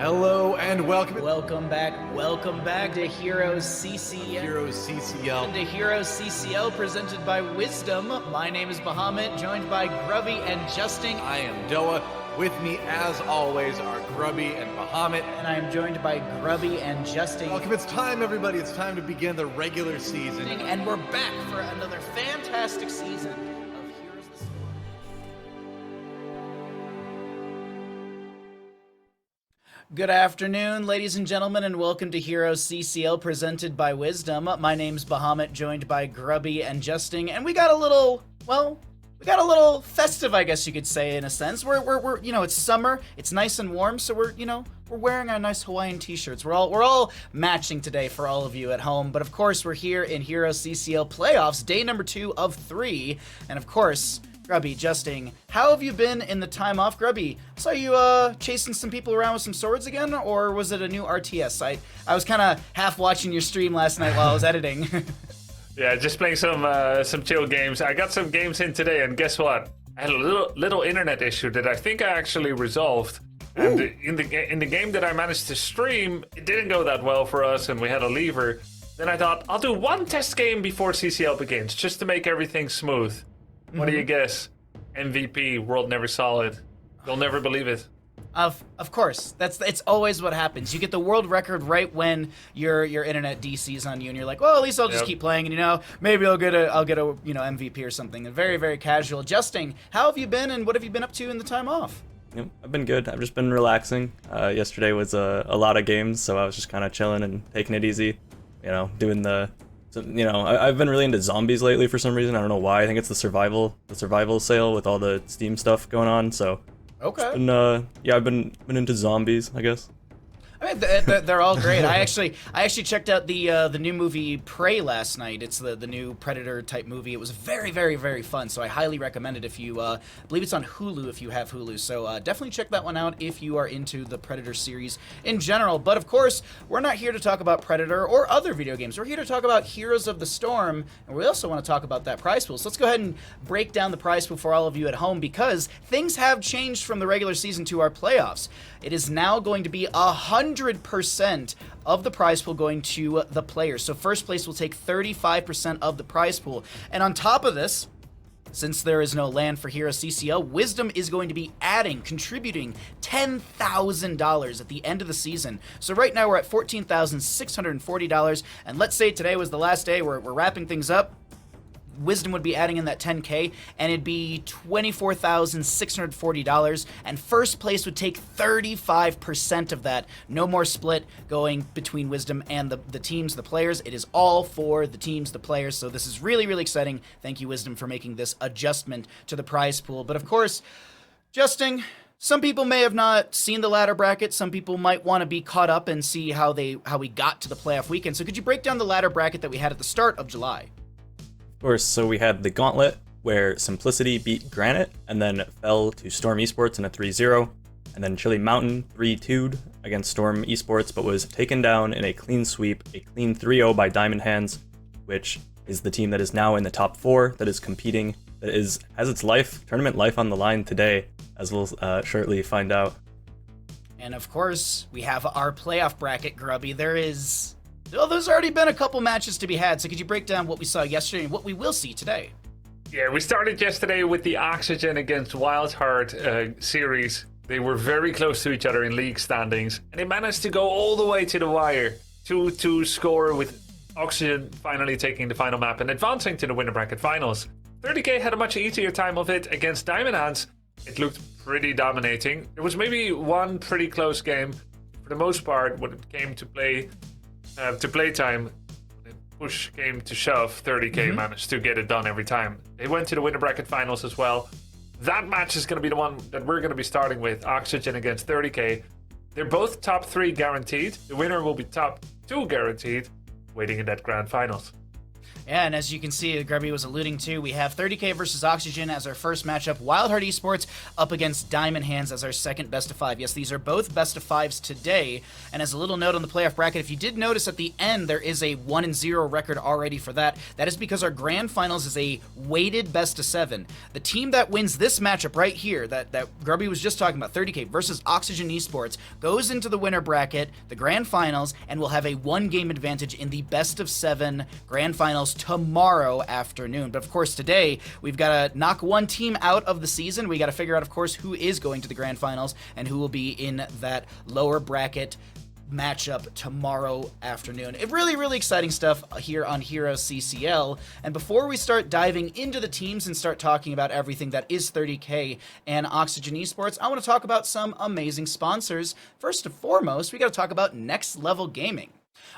Hello and welcome. Welcome back to HeroesCCL. HeroesCCL. To HeroesCCL presented by Wisdom. My name is Bahamut, joined by Grubby and Justin. I am Doa. With me, as always, are Grubby and Bahamut. And I am joined by Grubby and Justin. Welcome. It's time, everybody. It's time to begin the regular season. And we're back for another fantastic season of Heroes the Storm. Good afternoon, ladies and gentlemen, and welcome to HeroesCCL presented by Wisdom. My name's Bahamut, joined by Grubby and Justin, and we got a little festive, I guess you could say, in a sense. We're it's summer, it's nice and warm, so we're wearing our nice Hawaiian t-shirts. We're all matching today for all of you at home, but of course we're here in HeroesCCL playoffs, day number 2 of 3, and of course, Grubby, Justin, how have you been in the time off? Grubby, saw you chasing some people around with some swords again, or was it a new RTS? I was kind of half watching your stream last night while I was editing. Yeah, just playing some chill games. I got some games in today, and guess what? I had a little internet issue that I think I actually resolved. And in the game that I managed to stream, it didn't go that well for us, and we had a lever. Then I thought, I'll do one test game before CCL begins, just to make everything smooth. What do you guess? MVP, World Never Saw It. You'll never believe it. Of course, it's always what happens. You get the world record right when your internet DCs on you, and you're like, well, at least I'll just keep playing, and maybe I'll get a MVP or something. And very, very casual. Justin, how have you been, and what have you been up to in the time off? I've been good. I've just been relaxing. Yesterday was a lot of games, so I was just kind of chilling and taking it easy. Doing I've been really into zombies lately for some reason. I don't know why. I think it's the survival sale with all the Steam stuff going on. So okay. I've been into zombies, I guess. I mean, they're all great. I actually checked out the new movie Prey last night. It's the new Predator type movie. It was very, very, very fun. So I highly recommend it if you I believe it's on Hulu if you have Hulu. So definitely check that one out if you are into the Predator series in general. But of course, we're not here to talk about Predator or other video games. We're here to talk about Heroes of the Storm, and we also want to talk about that prize pool. So let's go ahead and break down the prize pool for all of you at home, because things have changed from the regular season to our playoffs. It is now going to be 100% of the prize pool going to the players. So first place will take 35% of the prize pool. And on top of this, since there is no land for HeroesCCL, Wisdom is going to be contributing $10,000 at the end of the season. So right now we're at $14,640, and let's say today was the last day, we're wrapping things up. Wisdom would be adding in that $10K, and it'd be $24,640, and first place would take 35% of that. No more split going between Wisdom and the teams, the players. It is all for the teams, the players, so this is really, really exciting. Thank you, Wisdom, for making this adjustment to the prize pool. But of course, Justin, some people may have not seen the ladder bracket. Some people might want to be caught up and see how we got to the playoff weekend. So could you break down the ladder bracket that we had at the start of July? Of course, so we had the Gauntlet, where Simplicity beat Granite, and then fell to Storm Esports in a 3-0, and then Chili Mountain 3-2'd against Storm Esports, but was taken down in a clean sweep, a clean 3-0 by Diamond Hands, which is the team that is now in the top 4, that is competing, has its tournament life on the line today, as we'll shortly find out. And of course, we have our playoff bracket, Grubby. There's already been a couple matches to be had, so could you break down what we saw yesterday and what we will see today? Yeah, we started yesterday with the Oxygen against Wildheart series. They were very close to each other in league standings, and they managed to go all the way to the wire to score, with Oxygen finally taking the final map and advancing to the winner bracket finals. 30K had a much easier time of it against Diamond Hands. It looked pretty dominating. There was maybe one pretty close game. For the most part, when it came to playtime, when push came to shove, 30K managed to get it done every time. They went to the winner bracket finals as well. That match is going to be the one that we're going to be starting with, Oxygen against 30K. They're both top 3 guaranteed. The winner will be top 2 guaranteed, waiting in that grand finals. Yeah, and as you can see, Grubby was alluding to, we have 30K versus Oxygen as our first matchup, Wildheart Esports up against Diamond Hands as our second best of 5. Yes, these are both best of 5s today, and as a little note on the playoff bracket, if you did notice at the end, there is a 1-0 record already for that. That is because our grand finals is a weighted best of 7. The team that wins this matchup right here, that Grubby was just talking about, 30K versus Oxygen Esports, goes into the winner bracket, the grand finals, and will have a 1-game advantage in the best of 7 grand finals tomorrow afternoon. But of course, today we've got to knock one team out of the season. We got to figure out, of course, who is going to the grand finals and who will be in that lower bracket matchup tomorrow afternoon. Really exciting stuff here on HeroesCCL. And before we start diving into the teams and start talking about everything that is 30K and Oxygen Esports, I want to talk about some amazing sponsors. First and foremost, we got to talk about Next Level Gaming.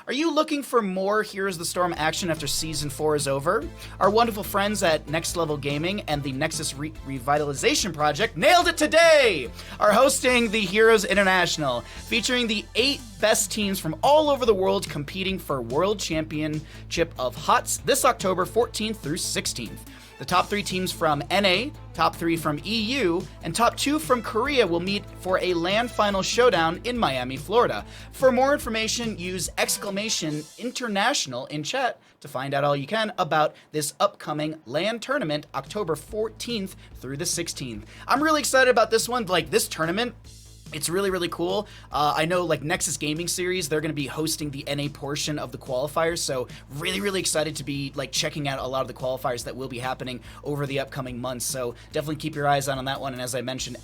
Are you looking for more Heroes of the Storm action after Season 4 is over? Our wonderful friends at Next Level Gaming and the Nexus Revitalization Project nailed it today! Are hosting the Heroes International, featuring the 8 best teams from all over the world competing for World Championship of HoTS this October 14th through 16th. The top 3 teams from NA, top 3 from EU, and top 2 from Korea will meet for a LAN final showdown in Miami, Florida. For more information, use !international in chat to find out all you can about this upcoming LAN tournament, October 14th through the 16th. I'm really excited about this one. Like, this tournament, it's really cool. I know, like, Nexus Gaming Series, they're going to be hosting the NA portion of the qualifiers, so really excited to be, like, checking out a lot of the qualifiers that will be happening over the upcoming months, so definitely keep your eyes on that one, and as I mentioned,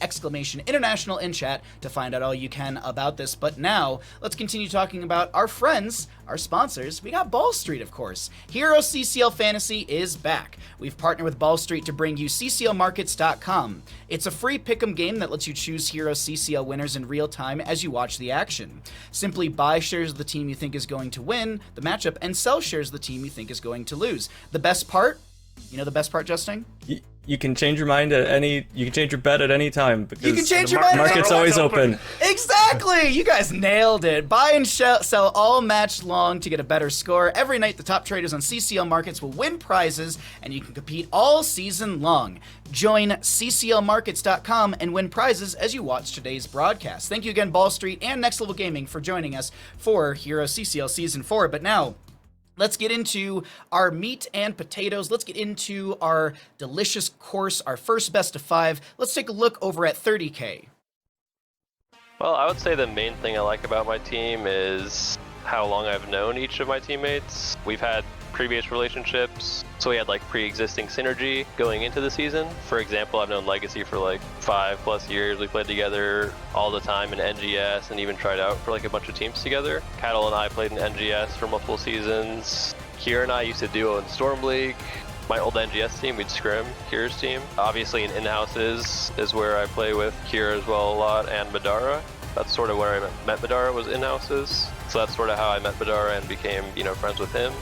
!international in chat to find out all you can about this. But now, let's continue talking about our friends, our sponsors. We got Ball Street, of course. HeroesCCL Fantasy is back. We've partnered with Ball Street to bring you CCLmarkets.com. It's a free pick'em game that lets you choose HeroesCCL winners in real time as you watch the action. Simply buy shares of the team you think is going to win the matchup and sell shares of the team you think is going to lose. The best part? You know the best part, Justin? You can change your mind you can change your bet at any time because you can change your mind. Market's always open. Exactly! You guys nailed it. Buy and sell all match long to get a better score. Every night, the top traders on CCL Markets will win prizes, and you can compete all season long. Join CCLmarkets.com and win prizes as you watch today's broadcast. Thank you again, Ball Street and Next Level Gaming, for joining us for HeroesCCL Season 4. But now, let's get into our meat and potatoes. Let's get into our delicious course, our first best of 5. Let's take a look over at 30K. Well, I would say the main thing I like about my team is how long I've known each of my teammates. We've had previous relationships, so we had like pre-existing synergy going into the season. For example, I've known Legacy for like 5+ years. We played together all the time in NGS and even tried out for like a bunch of teams together. Cattle and I played in NGS for multiple seasons. Kira and I used to duo in Storm League. My old NGS team, we'd scrim, Kira's team. Obviously in in-houses is where I play with Kira as well a lot, and Madara. That's sort of where I met Madara, was in-houses. So that's sort of how I met Madara and became, friends with him.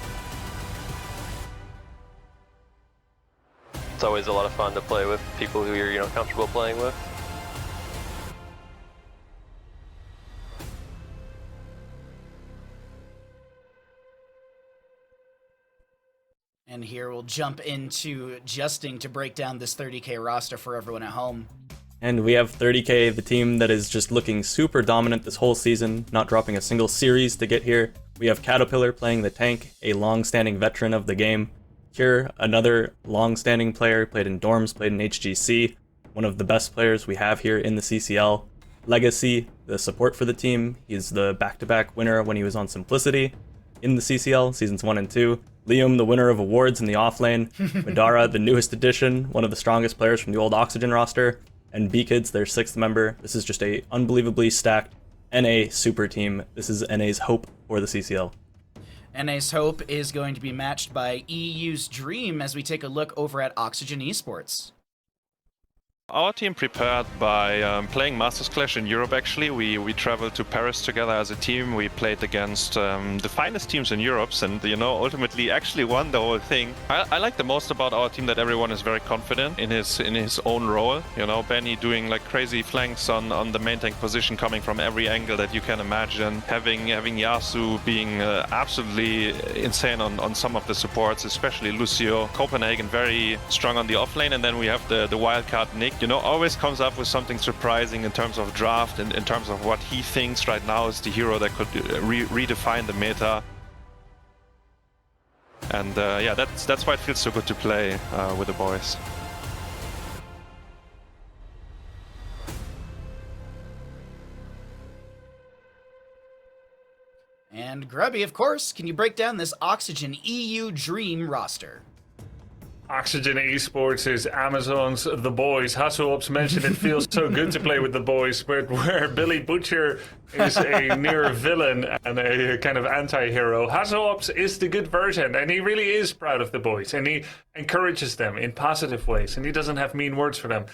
It's always a lot of fun to play with people who you're, comfortable playing with. And here we'll jump into Justing to break down this 30K roster for everyone at home. And we have 30K, the team that is just looking super dominant this whole season, not dropping a single series to get here. We have Caterpillar playing the tank, a long-standing veteran of the game. Cure, another long-standing player, played in Dorms, played in HGC, one of the best players we have here in the CCL. Legacy, the support for the team. He's the back-to-back winner when he was on Simplicity in the CCL, Seasons 1 and 2. Liam, the winner of awards in the offlane. Madara, the newest addition, one of the strongest players from the old Oxygen roster. And B-Kids, their 6th member. This is just a unbelievably stacked NA super team. This is NA's hope for the CCL. NA's hope is going to be matched by EU's dream as we take a look over at Oxygen Esports. Our team prepared by playing Masters Clash in Europe, actually. We traveled to Paris together as a team. We played against the finest teams in Europe and, ultimately actually won the whole thing. I like the most about our team that everyone is very confident in his own role. Benny doing like crazy flanks on the main tank position, coming from every angle that you can imagine. Having Yasu being absolutely insane on some of the supports, especially Lucio. Copenhagen very strong on the offlane, and then we have the wildcard Nick. Always comes up with something surprising in terms of draft and in terms of what he thinks right now is the hero that could redefine the meta. And that's why it feels so good to play with the boys. And Grubby, of course, can you break down this Oxygen EU Dream roster? Oxygen Esports is Amazon's The Boys. HoTS mentioned it feels so good to play with the boys, but where Billy Butcher is a near villain and a kind of anti-hero, HoTS is the good version, and he really is proud of the boys, and he encourages them in positive ways, and he doesn't have mean words for them.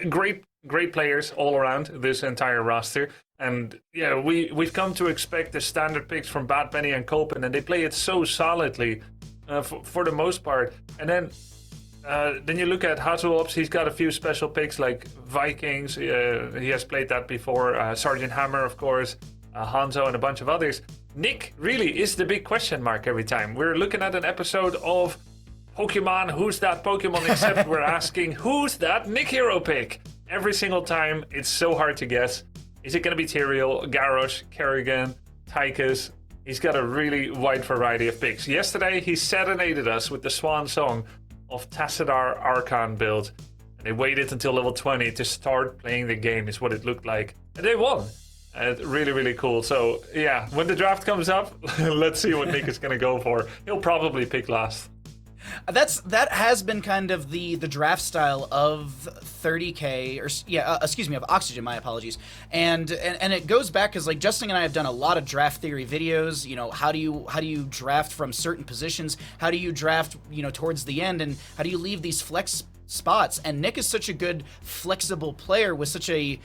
Great players all around this entire roster. And yeah, we've come to expect the standard picks from Bad Benny and Copen, and they play it so solidly for the most part. And then you look at HoTS, he's got a few special picks like Vikings, he has played that before, Sergeant Hammer, of course, Hanzo, and a bunch of others. Nick really is the big question mark every time. We're looking at an episode of Pokemon, who's that Pokemon, except we're asking, who's that Nick hero pick? Every single time, it's so hard to guess. Is it going to be Tyrael, Garrosh, Kerrigan, Tychus? He's got a really wide variety of picks. Yesterday, he serenaded us with the swan song of Tassadar Archon build. And they waited until level 20 to start playing the game, is what it looked like. And they won. Really, really cool. So, yeah, when the draft comes up, let's see what Nick is going to go for. He'll probably pick last. That has been kind of the draft style of 30K, of Oxygen, my apologies. And it goes back because like Justin and I have done a lot of draft theory videos. How do you draft from certain positions? How do you draft, towards the end, and how do you leave these flex spots? And Nick is such a good flexible player with such a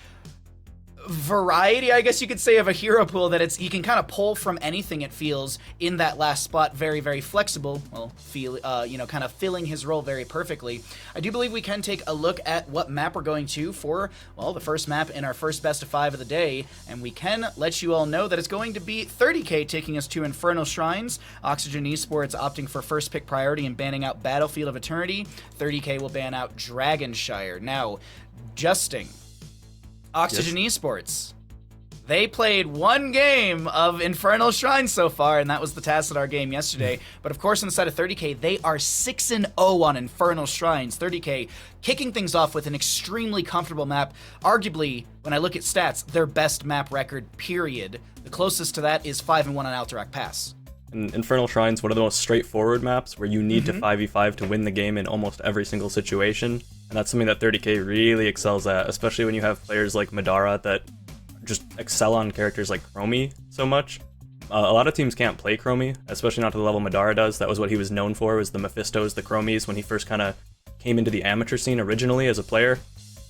variety, I guess you could say, of a hero pool that he can kind of pull from anything, it feels, in that last spot. Very, very flexible. Well, kind of filling his role very perfectly. I do believe we can take a look at what map we're going to for, well, the first map in our first best of 5 of the day, and we can let you all know that it's going to be 30K taking us to Infernal Shrines. Oxygen Esports opting for first pick priority and banning out Battlefield of Eternity. 30K will ban out Dragonshire. Now, Justin, Oxygen Esports, they played one game of Infernal Shrine so far, and that was the Tassadar game yesterday. But of course, on the side of 30K, they are 6-0 on Infernal Shrines. 30K kicking things off with an extremely comfortable map. Arguably, when I look at stats, their best map record, period. The closest to that is 5-1 on Alterac Pass. And Infernal Shrine's one of the most straightforward maps where you need to 5v5 to win the game in almost every single situation. And that's something that 30K really excels at, especially when you have players like Madara that just excel on characters like Chromie so much. A lot of teams can't play Chromie, especially not to the level Madara does. That was what he was known for, was the Mephistos, the Chromies, when he first kind of came into the amateur scene originally as a player.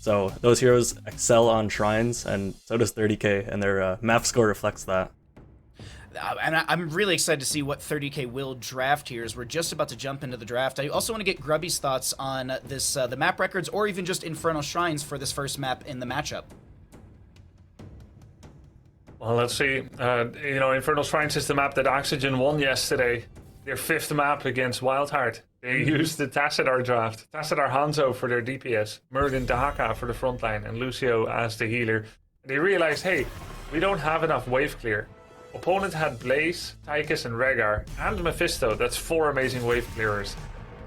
So those heroes excel on shrines, and so does 30K, and their map score reflects that. And I'm really excited to see what 30K will draft here, as we're just about to jump into the draft. I also want to get Grubby's thoughts on this, the map records, or even just Infernal Shrines for this first map in the matchup. Well, let's see. Infernal Shrines is the map that Oxygen won yesterday. Their 5th map against Wildheart. They used the Tassadar draft. Tassadar Hanzo for their DPS, Murden Dahaka for the frontline, and Lucio as the healer. And they realized, hey, we don't have enough wave clear. Opponent had Blaze, Tychus, and Rhaegar, and Mephisto. That's 4 amazing wave clearers.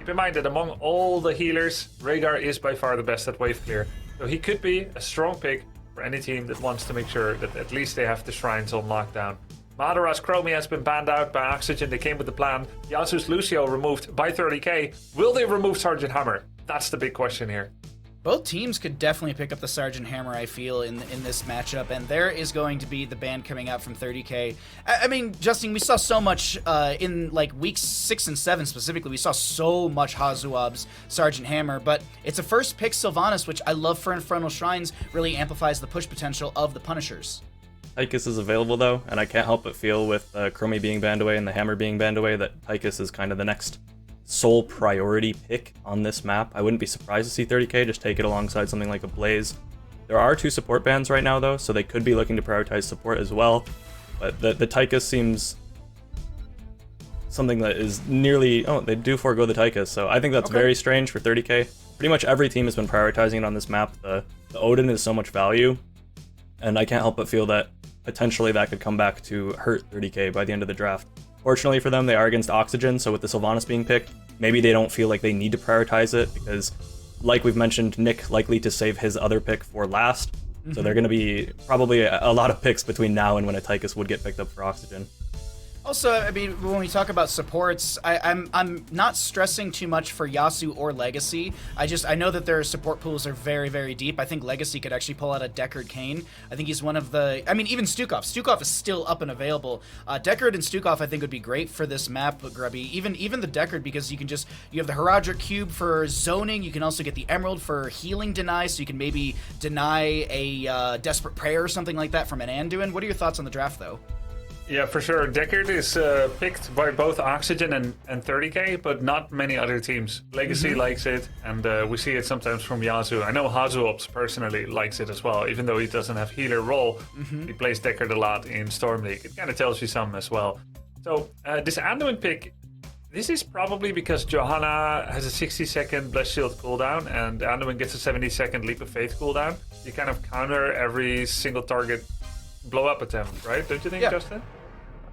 Keep in mind that among all the healers, Rhaegar is by far the best at wave clear. So he could be a strong pick for any team that wants to make sure that at least they have the shrines on lockdown. Madara's Chromie has been banned out by Oxygen. They came with the plan. Yasu's Lucio removed by 30K. Will they remove Sergeant Hammer? That's the big question here. Both teams could definitely pick up the Sergeant Hammer, I feel, in this matchup, and there is going to be the band coming out from 30K. I mean, Justin, we saw so much in like weeks 6 and 7 specifically. We saw so much Hazuab's Sergeant Hammer, but it's a first pick Sylvanas, which I love for Infernal Shrines, really amplifies the push potential of the Punishers. Tychus is available though, and I can't help but feel with Chromie being banned away and the Hammer being banned away that Tychus is kind of the next sole priority pick on this map. I wouldn't be surprised to see 30K just take it alongside something like a Blaze. There are 2 support bans right now though, so they could be looking to prioritize support as well. But the Tychus seems something that is nearly... Oh, they do forego the Tychus, so I think that's very strange for 30K. Pretty much every team has been prioritizing it on this map. The Odin is so much value, and I can't help but feel that potentially that could come back to hurt 30K by the end of the draft. Fortunately for them, they are against Oxygen, so with the Sylvanas being picked, maybe they don't feel like they need to prioritize it, because, like we've mentioned, Nick likely to save his other pick for last, so they're going to be probably a lot of picks between now and when a Tychus would get picked up for Oxygen. Also, I mean, when we talk about supports, I'm not stressing too much for Yasuo or Legacy. I know that their support pools are very, very deep. I think Legacy could actually pull out a Deckard Kane. I think he's one of the... I mean, even Stukov. Stukov is still up and available. Deckard and Stukov, I think, would be great for this map, Grubby. Even the Deckard, because you have the Herodric Cube for zoning. You can also get the Emerald for healing deny, so you can maybe deny a Desperate Prayer or something like that from an Anduin. What are your thoughts on the draft, though? Yeah, for sure. Deckard is picked by both Oxygen and 30K, but not many other teams. Legacy likes it, and we see it sometimes from Yasuo. I know Hazuops personally likes it as well, even though he doesn't have healer role. He plays Deckard a lot in Storm League. It kind of tells you some as well. So this Anduin pick, this is probably because Johanna has a 60-second Blessed Shield cooldown, and Anduin gets a 70-second Leap of Faith cooldown. You kind of counter every single target blow-up attempt, right? Don't you think, Justin?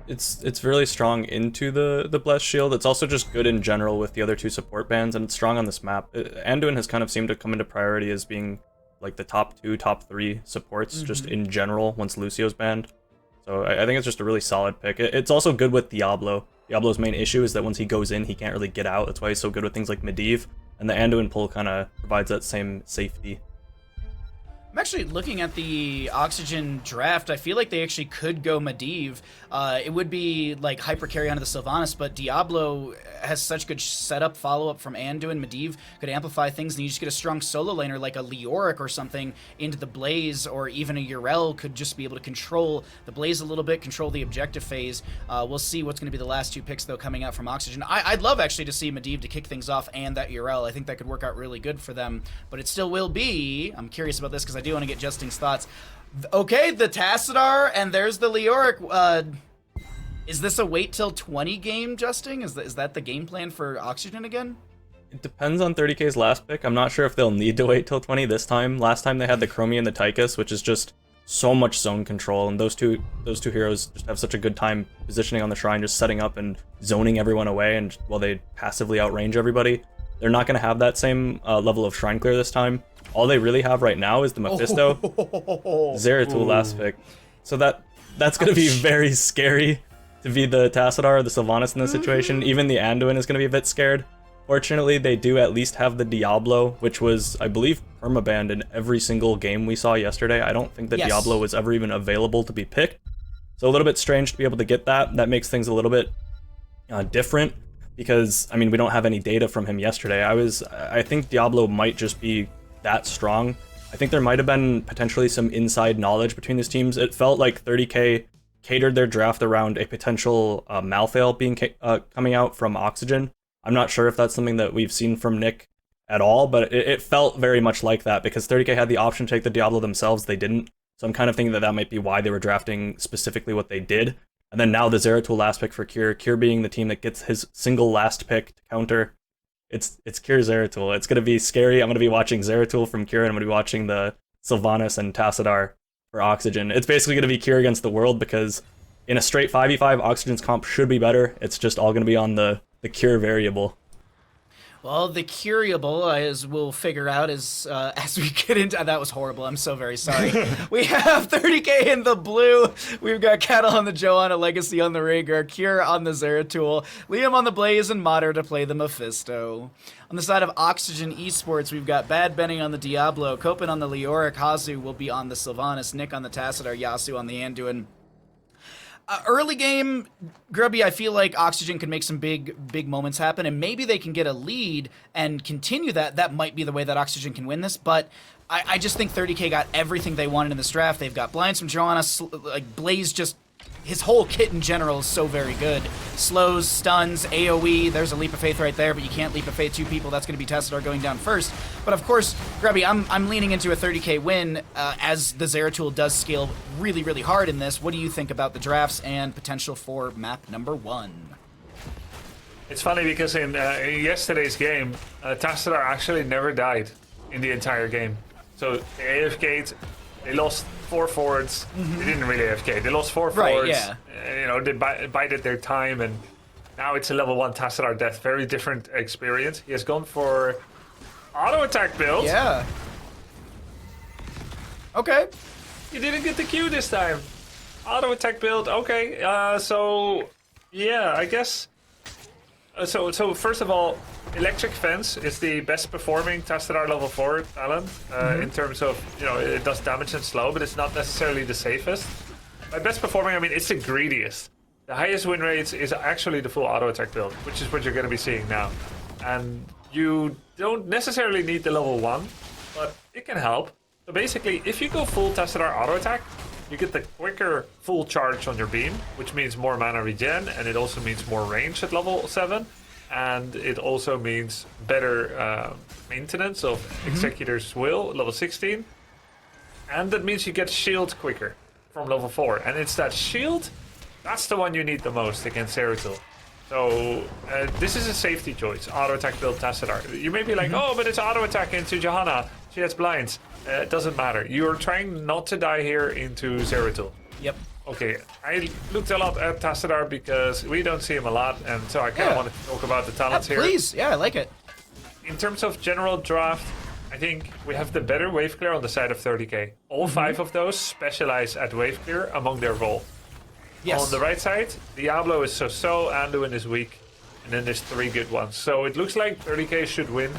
It's really strong into the Blessed Shield. It's also just good in general with the other 2 support bans, and it's strong on this map. Anduin has kind of seemed to come into priority as being like the top 2, top 3 supports just in general once Lucio's banned. So I think it's just a really solid pick. It's also good with Diablo. Diablo's main issue is that once he goes in, he can't really get out. That's why he's so good with things like Medivh, and the Anduin pull kind of provides that same safety. I'm actually looking at the Oxygen draft. I feel like they actually could go Medivh. It would be like hyper carry onto the Sylvanas, but Diablo has such good setup, follow-up from Anduin. Medivh could amplify things, and you just get a strong solo laner like a Leoric or something into the Blaze, or even a Yrel could just be able to control the Blaze a little bit, control the objective phase. We'll see what's going to be the last 2 picks, though, coming out from Oxygen. I'd love, actually, to see Medivh to kick things off and that Yrel. I think that could work out really good for them, but it still will be. I'm curious about this because I do want to get Justin's thoughts. Okay, the Tassadar, and there's the Leoric. Is this a wait till 20 game, Justin? Is that the game plan for Oxygen again? It depends on 30K's last pick. I'm not sure if they'll need to wait till 20 this time. Last time they had the Chromie and the Tychus, which is just so much zone control, and those two heroes just have such a good time positioning on the shrine, just setting up and zoning everyone away, and while they passively outrange everybody. They're not going to have that same level of shrine clear this time. All they really have right now is the Mephisto, Zeratul last pick. So that's going to be very scary to be the Tassadar or the Sylvanas in this situation. Even the Anduin is going to be a bit scared. Fortunately, they do at least have the Diablo, which was, I believe, permabanned in every single game we saw yesterday. I don't think that Diablo was ever even available to be picked. So a little bit strange to be able to get that. That makes things a little bit different because, I mean, we don't have any data from him yesterday. I think Diablo might just be that strong. I think there might have been potentially some inside knowledge between these teams. It felt like 30K catered their draft around a potential Malthael being coming out from Oxygen. I'm not sure if that's something that we've seen from Nick at all, but it felt very much like that because 30K had the option to take the Diablo themselves. They didn't. So I'm kind of thinking that might be why they were drafting specifically what they did. And then now the Zeratul last pick for Cure. Cure being the team that gets his single last pick to counter. It's Cure Zeratul. It's going to be scary. I'm going to be watching Zeratul from Cure, and I'm going to be watching the Sylvanas and Tassadar for Oxygen. It's basically going to be Cure against the world because in a straight 5v5, Oxygen's comp should be better. It's just all going to be on the Cure variable. Well, the curable, as we'll figure out as we get into... That was horrible. I'm so very sorry. We have 30k in the blue. We've got Cattle on the Joanna, Legacy on the Rhaegar, Cure on the Zeratul, Liam on the Blaze, and Mater to play the Mephisto. On the side of Oxygen Esports, we've got Bad Benny on the Diablo, Copen on the Leoric, Hazu will be on the Sylvanas, Nick on the Tassadar, Yasu on the Anduin. Early game, Grubby, I feel like Oxygen can make some big moments happen, and maybe they can get a lead and continue that. That might be the way that Oxygen can win this, but I just think 30k got everything they wanted in this draft. They've got blinds from Joanna, like Blaze just... His whole kit in general is so very good. Slows, stuns, AoE, there's a leap of faith right there, but you can't leap of faith two people. That's going to be Tassadar going down first. But of course, Grubby, I'm leaning into a 30k win as the Zeratul does scale really, really hard in this. What do you think about the drafts and potential for map number 1? It's funny because in yesterday's game, Tassadar actually never died in the entire game. So they AFK'd, they lost 4 forwards. They didn't really AFK. They lost 4 forwards. Yeah. You know, they bided their time, and now it's a level 1 Tassadar death. Very different experience. He has gone for auto attack build. Yeah. Okay. He didn't get the Q this time. Auto attack build. Okay. So yeah, I guess. So first of all, Electric Fence is the best performing Tassadar level 4 talent in terms of, you know, it does damage and slow, but it's not necessarily the safest. By best performing, I mean it's the greediest. The highest win rates is actually the full auto attack build, which is what you're going to be seeing now. And you don't necessarily need the level 1, but it can help. So basically, if you go full Tassadar auto attack, you get the quicker full charge on your beam, which means more mana regen, and it also means more range at level 7. And it also means better maintenance of Executor's Will, level 16. And that means you get shield quicker from level 4. And it's that shield, that's the one you need the most against Zeratul. So this is a safety choice, auto attack build Tassadar. You may be like, oh, but it's auto attack into Johanna. She has blinds. It doesn't matter. You're trying not to die here into Zeratul. Yep. Okay, I looked a lot at Tassadar because we don't see him a lot, and so I kind of wanted to talk about the talents here. Please, yeah, I like it. In terms of general draft, I think we have the better wave clear on the side of 30k. All 5 of those specialize at wave clear among their role. Yes. On the right side, Diablo is so-so, Anduin is weak, and then there's 3 good ones. So it looks like 30k should win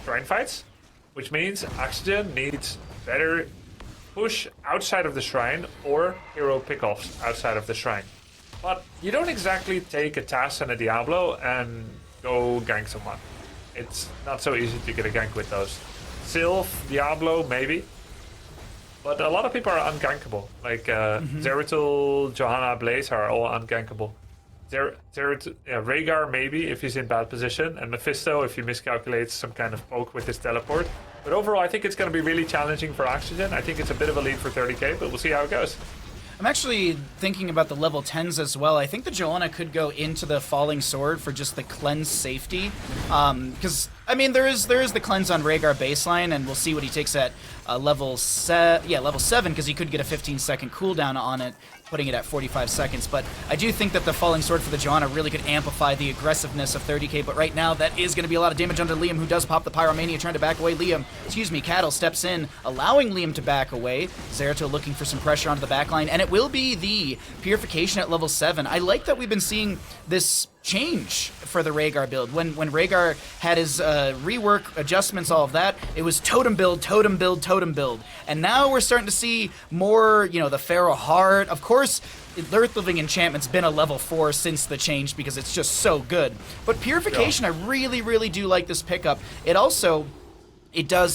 shrine fights, which means Oxygen needs better push outside of the shrine or hero pickoffs outside of the shrine. But you don't exactly take a Tass and a Diablo and go gank someone. It's not so easy to get a gank with those. Sylph, Diablo, maybe. But a lot of people are ungankable. Like Zeratul, Johanna, Blaze are all ungankable. Rhaegar maybe if he's in bad position, and Mephisto if he miscalculates some kind of poke with his teleport. But overall, I think it's going to be really challenging for Oxygen. I think it's a bit of a lead for 30k, but we'll see how it goes. I'm actually thinking about the level 10s as well. I think the Joanna could go into the Falling Sword for just the cleanse safety. Because, I mean, there is the cleanse on Rhaegar baseline, and we'll see what he takes at level 7, because he could get a 15-second cooldown on it, putting it at 45 seconds. But I do think that the Falling Sword for the Joanna really could amplify the aggressiveness of 30k, but right now that is going to be a lot of damage onto Liam, who does pop the Pyromania, trying to back away. Cattle steps in, allowing Liam to back away. Zeratul looking for some pressure onto the backline, and it will be the Purification at level 7. I like that we've been seeing this change for the Rhaegar build. When Rhaegar had his rework, adjustments, all of that, it was totem build, totem build, totem build. And now we're starting to see more, you know, the Pharaoh Heart. Of course, Earth Living Enchantment's been a level 4 since the change because it's just so good. But Purification, I really, really do like this pickup. It does,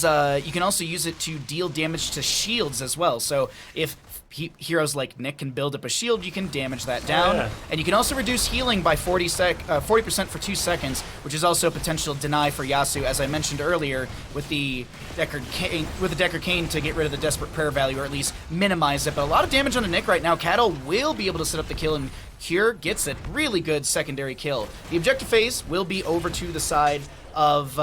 you can also use it to deal damage to shields as well. So if heroes like Nick can build up a shield, you can damage that down. And you can also reduce healing by 40% for 2 seconds, which is also a potential deny for Yasu, as I mentioned earlier, with the Deckard Cain to get rid of the Desperate Prayer value, or at least minimize it. But a lot of damage on Nick right now. Cattle will be able to set up the kill, and Cure gets it. Really good secondary kill. The objective phase will be over to the side of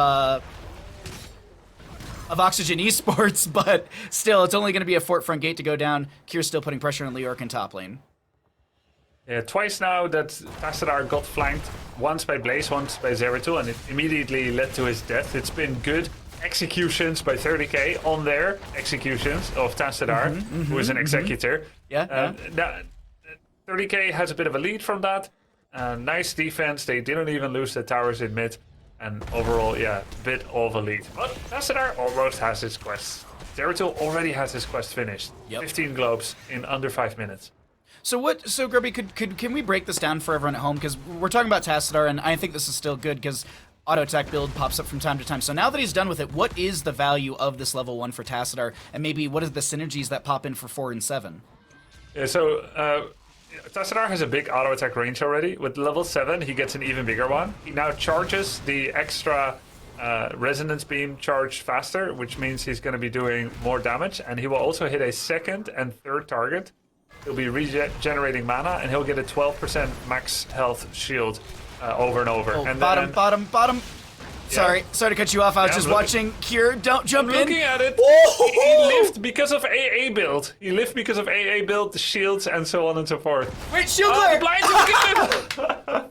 Oxygen Esports, but still, it's only going to be a fort front gate to go down. Cure's still putting pressure on Leoric in top lane. Yeah, twice now that Tassadar got flanked, once by Blaze, once by Zeratul, and it immediately led to his death. It's been good executions by 30k on their executions of Tassadar, who is an executor. Yeah. 30k has a bit of a lead from that. Nice defense. They didn't even lose the towers in mid. And overall, yeah, a bit of a lead. But Tassadar almost has his quest. Zeratul already has his quest finished. Yep. 15 globes in under 5 minutes. So Grubby, can we break this down for everyone at home? Because we're talking about Tassadar, and I think this is still good because auto attack build pops up from time to time. So now that he's done with it, what is the value of this level 1 for Tassadar, and maybe what is the synergies that pop in for 4 and 7? Yeah, so Tassadar has a big auto attack range already. With level 7, he gets an even bigger one. He now charges the extra resonance beam charge faster, which means he's going to be doing more damage, and he will also hit a second and third target. He'll be regenerating mana, and he'll get a 12% max health shield over and over. Oh, and bottom. Yeah. Sorry to cut you off. I was Yeah, just I'm watching Kier. Don't jump in. looking at it. He lived because of AA build. He lived because of AA build, the shields, and so on and so forth. Wait, shield The glare! blind will get it!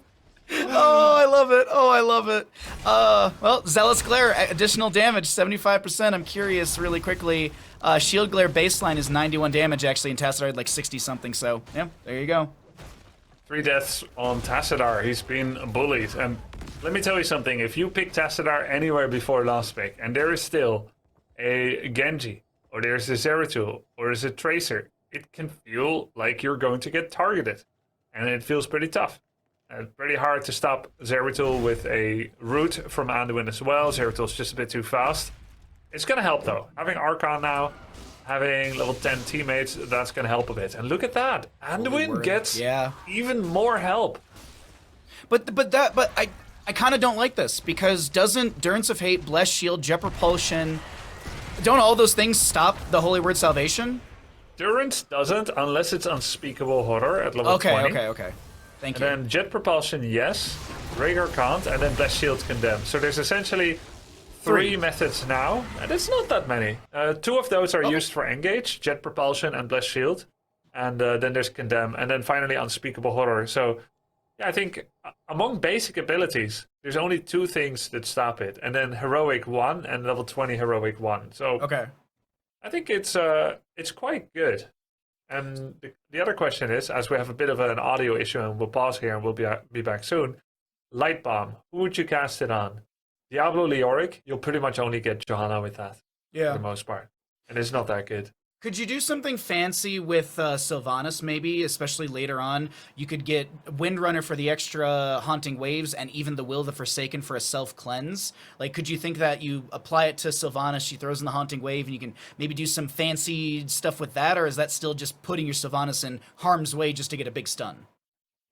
Oh, I love it. Well, Zealous Glare, additional damage, 75%. I'm curious, really quickly. Shield Glare baseline is 91 damage, actually, and Tassadar had like 60-something, so, yeah, there you go. 3 deaths on Tassadar. He's been bullied. And let me tell you something. If you pick Tassadar anywhere before last pick, and there is still a Genji, or there's a Zeratul, or there's a Tracer, it can feel like you're going to get targeted. And it feels pretty tough. Pretty hard to stop Zeratul with a root from Anduin as well. Zeratul's just a bit too fast. It's going to help, though. Having Archon now, having level 10 teammates, that's going to help a bit. And look at that. Anduin gets even more help. But I kind of don't like this, because doesn't Durance of Hate, Bless Shield, Jet Propulsion, don't all those things stop the Holy Word Salvation? Durance doesn't, unless it's Unspeakable Horror at level 20. Okay. Thank you. And then Jet Propulsion, yes. Rhaegar can't, and then Bless Shield Condemn. So there's essentially 3 methods now, and it's not that many. 2 of those are used for Engage, Jet Propulsion and Bless Shield. And then there's Condemn, and then finally Unspeakable Horror. So yeah, I think among basic abilities, there's only 2 things that stop it. And then Heroic 1 and level 20 Heroic 1. So Okay. I think it's quite good. And the other question is, as we have a bit of an audio issue, and we'll pause here and we'll be back soon, Light Bomb, who would you cast it on? Diablo Leoric, you'll pretty much only get Johanna with that, for the most part. And it's not that good. Could you do something fancy with Sylvanas, maybe, especially later on? You could get Windrunner for the extra Haunting Waves, and even the Will of the Forsaken for a self-cleanse. Like, could you think that you apply it to Sylvanas, she throws in the Haunting Wave, and you can maybe do some fancy stuff with that? Or is that still just putting your Sylvanas in harm's way just to get a big stun?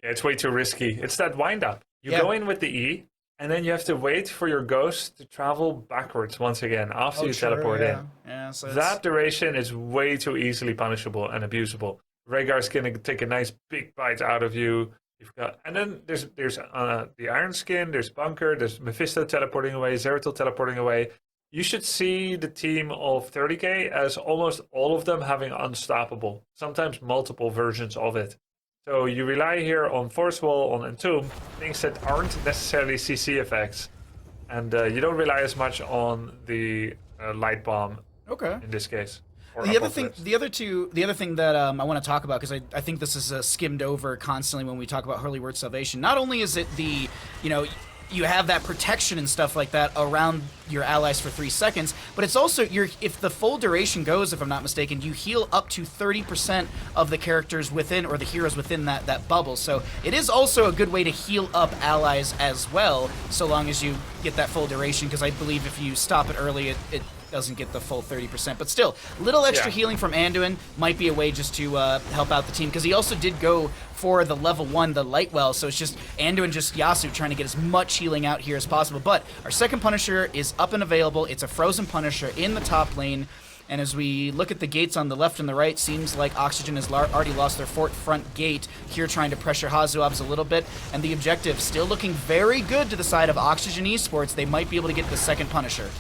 Yeah, it's way too risky. It's that wind-up. You go in with the E, and then you have to wait for your ghost to travel backwards once again after you teleport in. Yeah, so that duration is way too easily punishable and abusable. Rhaegar's gonna take a nice big bite out of you. And then there's the Iron Skin, there's Bunker, there's Mephisto teleporting away, Zeratul teleporting away. You should see the team of 30k as almost all of them having Unstoppable, sometimes multiple versions of it. So you rely here on Force Wall, on Entomb, things that aren't necessarily CC effects, and you don't rely as much on the Light Bomb. Okay. In this case. The other thing that I want to talk about, because I think this is skimmed over constantly when we talk about Holy Word Salvation. Not only is it you have that protection and stuff like that around your allies for 3 seconds, but it's also if the full duration goes, if I'm not mistaken, you heal up to 30% of the characters within, or the heroes within that bubble. So it is also a good way to heal up allies as well, so long as you get that full duration, because I believe if you stop it early, it doesn't get the full 30%. But still, little extra healing from Anduin might be a way just to help out the team, because he also did go for the level 1, the Light Well, so it's just Anduin, just Yasuo trying to get as much healing out here as possible. But our second Punisher is up and available. It's a Frozen Punisher in the top lane. And as we look at the gates on the left and the right, seems like Oxygen has already lost their front gate here, trying to pressure Hazuobs a little bit. And the objective still looking very good to the side of Oxygen Esports. They might be able to get the second Punisher.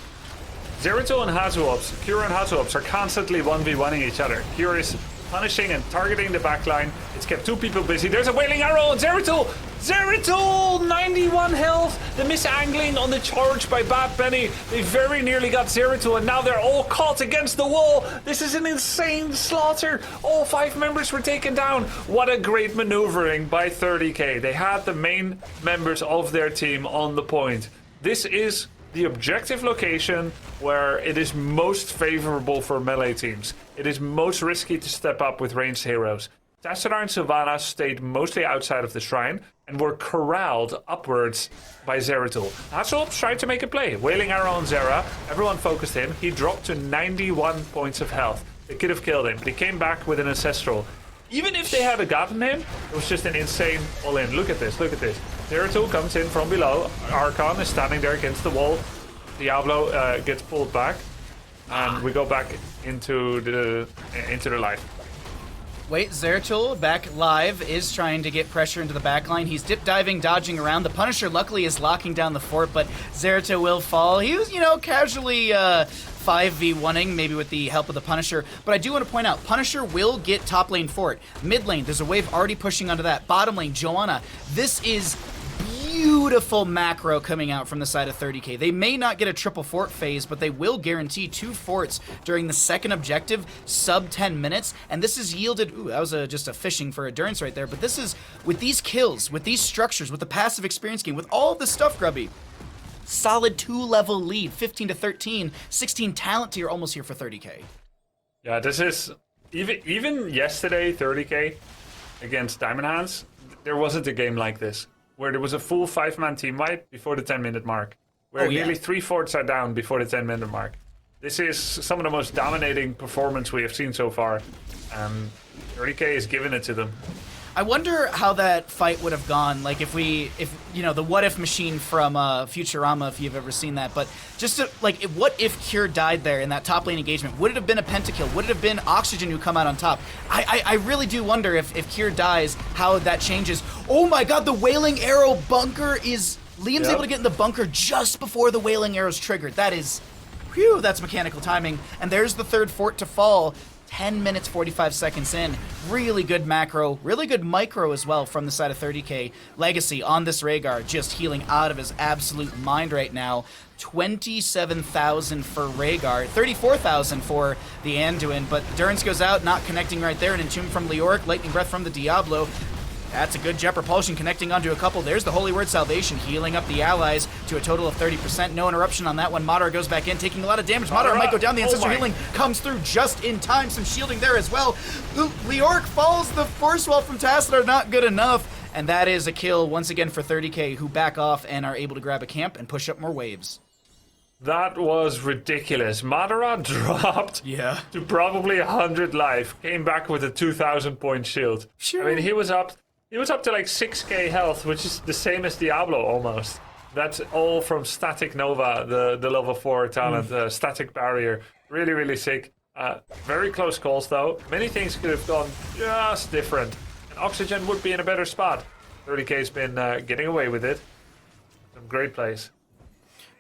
Zeratul and Hazuobs, Kira and Hazuobs are constantly 1v1ing each other. Kira is punishing and targeting the backline. It's kept 2 people busy. There's a Wailing Arrow on Zeratul. Zeratul, 91 health. The misangling on the charge by Bad Benny. They very nearly got Zeratul, and now they're all caught against the wall. This is an insane slaughter. All 5 members were taken down. What a great maneuvering by 30k. They had the main members of their team on the point. This is the objective location where it is most favorable for melee teams. It is most risky to step up with ranged heroes. Tassadar and Sylvana stayed mostly outside of the shrine and were corralled upwards by Zeratul. Hasselhoff tried to make a play. Wailing Arrow on Zera. Everyone focused him. He dropped to 91 points of health. They could have killed him, but he came back with an Ancestral. Even if they had gotten him, it was just an insane all-in. Look at this, look at this. Zeratul comes in from below. Archon is standing there against the wall. Diablo gets pulled back. And we go back into the life. Wait, Zeratul, back live, is trying to get pressure into the backline. He's dip diving, dodging around. The Punisher luckily is locking down the fort, but Zeratul will fall. He was, casually 5v1ing, maybe with the help of the Punisher. But I do want to point out, Punisher will get top lane fort. Mid lane, there's a wave already pushing onto that. Bottom lane, Joanna. This is beautiful macro coming out from the side of 30k. They may not get a triple fort phase, but they will guarantee 2 forts during the second objective, sub 10 minutes, and this is yielded, ooh, that was just a fishing for endurance right there, but this is, with these kills, with these structures, with the passive experience gain, with all of this stuff, Grubby, solid 2-level lead, 15 to 13, 16 talent tier, almost here for 30k. Yeah, this is, even yesterday, 30k against Diamond Hands, there wasn't a game like this, where there was a full 5-man team wipe before the 10-minute mark, where nearly 3 forts are down before the 10-minute mark. This is some of the most dominating performance we have seen so far. 30k is giving it to them. I wonder how that fight would have gone, like if the what if machine from Futurama, if you've ever seen that, but just to, what if Cure died there in that top lane engagement? Would it have been a pentakill? Would it have been Oxygen who come out on top? I really do wonder if Cure dies, how that changes. Oh my god, the Wailing Arrow bunker is... Liam's able to get in the bunker just before the Wailing Arrow's triggered. That is... Whew, that's mechanical timing. And there's the 3rd fort to fall. 10 minutes, 45 seconds in. Really good macro, really good micro as well from the side of 30k. Legacy on this Rhaegar, just healing out of his absolute mind right now. 27,000 for Rhaegar, 34,000 for the Anduin, but Durance goes out, not connecting right there. An Entomb from Leoric, Lightning Breath from the Diablo. That's a good Jet Propulsion connecting onto a couple. There's the Holy Word Salvation, healing up the allies to a total of 30%. No interruption on that one. Madara goes back in, taking a lot of damage. Madara might go down. The Ancestor Healing comes through just in time. Some shielding there as well. Leoric falls. The Force Wall from Tassadar, not good enough. And that is a kill once again for 30k, who back off and are able to grab a camp and push up more waves. That was ridiculous. Madara dropped to probably 100 life. Came back with a 2,000 point shield. Sure. I mean, he was up to like 6k health, which is the same as Diablo almost. That's all from Static Nova, the level 4 talent, Static Barrier. Really, really sick. Very close calls though. Many things could have gone just different. And Oxygen would be in a better spot. 30k's been getting away with it. Some great plays.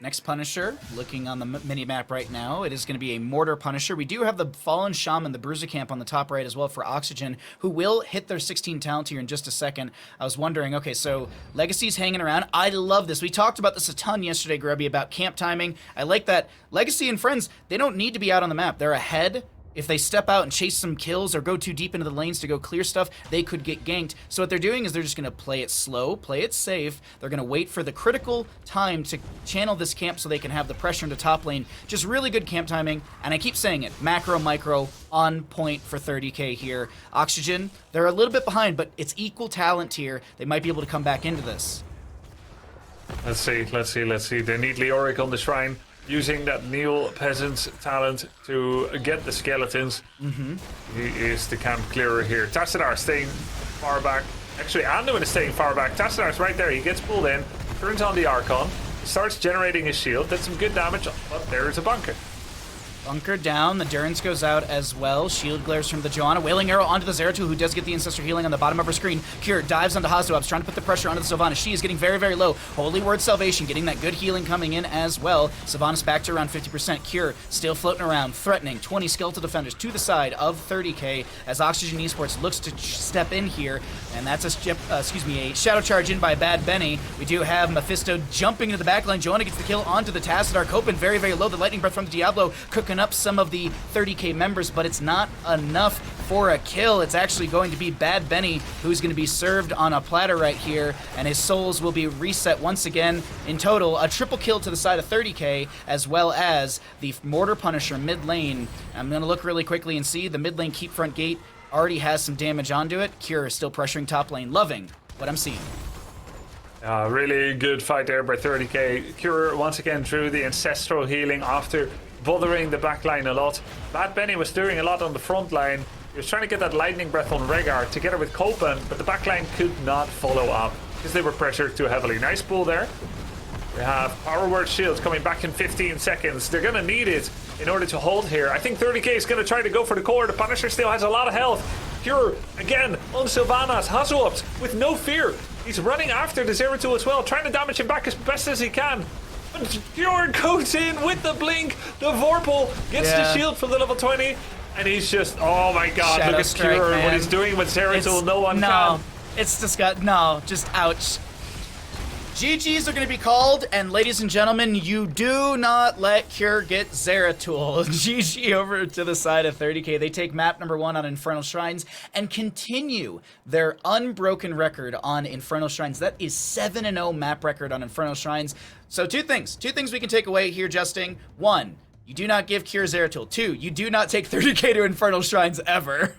Next Punisher, looking on the mini-map right now, it is going to be a Mortar Punisher. We do have the Fallen Shaman, the Bruiser Camp on the top right as well for Oxygen, who will hit their 16 talent here in just a second. I was wondering, okay, so Legacy's hanging around. I love this. We talked about this a ton yesterday, Grubby, about camp timing. I like that. Legacy and friends, they don't need to be out on the map. They're ahead. If they step out and chase some kills or go too deep into the lanes to go clear stuff, they could get ganked. So what they're doing is they're just going to play it slow, play it safe. They're going to wait for the critical time to channel this camp so they can have the pressure into top lane. Just really good camp timing. And I keep saying it, macro, micro, on point for 30k here. Oxygen, they're a little bit behind, but it's equal talent tier. They might be able to come back into this. Let's see. They need Leoric on the shrine, using that Neil Peasant's talent to get the skeletons. He is the camp clearer here. Tassadar staying far back. Actually, Anduin is staying far back. Tassadar's right there. He gets pulled in, turns on the Archon, starts generating his shield. That's some good damage, but there is a bunker. Bunker down, the Durance goes out as well. Shield glares from the Joanna. Wailing Arrow onto the Zeratul, who does get the Ancestor healing on the bottom of her screen. Cure dives onto Hazuabs, trying to put the pressure onto the Sylvanas. She is getting very, very low. Holy Word Salvation getting that good healing coming in as well. Sylvanas back to around 50%. Cure still floating around, threatening. 20 Skeletal Defenders to the side of 30k as Oxygen Esports looks to step in here. And that's a Shadow Charge in by Bad Benny. We do have Mephisto jumping into the backline. Joanna gets the kill onto the Tassadar. Copen very, very low. The Lightning Breath from the Diablo cooking up some of the 30k members, but it's not enough for a kill. It's actually going to be Bad Benny who's going to be served on a platter right here, and his souls will be reset once again. In total, a triple kill to the side of 30k, as well as the Mortar Punisher mid lane. I'm going to look really quickly and see the mid lane keep front gate already has some damage onto it. Cure is still pressuring top lane. Loving what I'm seeing. Really good fight there by 30k. Cure once again drew the ancestral healing after bothering the backline a lot. Bad Benny was doing a lot on the front line. He was trying to get that lightning breath on Rhaegar together with Copen, but the backline could not follow up because they were pressured too heavily. Nice pull there. We have Power Word Shields coming back in 15 seconds. They're going to need it in order to hold here. I think 30k is going to try to go for the core. The Punisher still has a lot of health. Cure again on Sylvanas. Hazuops with no fear. He's running after the Zeratul as well, trying to damage him back as best as he can. But Cure goes in with the blink. The Vorpal gets the shield from the level 20. And he's just, oh my god, Shadow look at Strike, Cure, man. what he's doing with Zeratul. No one can. It's disgusting. No, just ouch. GGs are going to be called, and ladies and gentlemen, you do not let Cure get Zeratul. GG over to the side of 30k. They take map number 1 on Infernal Shrines and continue their unbroken record on Infernal Shrines. That is 7-0 map record on Infernal Shrines. So two things we can take away here, Justing. 1, you do not give Cure Zeratul. 2, you do not take 30k to Infernal Shrines ever.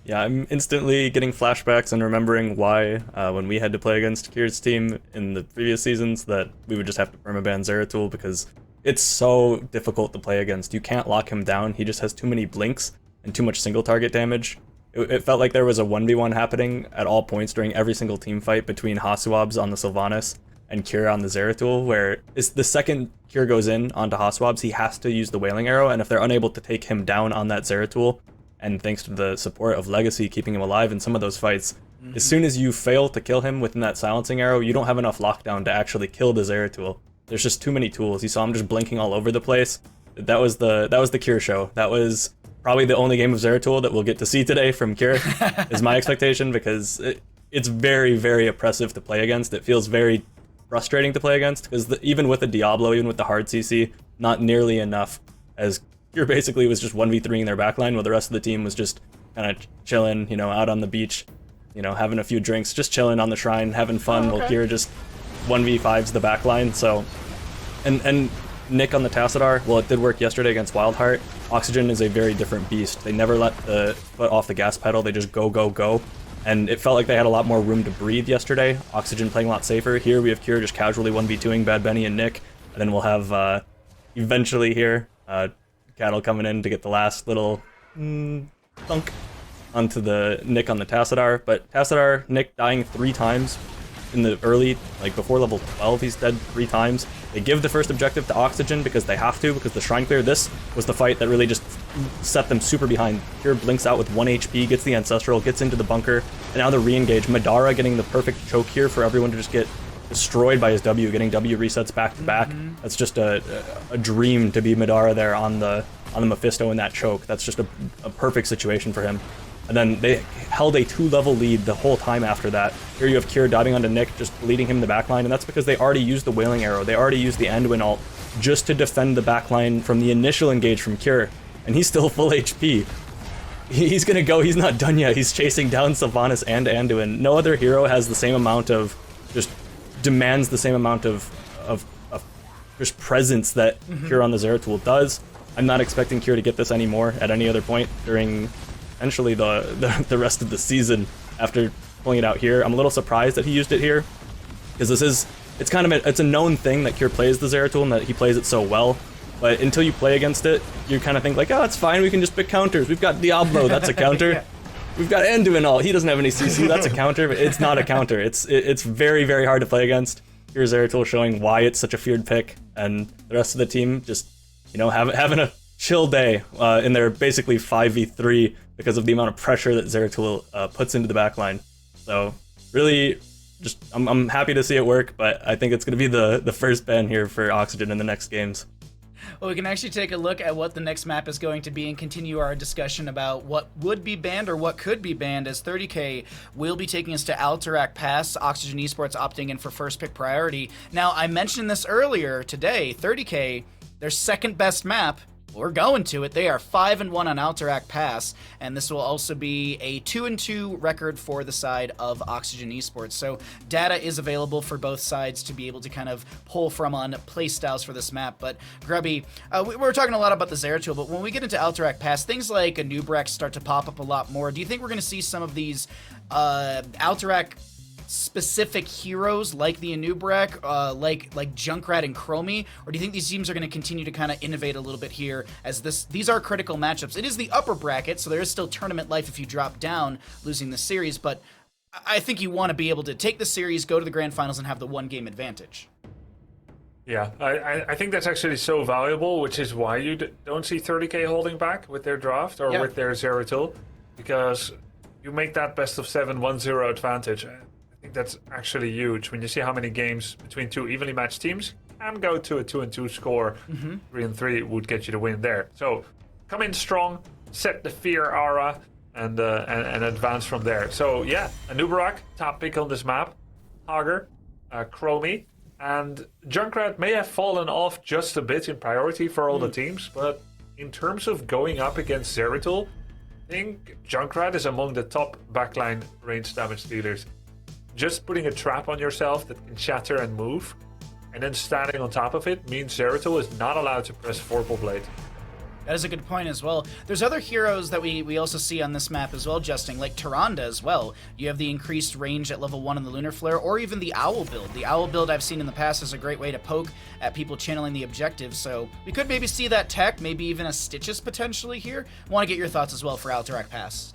Yeah, I'm instantly getting flashbacks and remembering why, when we had to play against Kier's team in the previous seasons, that we would just have to permaban Zeratul because it's so difficult to play against. You can't lock him down. He just has too many blinks and too much single target damage. It felt like there was a 1v1 happening at all points during every single team fight between Hasuabs on the Sylvanas and Kier on the Zeratul, where is the second Kier goes in onto Hasuabs, he has to use the Wailing Arrow, and if they're unable to take him down on that Zeratul, and thanks to the support of Legacy keeping him alive in some of those fights, as soon as you fail to kill him within that Silencing Arrow, you don't have enough lockdown to actually kill the Zeratul. There's just too many tools. You saw him just blinking all over the place. That was the Cure show. That was probably the only game of Zeratul that we'll get to see today from Cure, is my expectation, because it's very, very oppressive to play against. It feels very frustrating to play against, because even with the Diablo, even with the hard CC, not nearly enough, as Cure basically was just 1v3ing their backline, while the rest of the team was just kind of chilling, out on the beach, having a few drinks, just chilling on the shrine, having fun, while Cure just 1v5s the backline. So, and Nick on the Tassadar, well, it did work yesterday against Wildheart. Oxygen is a very different beast. They never let the foot off the gas pedal, they just go, go, go. And it felt like they had a lot more room to breathe yesterday. Oxygen playing a lot safer. Here we have Cure just casually 1v2ing Bad Benny and Nick. And then we'll have, eventually here, Cattle coming in to get the last little thunk onto the Nick on the Tassadar. But Tassadar, Nick dying 3 times in the early, like before level 12, he's dead 3 times. They give the first objective to Oxygen because they have to, because the Shrine Clear, this was the fight that really just set them super behind. Here blinks out with 1 HP, gets the Ancestral, gets into the bunker, and now the re-engage. Madara getting the perfect choke here for everyone to just get destroyed by his W, getting W resets back to back. That's just a dream to be Madara there on the Mephisto in that choke. That's just a perfect situation for him. And then they held a 2-level lead the whole time after that. Here you have Cure diving onto Nick, just leading him the backline, and that's because they already used the Wailing Arrow. They already used the Anduin ult just to defend the backline from the initial engage from Cure, and he's still full HP. He's gonna go, he's not done yet. He's chasing down Sylvanas and Anduin. No other hero has the same amount of, just demands the same amount of just presence that Cure on the Zeratul does. I'm not expecting Cure to get this anymore at any other point during essentially the rest of the season after pulling it out here. I'm a little surprised that he used it here, because it's a known thing that Cure plays the Zeratul and that he plays it so well. But until you play against it, you kind of think like, oh, it's fine, we can just pick counters. We've got Diablo, that's a counter. Yeah. We've got Anduin ult, he doesn't have any CC, that's a counter, but it's not a counter. It's very, very hard to play against. Here's Zeratul showing why it's such a feared pick, and the rest of the team just, having a chill day in their basically 5v3 because of the amount of pressure that Zeratul puts into the backline. So really, I'm happy to see it work, but I think it's going to be the first ban here for Oxygen in the next games. Well, we can actually take a look at what the next map is going to be and continue our discussion about what would be banned or what could be banned, as 30K will be taking us to Alterac Pass, Oxygen Esports opting in for first pick priority. Now, I mentioned this earlier today, 30K, their second best map, we're going to it. They are 5-1 on Alterac Pass, and this will also be a 2-2 record for the side of Oxygen Esports. So data is available for both sides to be able to kind of pull from on play styles for this map. But Grubby, we're talking a lot about the Zeratul, but when we get into Alterac Pass, things like a Nubrex start to pop up a lot more. Do you think we're going to see some of these Alterac specific heroes like the Anubrek, like Junkrat and Chromie, or do you think these teams are going to continue to kind of innovate a little bit here, as these are critical matchups? It is the upper bracket, so there is still tournament life if you drop down, losing the series, but I think you want to be able to take the series, go to the grand finals, and have the one game advantage. Yeah, I think that's actually so valuable, which is why you don't see 30K holding back with their draft or with their Zeratul, because you make that best of 7 1-0 advantage. I think that's actually huge when you see how many games between two evenly matched teams can go to a 2-2 score. 3-3 would get you the win there. So come in strong, set the fear aura, and advance from there. So yeah, Anubarak, top pick on this map, Hager, Chromie, and Junkrat may have fallen off just a bit in priority for all the teams, but in terms of going up against Zeratul, I think Junkrat is among the top backline range damage dealers. Just putting a trap on yourself that can shatter and move, and then standing on top of it, means Zeratul is not allowed to press Vorpal Blade. That is a good point as well. There's other heroes that we also see on this map as well, Justin, like Tyrande as well. You have the increased range at level 1 on the Lunar Flare, or even the Owl build. The Owl build I've seen in the past is a great way to poke at people channeling the objective, so we could maybe see that tech, maybe even a Stitches potentially here. Want to get your thoughts as well for Alterac Pass.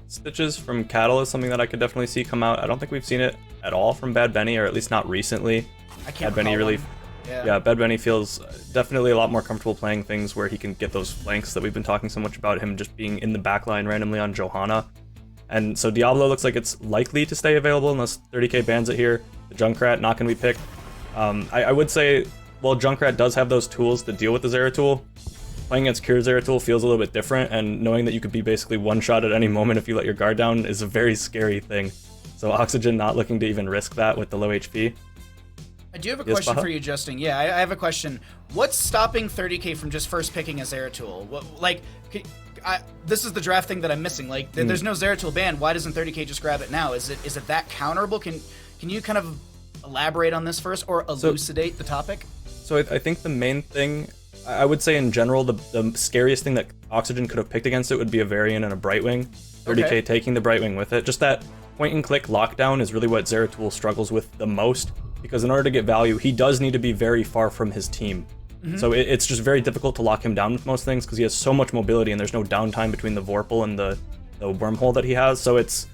Stitches from Cattle is something that I could definitely see come out. I don't think we've seen it at all from Bad Benny, or at least not recently. I can't Bad Benny really... one. Yeah, Bad Benny feels definitely a lot more comfortable playing things where he can get those flanks that we've been talking so much about, him just being in the backline randomly on Johanna. And so Diablo looks like it's likely to stay available unless 30K bans it here. The Junkrat not going to be picked. I would say, well, Junkrat does have those tools to deal with the Zeratul. Playing against Cure Zeratul feels a little bit different, and knowing that you could be basically one-shot at any moment if you let your guard down is a very scary thing. So Oxygen not looking to even risk that with the low HP. I do have a question for you, Justin. Yeah, I have a question. What's stopping 30K from just first picking a Zeratul? This is the draft thing that I'm missing. Like, there's no Zeratul ban. Why doesn't 30K just grab it now? Is it that counterable? Can you kind of elaborate on this first, or elucidate the topic? So I think the main thing, I would say in general, the scariest thing that Oxygen could have picked against it would be a Varian and a Brightwing. 30K taking the Brightwing with it. Just that point-and-click lockdown is really what Zeratul struggles with the most, because in order to get value, he does need to be very far from his team. So it's just very difficult to lock him down with most things, because he has so much mobility and there's no downtime between the Vorpal and the wormhole that he has. So it's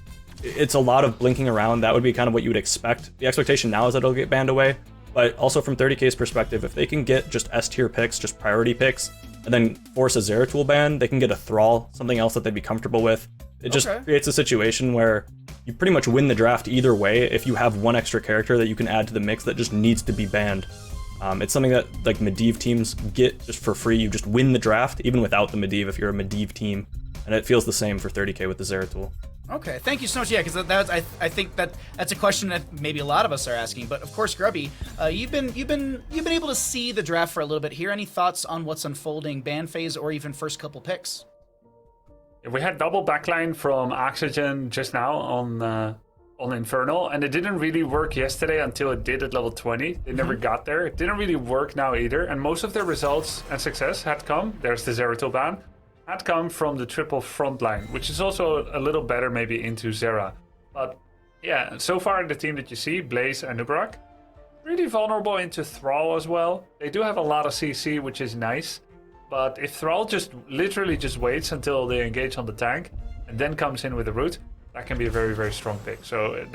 a lot of blinking around. That would be kind of what you would expect. The expectation now is that it'll get banned away, but also from 30K's perspective, if they can get just S-tier picks, just priority picks, and then force a Zeratul ban, they can get a Thrall, something else that they'd be comfortable with. It just creates a situation where you pretty much win the draft either way if you have one extra character that you can add to the mix that just needs to be banned. It's something that like Medivh teams get just for free. You just win the draft even without the Medivh if you're a Medivh team, and it feels the same for 30K with the Zeratul. Okay, thank you so much. Yeah, because I think that's a question that maybe a lot of us are asking. But of course, Grubby, you've been able to see the draft for a little bit here. Any thoughts on what's unfolding, ban phase, or even first couple picks? We had double backline from Oxygen just now on Infernal, and it didn't really work yesterday until it did at level 20. They never got there. It didn't really work now either, and most of their results and success had come, there's the Zeratul ban, had come from the triple frontline, which is also a little better maybe into Zera. But yeah, so far the team that you see, Blaze and Nubrak, really vulnerable into Thrall as well. They do have a lot of CC, which is nice. But if Thrall literally just waits until they engage on the tank and then comes in with the root, that can be a very, very strong pick. So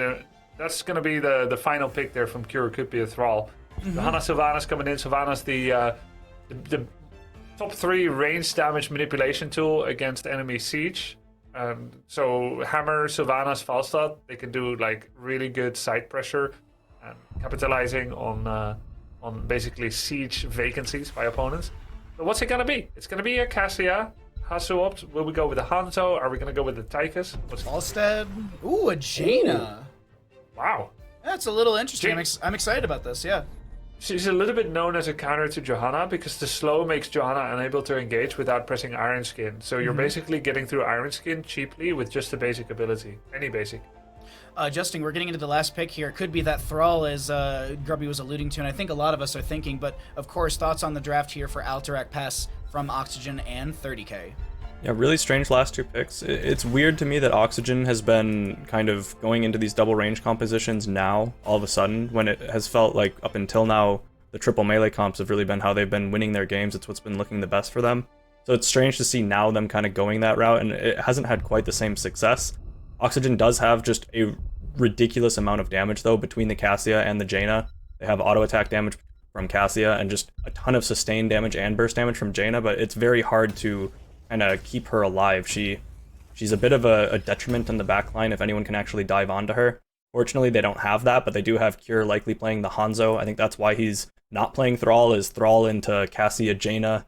that's going to be the final pick there from Cure. Could be a Thrall. Johanna Sylvanas coming in. Sylvanas, the top 3 range damage manipulation tool against enemy siege. So Hammer, Sylvanas, Falstad, they can do like really good side pressure and capitalizing on basically siege vacancies by opponents. So what's it gonna be? It's gonna be a Cassia, Hasuopt. Will we go with the Hanzo? Are we gonna go with the Tychus? Falstad. Ooh, a Jaina. Wow. That's a little interesting. I'm excited about this, yeah. She's a little bit known as a counter to Johanna because the slow makes Johanna unable to engage without pressing Iron Skin. So you're basically getting through Iron Skin cheaply with just a basic ability. Any basic. Justin, we're getting into the last pick here. It could be that Thrall, as Grubby was alluding to, and I think a lot of us are thinking. But, of course, thoughts on the draft here for Alterac Pass from Oxygen and 30k. Yeah, really strange last 2 picks. It's weird to me that Oxygen has been kind of going into these double range compositions now, all of a sudden, when it has felt like up until now, the triple melee comps have really been how they've been winning their games. It's what's been looking the best for them. So it's strange to see now them kind of going that route, and it hasn't had quite the same success. Oxygen does have just a ridiculous amount of damage, though, between the Cassia and the Jaina. They have auto attack damage from Cassia and just a ton of sustained damage and burst damage from Jaina, but it's very hard to kind of keep her alive. She's a bit of a detriment in the backline if anyone can actually dive onto her. Fortunately, they don't have that, but they do have Cure likely playing the Hanzo. I think that's why he's not playing Thrall, is Thrall into Cassia, Jaina,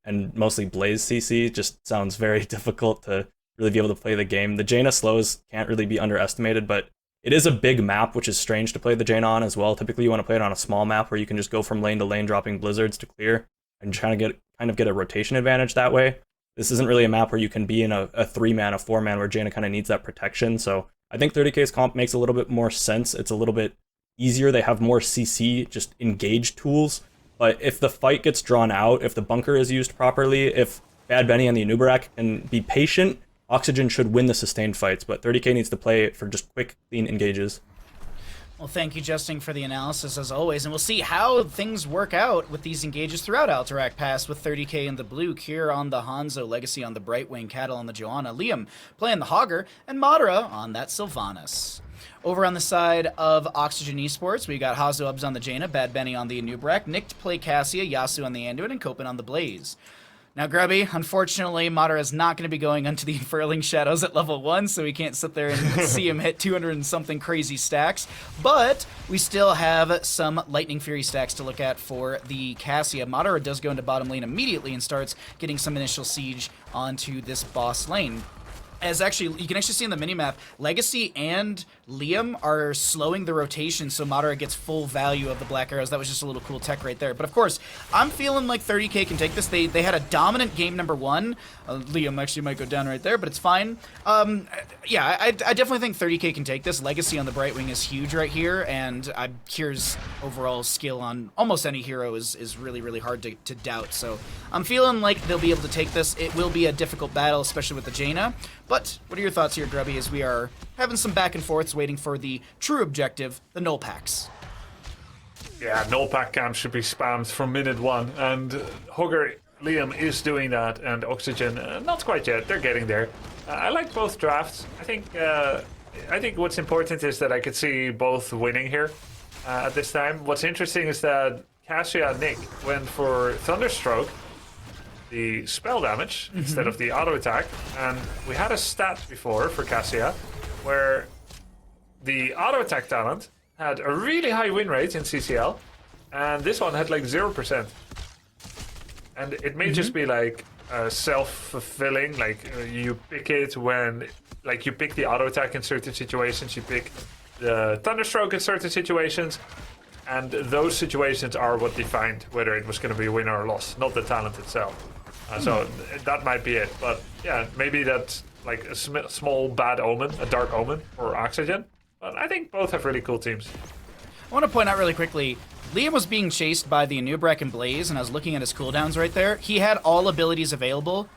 and mostly Blaze CC. Just sounds very difficult to really be able to play the game. The Jaina slows can't really be underestimated, but it is a big map, which is strange to play the Jaina on as well. Typically, you want to play it on a small map where you can just go from lane to lane, dropping blizzards to clear, and kind of get a rotation advantage that way. This isn't really a map where you can be in a 3-man, a 4-man, where Jaina kind of needs that protection. So I think 30k's comp makes a little bit more sense. It's a little bit easier. They have more CC, just engage tools. But if the fight gets drawn out, if the bunker is used properly, if Bad Benny and the Anubarak can be patient, Oxygen should win the sustained fights. But 30k needs to play for just quick, clean engages. Well, thank you, Justin, for the analysis, as always, and we'll see how things work out with these engages throughout Alterac Pass, with 30k in the blue, Cure on the Hanzo, Legacy on the Brightwing, Cattle on the Joanna, Liam playing the Hogger, and Madara on that Sylvanas. Over on the side of Oxygen Esports, we got Hazuubs on the Jaina, Bad Benny on the Anubrak, Nick to play Cassia, Yasu on the Anduin, and Copen on the Blaze. Now, Grubby, unfortunately, Madara is not going to be going onto the Unfurling Shadows at level 1, so we can't sit there and see him hit 200 and something crazy stacks. But we still have some Lightning Fury stacks to look at for the Cassia. Madara does go into bottom lane immediately and starts getting some initial siege onto this boss lane. As actually, you can actually see in the minimap, Legacy and Liam are slowing the rotation so Madara gets full value of the Black Arrows. That was just a little cool tech right there. But of course, I'm feeling like 30k can take this. They had a dominant game number 1. Liam actually might go down right there, but it's fine. Yeah, I definitely think 30k can take this. Legacy on the Brightwing is huge right here, and Cure's overall skill on almost any hero is really, really hard to doubt. So I'm feeling like they'll be able to take this. It will be a difficult battle, especially with the Jaina. But what are your thoughts here, Grubby, as we are having some back and forths waiting for the true objective, the null packs? Yeah, null pack camps should be spammed from minute 1, and Hogger Liam is doing that, and Oxygen not quite yet. They're getting there. I like both drafts. I think what's important is that I could see both winning here at this time. What's interesting is that Cassia and Nick went for Thunderstroke, the spell damage, instead of the auto attack, and we had a stat before for Cassia where the auto attack talent had a really high win rate in CCL, and this one had like 0%. And it may just be like self-fulfilling, like you pick it when, like you pick the auto attack in certain situations, you pick the Thunderstroke in certain situations, and those situations are what defined whether it was going to be a win or a loss, not the talent itself. So that might be it, but yeah, maybe that's like a small bad omen, a dark omen for Oxygen. But I think both have really cool teams. I want to point out really quickly, Liam was being chased by the Anubrak and Blaze, and I was looking at his cooldowns right there. He had all abilities available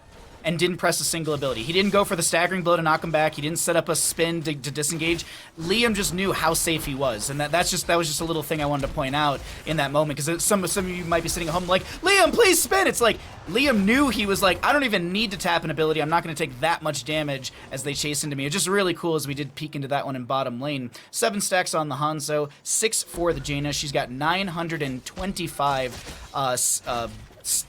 and didn't press a single ability. He didn't go for the staggering blow to knock him back. He didn't set up a spin to disengage. Liam just knew how safe he was, and that was just a little thing I wanted to point out in that moment, because some of you might be sitting at home like, Liam, please spin! It's like, Liam knew he was like, I don't even need to tap an ability. I'm not going to take that much damage as they chase into me. It's just really cool as we did peek into that one in bottom lane. 7 stacks on the Hanzo, 6 for the Jaina. She's got 925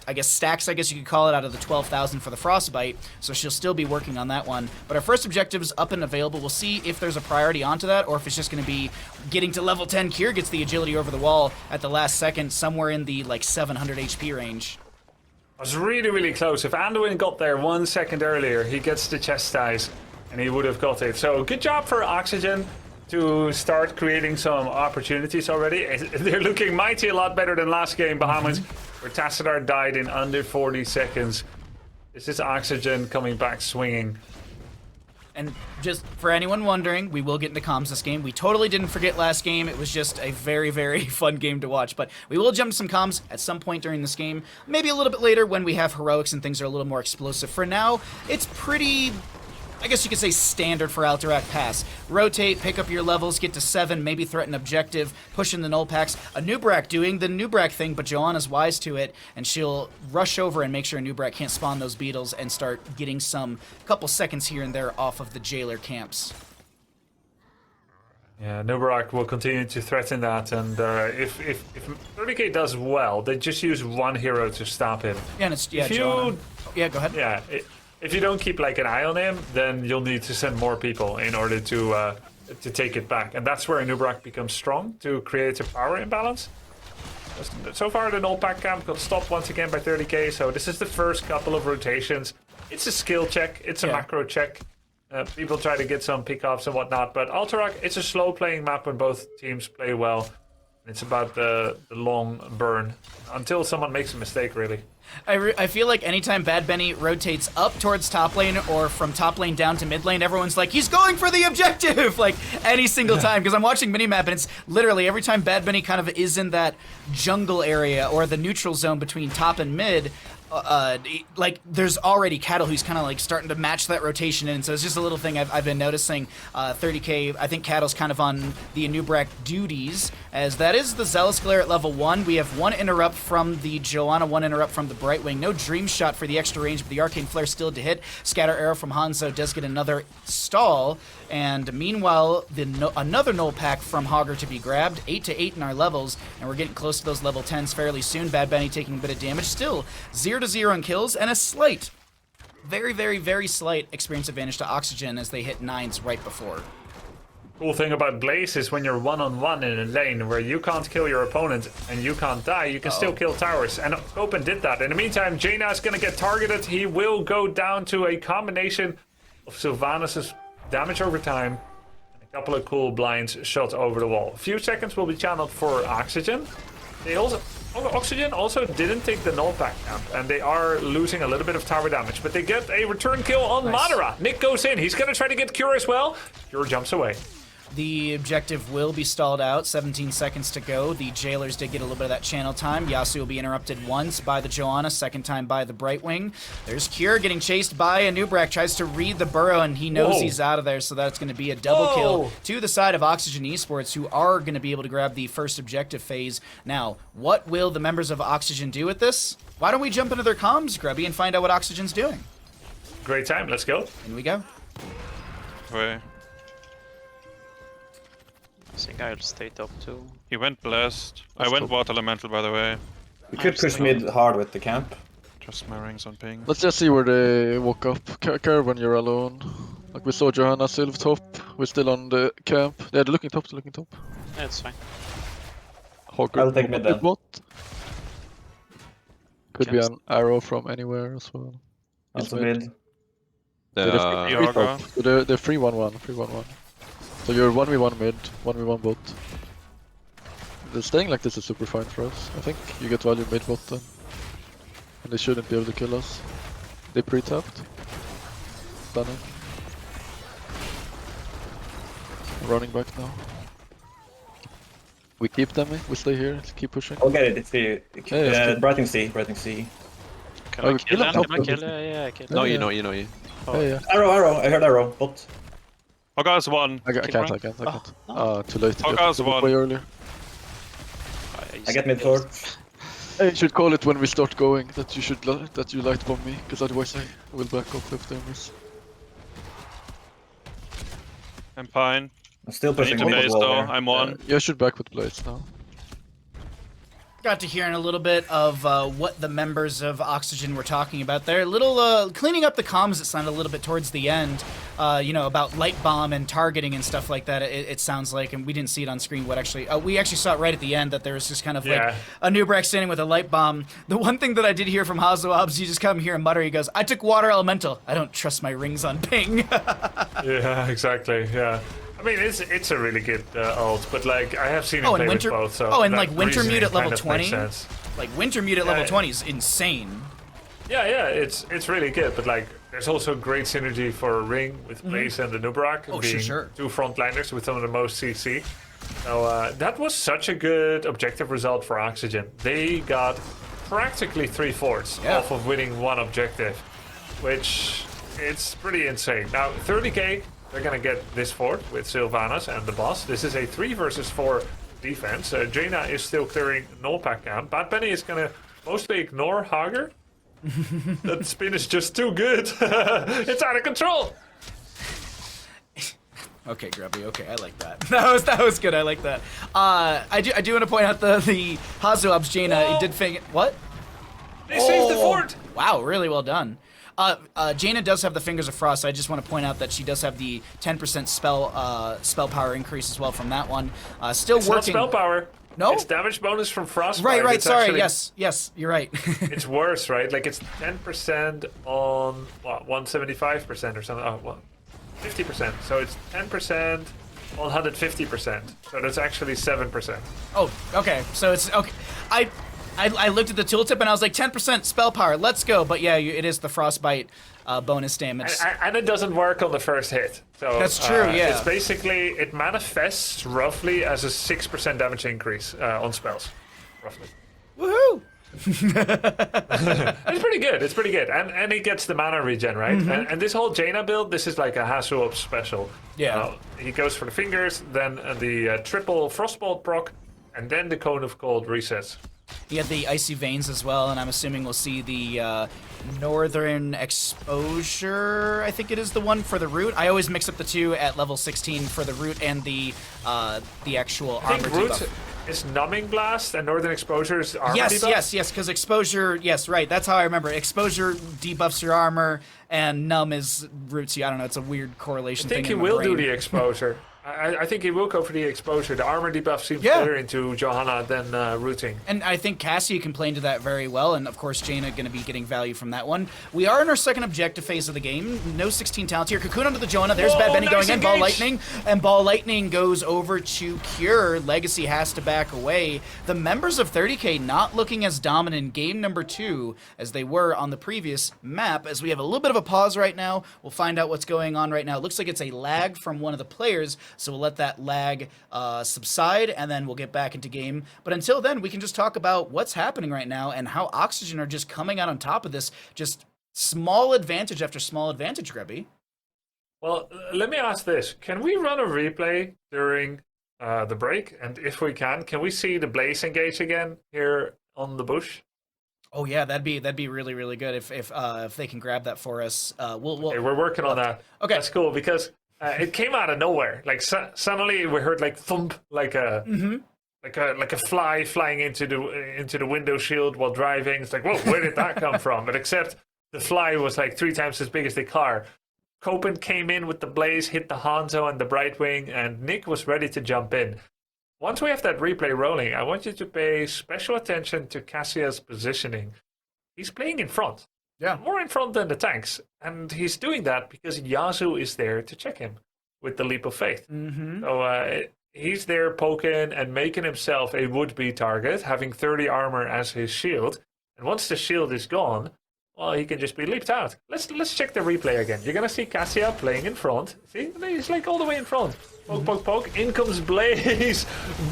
I guess stacks, I guess you could call it, out of the 12,000 for the Frostbite, so she'll still be working on that one. But our first objective is up and available. We'll see if there's a priority onto that, or if it's just going to be getting to level 10. Kier gets the agility over the wall at the last second, somewhere in the, like, 700 HP range. It was really, really close. If Anduin got there 1 second earlier, he gets the chastise, and he would have got it. So good job for Oxygen to start creating some opportunities already. They're looking mighty a lot better than last game, Bahamut, where Tassadar died in under 40 seconds. This is Oxygen coming back swinging. And just for anyone wondering, we will get into comms this game. We totally didn't forget last game. It was just a very, very fun game to watch. But we will jump to some comms at some point during this game. Maybe a little bit later when we have heroics and things are a little more explosive. For now, it's pretty, I guess you could say, standard for Alterac Pass. Rotate, pick up your levels, get to 7, maybe threaten objective, push in the null packs. A Nubrak doing the Nubrak thing, but Joanna's wise to it, and she'll rush over and make sure a Nubrak can't spawn those beetles and start getting some couple seconds here and there off of the jailer camps. Yeah, Nubrak will continue to threaten that, and if 30k does well, they just use one hero to stop him. Yeah, and it's, yeah, If you- Joanna. Yeah, go ahead. Yeah, if you don't keep like an eye on him, then you'll need to send more people in order to take it back, and that's where Nubrak becomes strong to create a power imbalance. So far, the null pack camp got stopped once again by 30k, so this is the first couple of rotations. It's a skill check, it's a macro check. People try to get some pickoffs and whatnot, but Alterac, it's a slow playing map when both teams play well. It's about the long burn until someone makes a mistake, really. I feel like anytime Bad Benny rotates up towards top lane or from top lane down to mid lane, everyone's like, he's going for the objective! Like, any single time. Because I'm watching Minimap and it's literally every time Bad Benny kind of is in that jungle area or the neutral zone between top and mid, like, there's already Cattle who's kind of like starting to match that rotation in. So it's just a little thing I've been noticing. 30k, I think Cattle's kind of on the Anubrak duties, as that is the Zealous Glare at level 1. We have 1 interrupt from the Joanna, 1 interrupt from the Brightwing. No Dream Shot for the extra range, but the Arcane Flare still to hit. Scatter Arrow from Hanzo does get another stall. And meanwhile, another null pack from Hogger to be grabbed. 8 to 8 in our levels, and we're getting close to those level 10s fairly soon. Bad Benny taking a bit of damage. Still 0 to 0 in kills, and a slight, very, very, very slight experience advantage to Oxygen as they hit 9s right before. Cool thing about Blaze is when you're one-on-one in a lane where you can't kill your opponent and you can't die, you can still kill towers. And Open did that. In the meantime, Jaina is going to get targeted. He will go down to a combination of Sylvanas' damage over time and a couple of cool blinds shot over the wall. A few seconds will be channeled for Oxygen. Oxygen also didn't take the null pack camp, and they are losing a little bit of tower damage, but they get a return kill on Madara. Nick goes in. He's going to try to get Cure as well. Cure jumps away. The objective will be stalled out. 17 seconds to go. The jailers did get a little bit of that channel time. Yasu will be interrupted once by the Joanna, second time by the Brightwing. There's Cure getting chased by a Nubrak. Tries to read the burrow, and he knows he's out of there, so that's going to be a double kill to the side of Oxygen Esports, who are going to be able to grab the first objective phase. Now, what will the members of Oxygen do with this? Why don't we jump into their comms, Grubby, and find out what Oxygen's doing? Great time. Let's go. In we go. Wait. I think I'll stay top too. He went blessed. I went water elemental, by the way. We could push mid hard with the camp. Just my rings on ping. Let's just see where they walk up. Care when you're alone. Like we saw Johanna Sylv top. We're still on the camp. Yeah, they're looking top. They're looking top. Yeah, it's fine. Hogger I'll take mid then. bot. Could be an arrow from anywhere as well. Also mid. They're free top. So they're 3-1-1. 3-1-1. So you're 1v1 mid, 1v1 bot. The staying like this is super fine for us. I think you get value mid bot then. And they shouldn't be able to kill us. They pre-tapped. Stunning. Running back now. We keep them, we stay here, keep pushing. I'll get it, it's the Yeah, Brighting C, Brighting C. Can Oh, I kill kill him? him. Can I kill him? Yeah, I can. No, you know, Yeah. Arrow, I heard arrow, bot. Hoggar's one. I can't. Too late to Hoggar's get one. way earlier. I get mid forward. Hey, you should call it when we start going that you should that you light bomb me, because otherwise I will back up if they miss. I'm fine. I'm still I need pushing to mid base wall though. there. I'm one. You should back with blades now. got to hearing a little bit of what the members of Oxygen were talking about there. A little cleaning up the comms, it sounded a little bit towards the end, about light bomb and targeting and stuff like that. It sounds like, and we didn't see it on screen. We actually saw it right at the end that there was just kind of like a Nubrak standing with a light bomb. The one thing that I did hear from HoTS, you just come here and mutter. He goes, "I took water elemental. I don't trust my rings on ping." Yeah, exactly. Yeah. I mean, it's a really good ult, but like I have seen him play with both. So and like Winter Mute at level 20. Like Winter Mute at level 20 is insane. Yeah, it's really good, but like there's also great synergy for Ring with Blaze and the Nubrak being two frontliners with some of the most CC. So that was such a good objective result for Oxygen. They got practically 3/4 off of winning one objective, which it's pretty insane. Now 30k. They're going to get this fort with Sylvanas and the boss. This is a 3 versus 4 defense. Jaina is still clearing Nullpack camp. Bad Penny is going to mostly ignore Hager. That spin is just too good. It's out of control. Okay, Grubby. Okay, I like that. That was good. I like that. I do want to point out the HoTS Jaina. It did fang. What? They saved the fort. Wow, really well done. Jaina does have the Fingers of Frost. So I just want to point out that she does have the 10% spell power increase as well from that one. Still it's working. Not spell power. No, it's damage bonus from Frostbite. Right. It's Sorry. Actually, yes. You're right. It's worse, right? Like it's 10% on 175% or something. Oh, well, 50%. So it's 10% on 150%. So that's actually 7%. Oh, okay. So it's okay. I looked at the tooltip and I was like 10% spell power. Let's go. But yeah, it is the Frostbite bonus damage. And it doesn't work on the first hit. So that's true. Yeah. It's basically it manifests roughly as a 6% damage increase on spells, roughly. Woohoo! It's pretty good. And he gets the mana regen, right? And this whole Jaina build, this is like a HoTS special. Yeah. He goes for the fingers, then the triple Frostbolt proc, and then the Cone of Cold resets. You have the Icy Veins as well, and I'm assuming we'll see the Northern Exposure, I think it is the one for the root. I always mix up the two at level 16 for the root and the actual armor debuff. Is Numbing Blast and Northern Exposure is armor debuff? Yes, because Exposure, yes, right, that's how I remember it. Exposure debuffs your armor, and Numb is roots you. I don't know, it's a weird correlation thing. I think he will do the Exposure. I think he will go for the Exposure. The armor debuff seems better into Johanna than rooting. And I think Cassie can play into that very well, and of course Jaina going to be getting value from that one. We are in our second objective phase of the game. No 16 talents here. Cocoon onto the Johanna. There's Bad Benny going in. Ball Lightning. And Ball Lightning goes over to Cure. Legacy has to back away. The members of 30k not looking as dominant in game number 2 as they were on the previous map. As we have a little bit of a pause right now. We'll find out what's going on right now. It looks like it's a lag from one of the players. So we'll let that lag subside, and then we'll get back into game. But until then, we can just talk about what's happening right now and how Oxygen are just coming out on top of this, just small advantage after small advantage, Grubby. Well, let me ask this. Can we run a replay during the break? And if we can we see the Blaze engage again here on the bush? Oh yeah, that'd be really, really good if they can grab that for us. Okay, we're working on that. Okay. That's cool because it came out of nowhere. Like suddenly we heard like thump, like a fly flying into the window shield while driving. It's like, whoa, where did that come from? But except the fly was like 3 times as big as the car. Copen came in with the Blaze, hit the Hanzo and the Brightwing, and Nick was ready to jump in. Once we have that replay rolling, I want you to pay special attention to Cassia's positioning. He's playing in front. Yeah. More in front than the tanks. And he's doing that because Yasu is there to check him with the Leap of Faith. So he's there poking and making himself a would-be target, having 30 armor as his shield. And once the shield is gone, well, he can just be leaped out. Let's check the replay again. You're going to see Cassia playing in front. See? He's like all the way in front. Poke, poke, poke. In comes Blaze.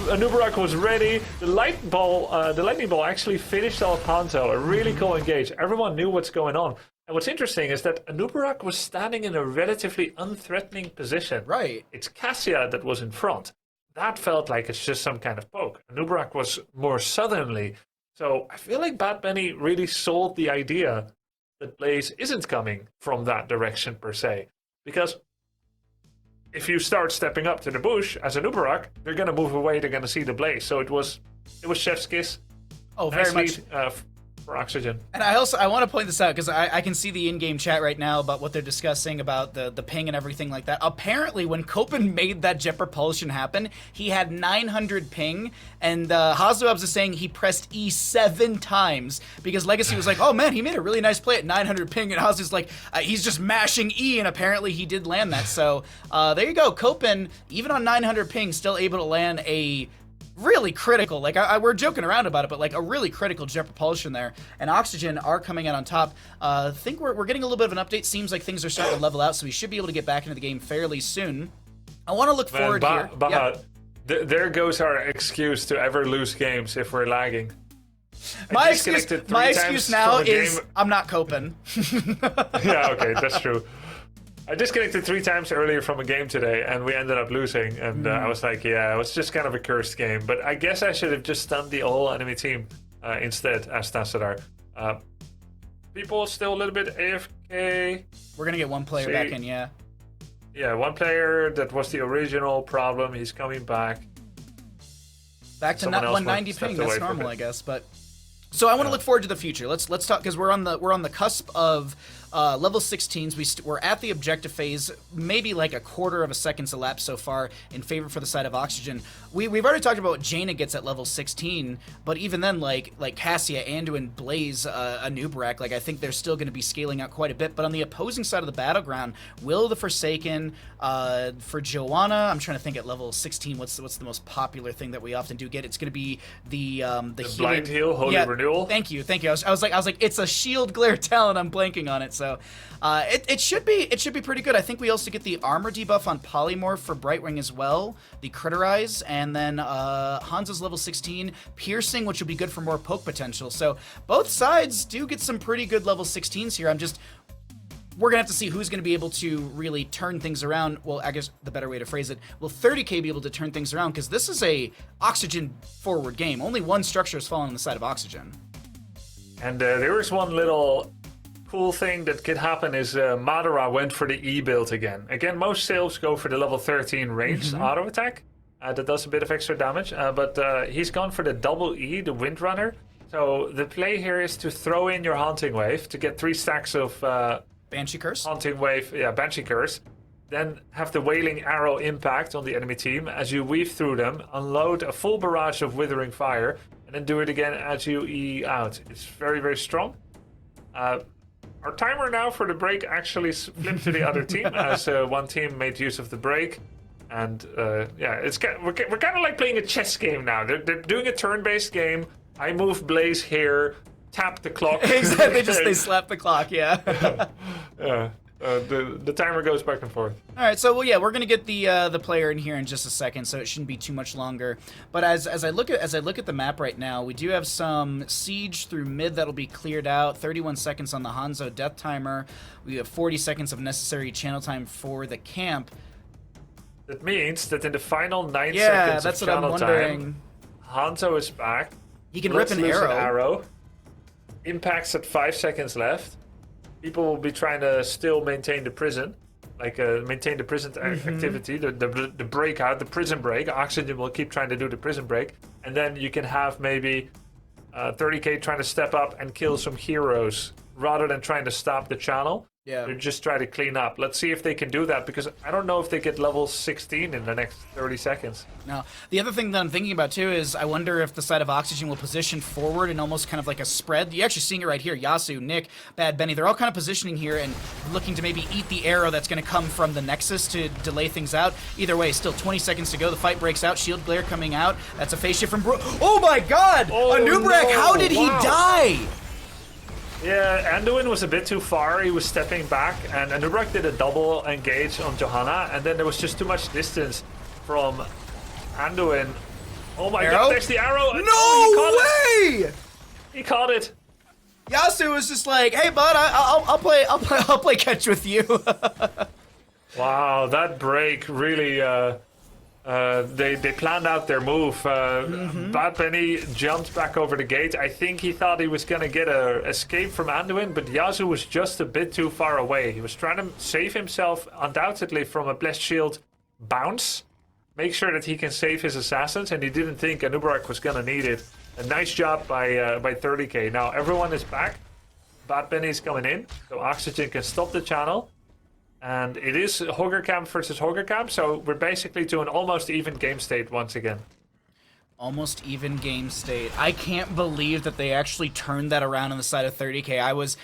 Anubarak was ready. The lightning ball actually finished off Hanzo. A really cool engage. Everyone knew what's going on. And what's interesting is that Anubarak was standing in a relatively unthreatening position. Right. It's Cassia that was in front. That felt like it's just some kind of poke. Anubarak was more southernly. So I feel like Bad Benny really sold the idea that Blaze isn't coming from that direction per se. Because if you start stepping up to the bush as an Uberak, they're going to move away, they're going to see the Blaze. So it was chef's kiss. Oh, very nice much. lead, for Oxygen. And I want to point this out because I can see the in-game chat right now about what they're discussing about the ping and everything like that. Apparently, when Copen made that jet propulsion happen, he had 900 ping, and Hazuabs is saying he pressed E 7 times because Legacy was like, oh man, he made a really nice play at 900 ping, and Hazu's like, he's just mashing E, and apparently he did land that. So there you go, Copen, even on 900 ping, still able to land a really critical, like we're joking around about it, but like a really critical jet propulsion there. And Oxygen are coming out on top. I think we're getting a little bit of an update. Seems like things are starting to level out, so we should be able to get back into the game fairly soon. I want to look forward here. There goes our excuse to ever lose games if we're lagging. My excuse now is I'm not coping. Yeah, okay, that's true. I disconnected 3 times earlier from a game today, and we ended up losing. And I was like, yeah, it was just kind of a cursed game. But I guess I should have just stunned the whole enemy team instead, as Tassadar. People still a little bit AFK. We're going to get one player back in, yeah. Yeah, one player that was the original problem. He's coming back. Back to 190 ping. That's normal, I guess. But so I want to look forward to the future. Let's talk, because we're on the cusp of level 16s. We're at the objective phase, maybe like a quarter of a second's elapsed so far in favor for the side of Oxygen. We've already talked about what Jaina gets at level 16, but even then, like Cassia, Anduin, Blaze, Anubrak, like I think they're still going to be scaling out quite a bit. But on the opposing side of the battleground, Will the Forsaken, for Joanna, I'm trying to think at level 16, what's the most popular thing that we often do get? It's going to be the blind heal, holy renewal. Thank you. I was like, it's a shield glare talent. I'm blanking on it. So it should be pretty good. I think we also get the armor debuff on Polymorph for Brightwing as well, the Criterize, and then Hanzo's level 16 piercing, which will be good for more poke potential. So both sides do get some pretty good level 16s here. We're gonna have to see who's gonna be able to really turn things around. Well, I guess the better way to phrase it, will 30k be able to turn things around? Because this is a Oxygen forward game. Only one structure is falling on the side of Oxygen. And there is one little cool thing that could happen is Madara went for the E build again. Again, most sales go for the level 13 ranged auto attack. That does a bit of extra damage, but he's gone for the double E, the Windrunner. So the play here is to throw in your Haunting Wave to get 3 stacks of Banshee Curse? Haunting Wave, yeah, Banshee Curse. Then have the Wailing Arrow impact on the enemy team. As you weave through them, unload a full barrage of Withering Fire, and then do it again as you E out. It's very, very strong. Our timer now for the break actually flipped to the other team, as one team made use of the break. And yeah, we're kind of like playing a chess game now. They're doing a turn-based game. I move Blaze here, tap the clock. Exactly, they slap the clock, yeah. Yeah. The timer goes back and forth. All right, so yeah, we're gonna get the player in here in just a second, so it shouldn't be too much longer. But as I look at the map right now, we do have some siege through mid that'll be cleared out. 31 seconds on the Hanzo death timer. We have 40 seconds of necessary channel time for the camp. That means that in the final 9 yeah, seconds that's of what I'm channel wondering. time, Hanzo is back. He can rip an arrow. Impacts at 5 seconds left. People will be trying to still maintain the prison, like maintain the prison activity, the breakout, the prison break. Oxygen will keep trying to do the prison break, and then you can have maybe 30k trying to step up and kill some heroes rather than trying to stop the channel. Yeah. They just try to clean up. Let's see if they can do that, because I don't know if they get level 16 in the next 30 seconds. Now, the other thing that I'm thinking about too is I wonder if the side of Oxygen will position forward and almost kind of like a spread. You're actually seeing it right here. Yasu, Nick, Bad Benny, they're all kind of positioning here and looking to maybe eat the arrow that's going to come from the Nexus to delay things out. Either way, still 20 seconds to go. The fight breaks out. Shield Glare coming out. That's a phase shift from Oh my god! Oh, Anubrak, no. how did he die? Yeah, Anduin was a bit too far. He was stepping back, and Anubrak did a double engage on Johanna, and then there was just too much distance from Anduin. Oh my god, there's the arrow! No way! He caught it. Yasu was just like, "Hey, bud, I'll play catch with you." Wow, that break really. They planned out their move. Bad Penny jumped back over the gate. I think he thought he was gonna get a escape from Anduin, but Yasu was just a bit too far away. He was trying to save himself undoubtedly from a blessed shield bounce, make sure that he can save his assassins, and he didn't think Anubarak was gonna need it. A nice job by 30k. Now everyone is back. Bad Benny's coming in, so Oxygen can stop the channel. And it is Hogger Camp versus Hogger Camp, so we're basically to an almost even game state once again. Almost even game state. I can't believe that they actually turned that around on the side of 30k. I was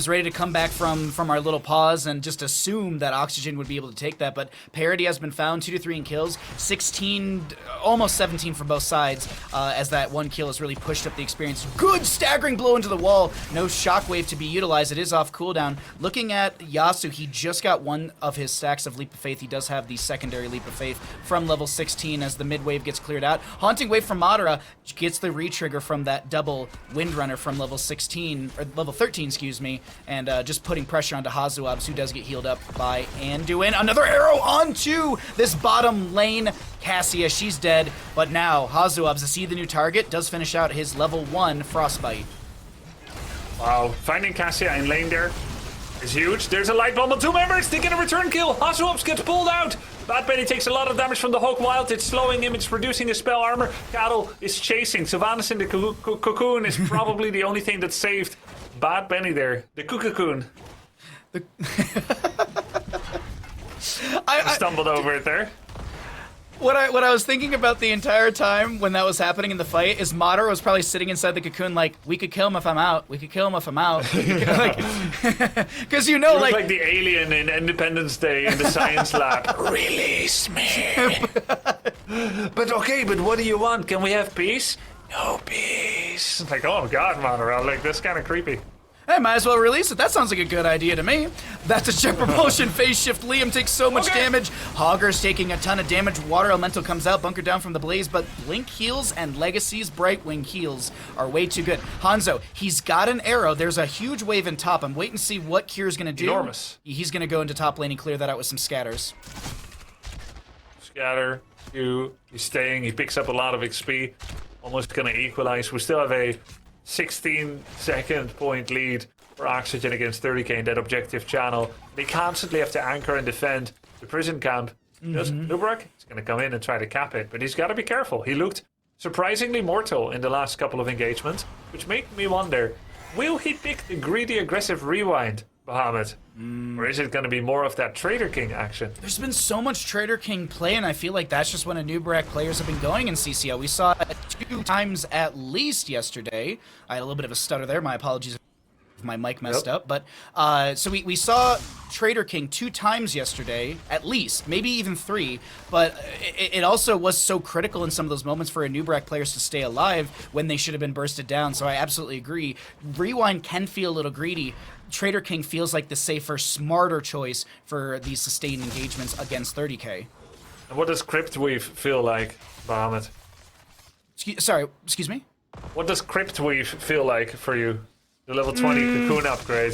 ready to come back from our little pause and just assume that Oxygen would be able to take that, but parity has been found, 2 to 3 in kills, 16, almost 17 from both sides, as that one kill has really pushed up the experience. Good staggering blow into the wall. No shockwave to be utilized. It is off cooldown. Looking at Yasu, he just got one of his stacks of Leap of Faith. He does have the secondary Leap of Faith from level 16 as the mid wave gets cleared out. Haunting Wave from Madara gets the retrigger from that double Windrunner from level 16, or level 13, excuse me, and just putting pressure onto Hazuabs, who does get healed up by Anduin. Another arrow onto this bottom lane. Cassia, she's dead, but now Hazuabs, to see the new target, does finish out his level 1 Frostbite. Wow, finding Cassia in lane there is huge. There's a light bomb on 2 members. They get a return kill. Hazuabs gets pulled out. Bad Benny takes a lot of damage from the Hawk Wild. It's slowing him. It's reducing his spell armor. Cattle is chasing. Sylvanas in the cocoon is probably the only thing that saved Bad Benny there. The cocoon. I stumbled over it there. What I was thinking about the entire time when that was happening in the fight is Madara was probably sitting inside the cocoon like, we could kill him if I'm out. We could kill him if I'm out. Because you know, like the alien in Independence Day in the science lab. Release me. But what do you want? Can we have peace? No peace. It's like, oh god, Madara, like that's kind of creepy. Hey, might as well release it. That sounds like a good idea to me. That's a jet propulsion phase shift. Liam takes so much damage. Hogger's taking a ton of damage. Water Elemental comes out, bunkered down from the blaze, but Blink heals and Legacy's Brightwing heals are way too good. Hanzo, he's got an arrow. There's a huge wave in top. I'm waiting to see what Kier's going to do. Enormous. He's going to go into top lane and clear that out with some scatters. Scatter, Q, he's staying. He picks up a lot of XP. Almost going to equalize. We still have a 16-second point lead for Oxygen against 30k in that objective channel. They constantly have to anchor and defend the prison camp. Nubarak is going to come in and try to cap it, but he's got to be careful. He looked surprisingly mortal in the last couple of engagements, which make me wonder, will he pick the greedy aggressive rewind, Bahamut? Or is it going to be more of that Trader King action? There's been so much Trader King play, and I feel like that's just when Anubarak players have been going in CCL. We saw it 2 times at least yesterday. I had a little bit of a stutter there. My apologies if my mic messed up. But so we saw Trader King 2 times yesterday, at least, maybe even 3. But it also was so critical in some of those moments for Anubarak players to stay alive when they should have been bursted down. So I absolutely agree. Rewind can feel a little greedy. Trader King feels like the safer, smarter choice for these sustained engagements against 30k. And what does Crypt Weave feel like, Bahamut? Excuse me? What does Crypt Weave feel like for you? The level 20 cocoon upgrade.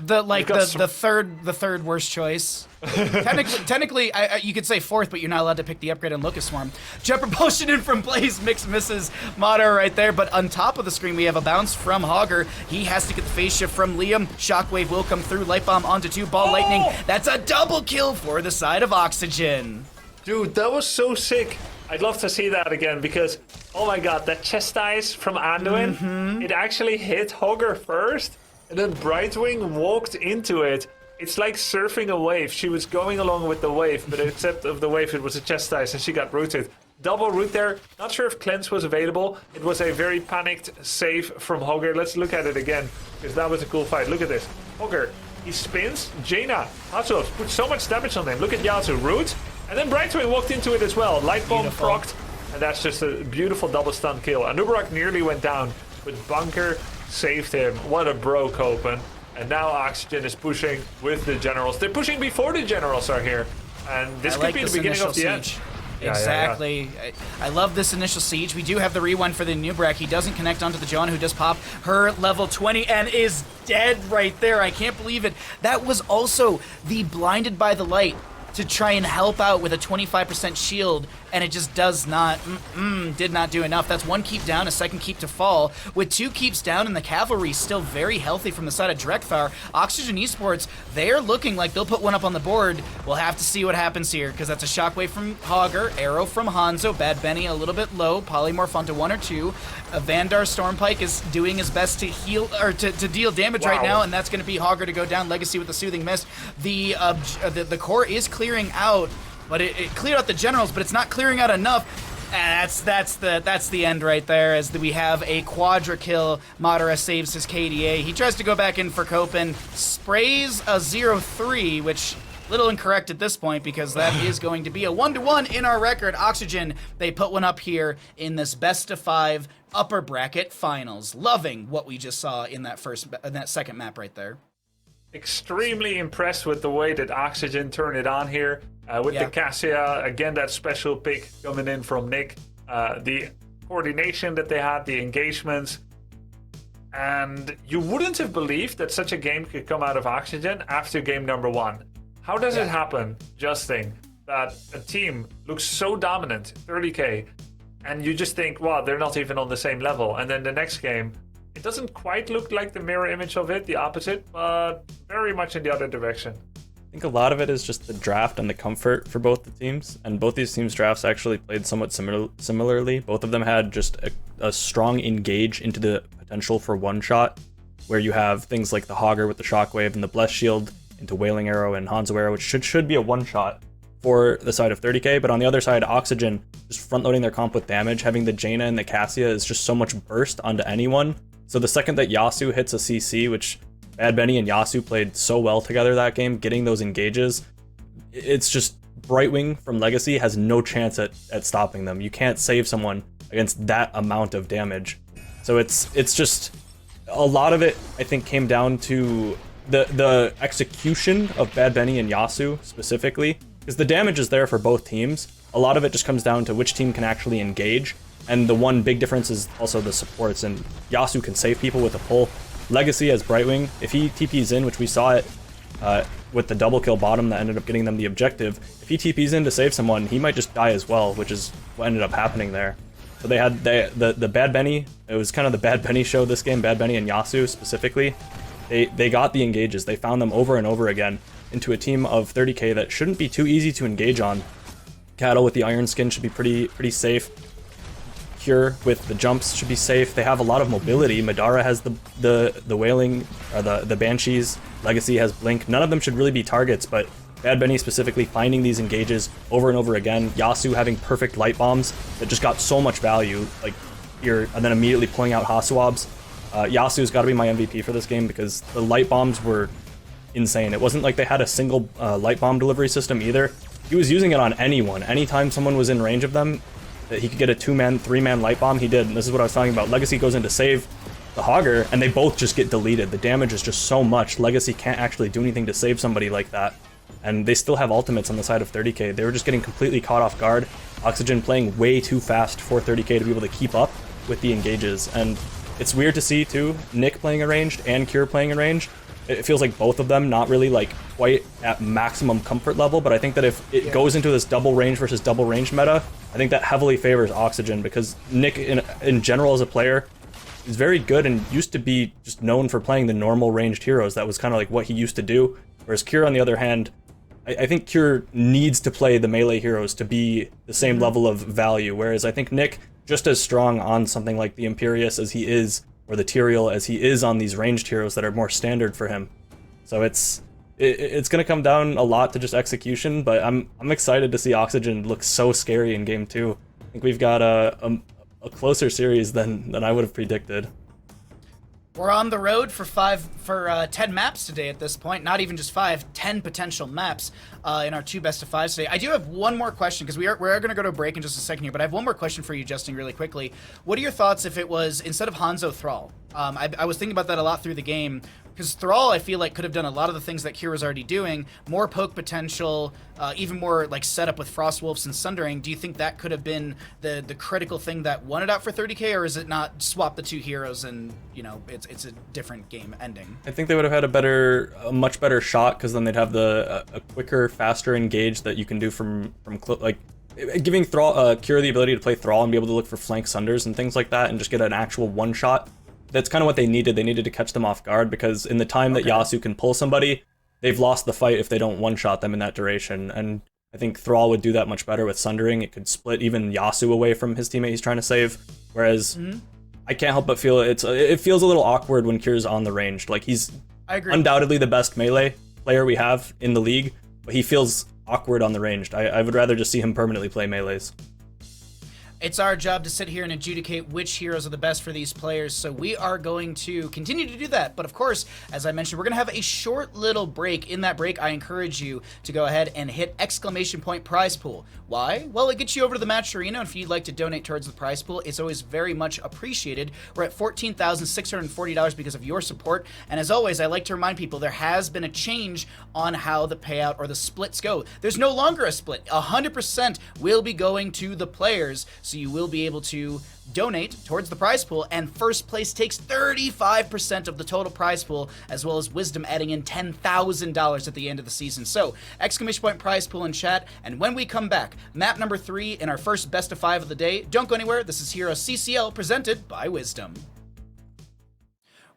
the third worst choice. Technically, you could say 4th, but you're not allowed to pick the upgrade on Locust Swarm. Jet propulsion in from Blaze, Mix misses Madara right there, but on top of the screen we have a bounce from Hogger. He has to get the phase shift from Liam. Shockwave will come through. Light Bomb onto 2. Ball Lightning. That's a double kill for the side of Oxygen. Dude, that was so sick. I'd love to see that again because, oh my god, that chastise from Anduin, it actually hit Hogger first, and then Brightwing walked into it. It's like surfing a wave. She was going along with the wave, but except of the wave, it was a chastise, and she got rooted. Double root there. Not sure if cleanse was available. It was a very panicked save from Hogger. Let's look at it again, because that was a cool fight. Look at this. Hogger, he spins. Jaina, Hazuabs, put so much damage on him. Look at Yasu, root. And then Brightwing walked into it as well. Light Bomb procced, and that's just a beautiful double stun kill. Anubarak nearly went down, but Bunker saved him. What a bro, Copen. And now Oxygen is pushing with the generals. They're pushing before the generals are here. And this could be the beginning of the end. Exactly. Yeah. I love this initial siege. We do have the rewind for the Anubarak. He doesn't connect onto the John, who does pop her level 20 and is dead right there. I can't believe it. That was also the blinded by the light to try and help out with a 25% shield, and it just did not do enough. That's one keep down, a second keep to fall. With 2 keeps down and the cavalry still very healthy from the side of Drekthar, Oxygen Esports, they're looking like they'll put one up on the board. We'll have to see what happens here, because that's a shockwave from Hogger, arrow from Hanzo, Bad Benny a little bit low, polymorph onto 1 or 2. Vandar Stormpike is doing his best to heal, or to deal damage right now, and that's going to be Hogger to go down. Legacy with the Soothing Mist. The core is clearing out, but it cleared out the generals, but it's not clearing out enough. And that's the end right there, as we have a quadra kill. Madara saves his KDA. He tries to go back in for Copen, sprays a 0-3, which little incorrect at this point, because that is going to be a 1-1 in our record. Oxygen, they put one up here in this best of 5 upper bracket finals. Loving what we just saw in that second map right there. Extremely impressed with the way that Oxygen turned it on here. With the Cassia, again, that special pick coming in from Nick. The coordination that they had, the engagements. And you wouldn't have believed that such a game could come out of Oxygen after game number 1. How does it happen, Justin, that a team looks so dominant, 30k, and you just think, wow, they're not even on the same level. And then the next game, it doesn't quite look like the mirror image of it, the opposite, but very much in the other direction. I think a lot of it is just the draft and the comfort for both the teams, and both these teams' drafts actually played somewhat similarly. Both of them had just a strong engage into the potential for one shot, where you have things like the Hogger with the Shockwave and the Bless Shield into Wailing Arrow and Hanzo Arrow, which should be a one shot for the side of 30k, but on the other side, Oxygen just front loading their comp with damage, having the Jaina and the Cassia is just so much burst onto anyone. So the second that Yasu hits a CC, which Bad Benny and Yasu played so well together that game, getting those engages, it's just Brightwing from Legacy has no chance at stopping them. You can't save someone against that amount of damage. So it's just a lot of it, I think, came down to the execution of Bad Benny and Yasu specifically, because the damage is there for both teams. A lot of it just comes down to which team can actually engage, and the one big difference is also the supports, and Yasu can save people with a pull. Legacy as Brightwing, if he TPs in, which we saw it with the double kill bottom that ended up getting them the objective, if he TPs in to save someone, he might just die as well, which is what ended up happening there. So they had the Bad Benny, it was kind of the Bad Benny show this game, Bad Benny and Yasu specifically. They got the engages, they found them over and over again into a team of 30k that shouldn't be too easy to engage on. Cattle with the Iron Skin should be pretty safe. Cure with the jumps should be safe. They have a lot of mobility. Madara has the Wailing, or the Banshees. Legacy has Blink. None of them should really be targets, but Bad Benny specifically finding these engages over and over again. Yasu having perfect light bombs that just got so much value, like here, and then immediately pulling out Haswabs. Yasu's got to be my MVP for this game because the light bombs were insane. It wasn't like they had a single light bomb delivery system either. He was using it on anyone. Anytime someone was in range of them, that he could get a 2-man, 3-man light bomb, he did. And this is what I was talking about. Legacy goes in to save the Hogger, and they both just get deleted. The damage is just so much. Legacy can't actually do anything to save somebody like that. And they still have ultimates on the side of 30k. They were just getting completely caught off guard. Oxygen playing way too fast for 30k to be able to keep up with the engages. And it's weird to see, too, Nick playing a ranged and Cure playing a ranged. It feels like both of them not really like quite at maximum comfort level, but I think that if it goes into this double range versus double range meta, I think that heavily favors Oxygen, because Nick in general as a player is very good and used to be just known for playing the normal ranged heroes. That was kind of like what he used to do. Whereas Cure, on the other hand, I think Cure needs to play the melee heroes to be the same level of value, whereas I think Nick, just as strong on something like the Imperius as he is, or the Tyrael as he is on these ranged heroes that are more standard for him. So it's going to come down a lot to just execution, but I'm excited to see Oxygen look so scary in game 2. I think we've got a closer series than I would have predicted. We're on the road for 10 maps today at this point. Not even just 5, 10 potential maps in our 2 best of 5s today. I do have one more question, because we are going to go to a break in just a second here, but I have one more question for you, Justin, really quickly. What are your thoughts if it was, instead of Hanzo Thrall? I was thinking about that a lot through the game. Because Thrall, I feel like, could have done a lot of the things that Kira's already doing, more poke potential, even more like setup with Frostwolves and Sundering. Do you think that could have been the critical thing that won it out for 30k, or is it not swap the two heroes and, you know, it's a different game ending? I think they would have had a much better shot, because then they'd have a quicker, faster engage that you can do from like giving Thrall Kira the ability to play Thrall and be able to look for flank Sunders and things like that, and just get an actual one shot. That's kind of what they needed. They needed to catch them off guard, because in the time that Yasuo can pull somebody, they've lost the fight if they don't one-shot them in that duration. And I think Thrall would do that much better with Sundering. It could split even Yasuo away from his teammate he's trying to save. Whereas I can't help but feel it feels a little awkward when Kira's on the range. Like, he's undoubtedly the best melee player we have in the league, but he feels awkward on the ranged. I would rather just see him permanently play melees. It's our job to sit here and adjudicate which heroes are the best for these players, so we are going to continue to do that. But of course, as I mentioned, we're going to have a short little break. In that break, I encourage you to go ahead and hit ! prize pool. Why? Well, it gets you over to the match arena, and if you'd like to donate towards the prize pool, it's always very much appreciated. We're at $14,640 because of your support, and as always, I like to remind people there has been a change on how the payout or the splits go. There's no longer a split. 100% will be going to the players, so you will be able to donate towards the prize pool, and first place takes 35% of the total prize pool, as well as Wisdom adding in $10,000 at the end of the season. So, ! prize pool in chat, and when we come back, map number 3 in our first best of 5 of the day. Don't go anywhere. This is HeroesCCL presented by Wisdom.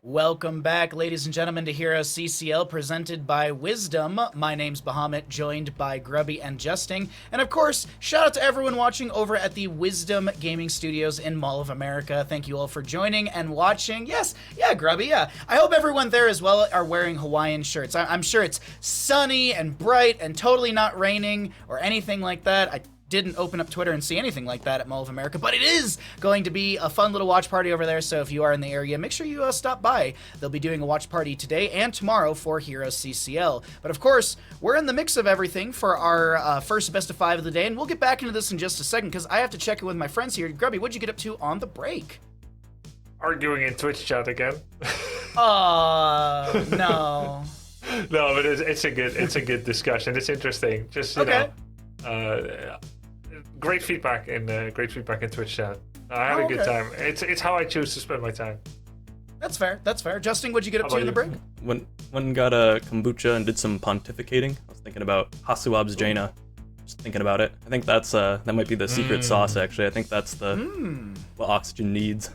Welcome back, ladies and gentlemen, to HeroesCCL presented by Wisdom. My name's Bahamut, joined by Grubby and Justing. And of course, shout out to everyone watching over at the Wisdom Gaming Studios in Mall of America. Thank you all for joining and watching. Yes, yeah, Grubby, yeah. I hope everyone there as well are wearing Hawaiian shirts. I'm sure it's sunny and bright and totally not raining or anything like that. I didn't open up Twitter and see anything like that at Mall of America, but it is going to be a fun little watch party over there, so if you are in the area, make sure you stop by. They'll be doing a watch party today and tomorrow for HeroesCCL. But of course, we're in the mix of everything for our first best of 5 of the day, and we'll get back into this in just a second, because I have to check in with my friends here. Grubby, what'd you get up to on the break? Arguing in Twitch chat again. No. No, but it's a good discussion. It's interesting. Just, you know, great feedback in Twitch chat. I had a good time. It's how I choose to spend my time. That's fair. That's fair. Justin, what'd you get up to in the break? When got a kombucha and did some pontificating. I was thinking about Hasuab's Jaina. Just thinking about it. I think that's that might be the secret sauce. Actually, I think that's the what Oxygen needs.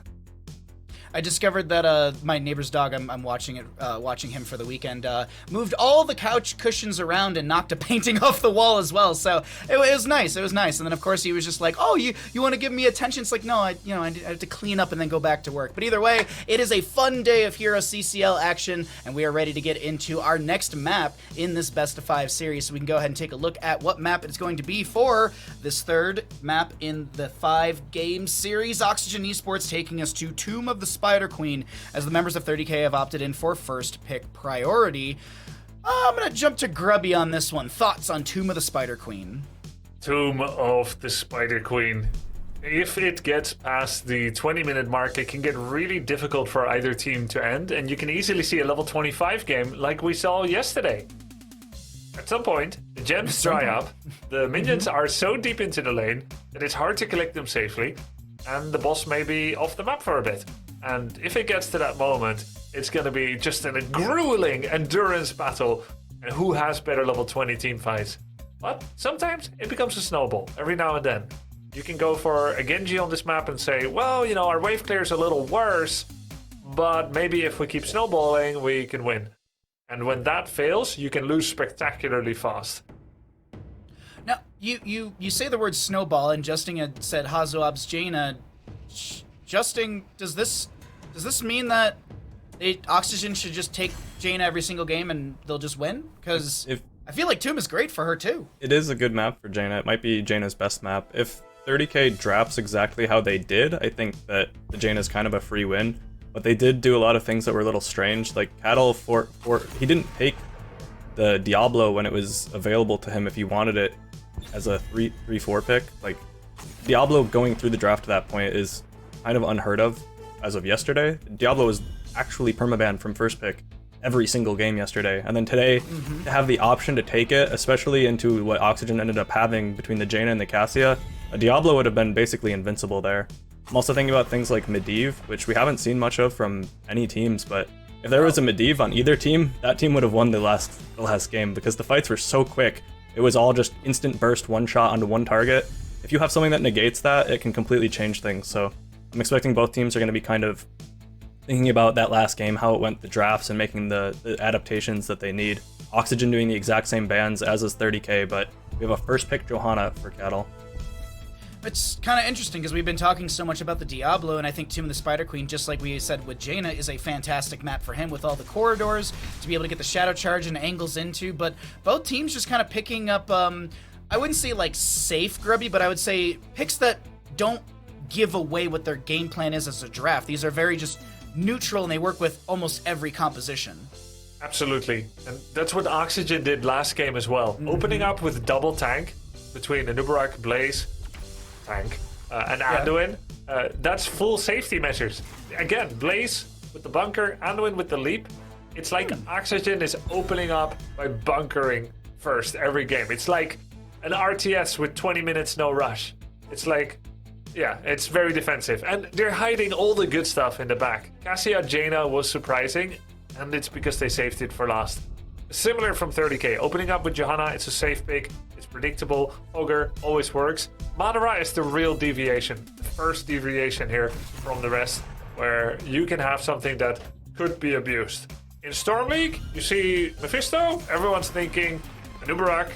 I discovered that my neighbor's dog, I'm watching him for the weekend, moved all the couch cushions around and knocked a painting off the wall as well. So it was nice. It was nice. And then of course he was just like, "Oh, you want to give me attention?" It's like, no, I have to clean up and then go back to work. But either way, it is a fun day of HeroesCCL action, and we are ready to get into our next map in this best of 5 series. So we can go ahead and take a look at what map it's going to be for this third map in the 5-game series. Oxygen Esports taking us to Tomb of the Spider Queen, as the members of 30k have opted in for first pick priority. I'm gonna jump to Grubby on this one. Thoughts on Tomb of the Spider Queen? Tomb of the Spider Queen. If it gets past the 20-minute mark, it can get really difficult for either team to end, and you can easily see a level 25 game like we saw yesterday. At some point, the gems dry up, the minions are so deep into the lane that it's hard to collect them safely, and the boss may be off the map for a bit. And if it gets to that moment, it's going to be just a grueling endurance battle, and who has better level 20 team fights. But sometimes it becomes a snowball, every now and then. You can go for a Genji on this map and say, well, you know, our wave clear is a little worse, but maybe if we keep snowballing, we can win. And when that fails, you can lose spectacularly fast. Now, you say the word snowball, and Justin had said Hazuab's Jaina. Justin, does this mean that Oxygen should just take Jaina every single game and they'll just win? Because I feel like Tomb is great for her too. It is a good map for Jaina. It might be Jaina's best map. If 30k drafts exactly how they did, I think that the Jaina is kind of a free win. But they did do a lot of things that were a little strange. Like Cattle he didn't take the Diablo when it was available to him if he wanted it as a 3-4 pick. Like Diablo going through the draft to that point is kind of unheard of as of yesterday. Diablo was actually permabanned from first pick, every single game yesterday. And then today, to have the option to take it, especially into what Oxygen ended up having between the Jaina and the Cassia, a Diablo would have been basically invincible there. I'm also thinking about things like Medivh, which we haven't seen much of from any teams, but if there was a Medivh on either team, that team would have won the last game because the fights were so quick. It was all just instant burst, one shot onto one target. If you have something that negates that, it can completely change things. So I'm expecting both teams are going to be kind of thinking about that last game, how it went, the drafts, and making the adaptations that they need. Oxygen doing the exact same bans as is 30k, but we have a first pick Johanna for Cattle. It's kind of interesting because we've been talking so much about the Diablo, and I think Tomb of the Spider Queen, just like we said with Jaina, is a fantastic map for him with all the corridors to be able to get the shadow charge and angles into, but both teams just kind of picking up, I wouldn't say like safe Grubby, but I would say picks that don't give away what their game plan is as a draft. These are very just neutral, and they work with almost every composition. Absolutely. And that's what Oxygen did last game as well. Opening up with double tank between Anubarak, Blaze, tank, and Anduin. That's full safety measures. Again, Blaze with the bunker, Anduin with the leap. It's like Oxygen is opening up by bunkering first every game. It's like an RTS with 20 minutes no rush. It's like, yeah, it's very defensive. And they're hiding all the good stuff in the back. Cassia Jaina was surprising, and it's because they saved it for last. Similar from 30k. Opening up with Johanna, it's a safe pick. It's predictable. Ogre always works. Madara is the real deviation. The first deviation here from the rest, where you can have something that could be abused. In Storm League, you see Mephisto. Everyone's thinking Anubarak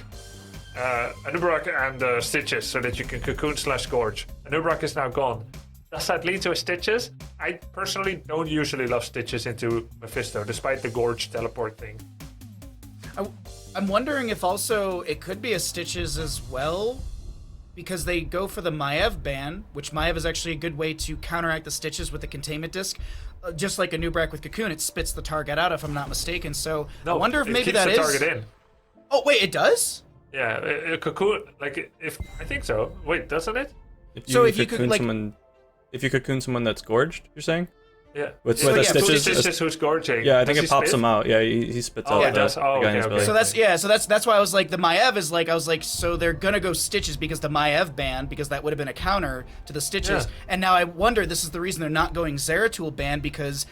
and Stitches, so that you can cocoon/gorge. Anubarak is now gone. Does that lead to a Stitches? I personally don't usually love Stitches into Mephisto, despite the gorge teleport thing. I'm wondering if also it could be a Stitches as well, because they go for the Maiev ban, which Maiev is actually a good way to counteract the Stitches with the containment disc. Just like Anubarak with Cocoon, it spits the target out, if I'm not mistaken. So No, I wonder if it maybe keeps that the is. target in. Oh wait, it does. Yeah, a Cocoon, like, if I think so. Wait, doesn't it? If you could, like, if you cocoon someone that's gorged, you're saying? Yeah. With So the yeah, Stitches? Stitches who's gorging. Yeah, I think Does it he pops spit? him out. Yeah, he spits Oh, out it does? the Oh, guy in okay, his okay. belly. So that's why I was like the Maiev is like I was like so they're gonna go Stitches because the Maiev ban, because that would have been a counter to the Stitches. Yeah. And now I wonder this is the reason they're not going Zeratul ban, because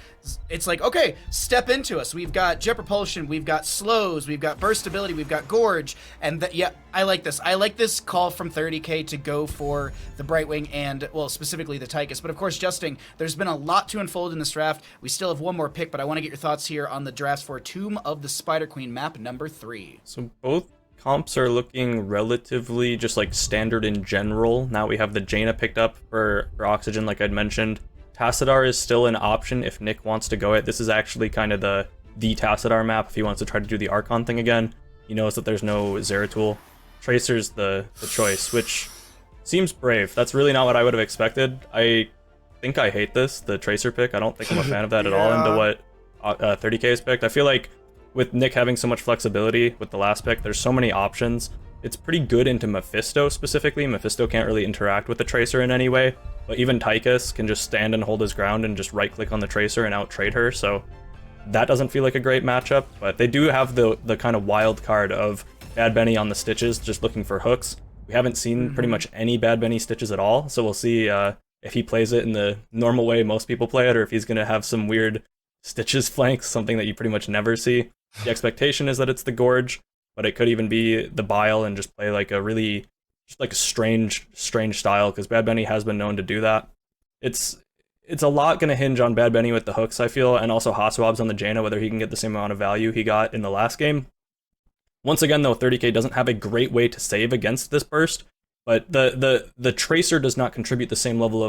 it's like, okay, step into us. We've got Jet Propulsion, we've got slows, we've got burst ability, we've got gorge, and yeah, I like this. I like this call from 30k to go for the Brightwing and, well, specifically the Tychus. But of course, Justin, there's been a lot to unfold in this draft. We still have one more pick, but I want to get your thoughts here on the drafts for Tomb of the Spider Queen map number 3. So both comps are looking relatively just like standard in general. Now we have the Jaina picked up for Oxygen, like I'd mentioned. Tassadar is still an option if Nick wants to go it. This is actually kind of the Tassadar map if he wants to try to do the Archon thing again. He knows that there's no Zeratul. Tracer's the choice, which seems brave. That's really not what I would have expected. I think I hate the Tracer pick. I don't think I'm a fan of that at all into what 30k is picked. I feel like with Nick having so much flexibility with the last pick, there's so many options. It's pretty good into Mephisto specifically. Mephisto can't really interact with the Tracer in any way, but even Tychus can just stand and hold his ground and just right-click on the Tracer and out-trade her, so that doesn't feel like a great matchup. But they do have the kind of wild card of Bad Benny on the Stitches, just looking for hooks. We haven't seen pretty much any Bad Benny Stitches at all, so we'll see if he plays it in the normal way most people play it, or if he's going to have some weird Stitches flanks, something that you pretty much never see. The expectation is that it's the Gorge, but it could even be the Bile and just play like a really, just like a strange style, because Bad Benny has been known to do that. It's a lot going to hinge on Bad Benny with the hooks, I feel, and also HoTS on the Jaina, whether he can get the same amount of value he got in the last game. Once again, though, 30k doesn't have a great way to save against this burst, but the Tracer does not contribute the same level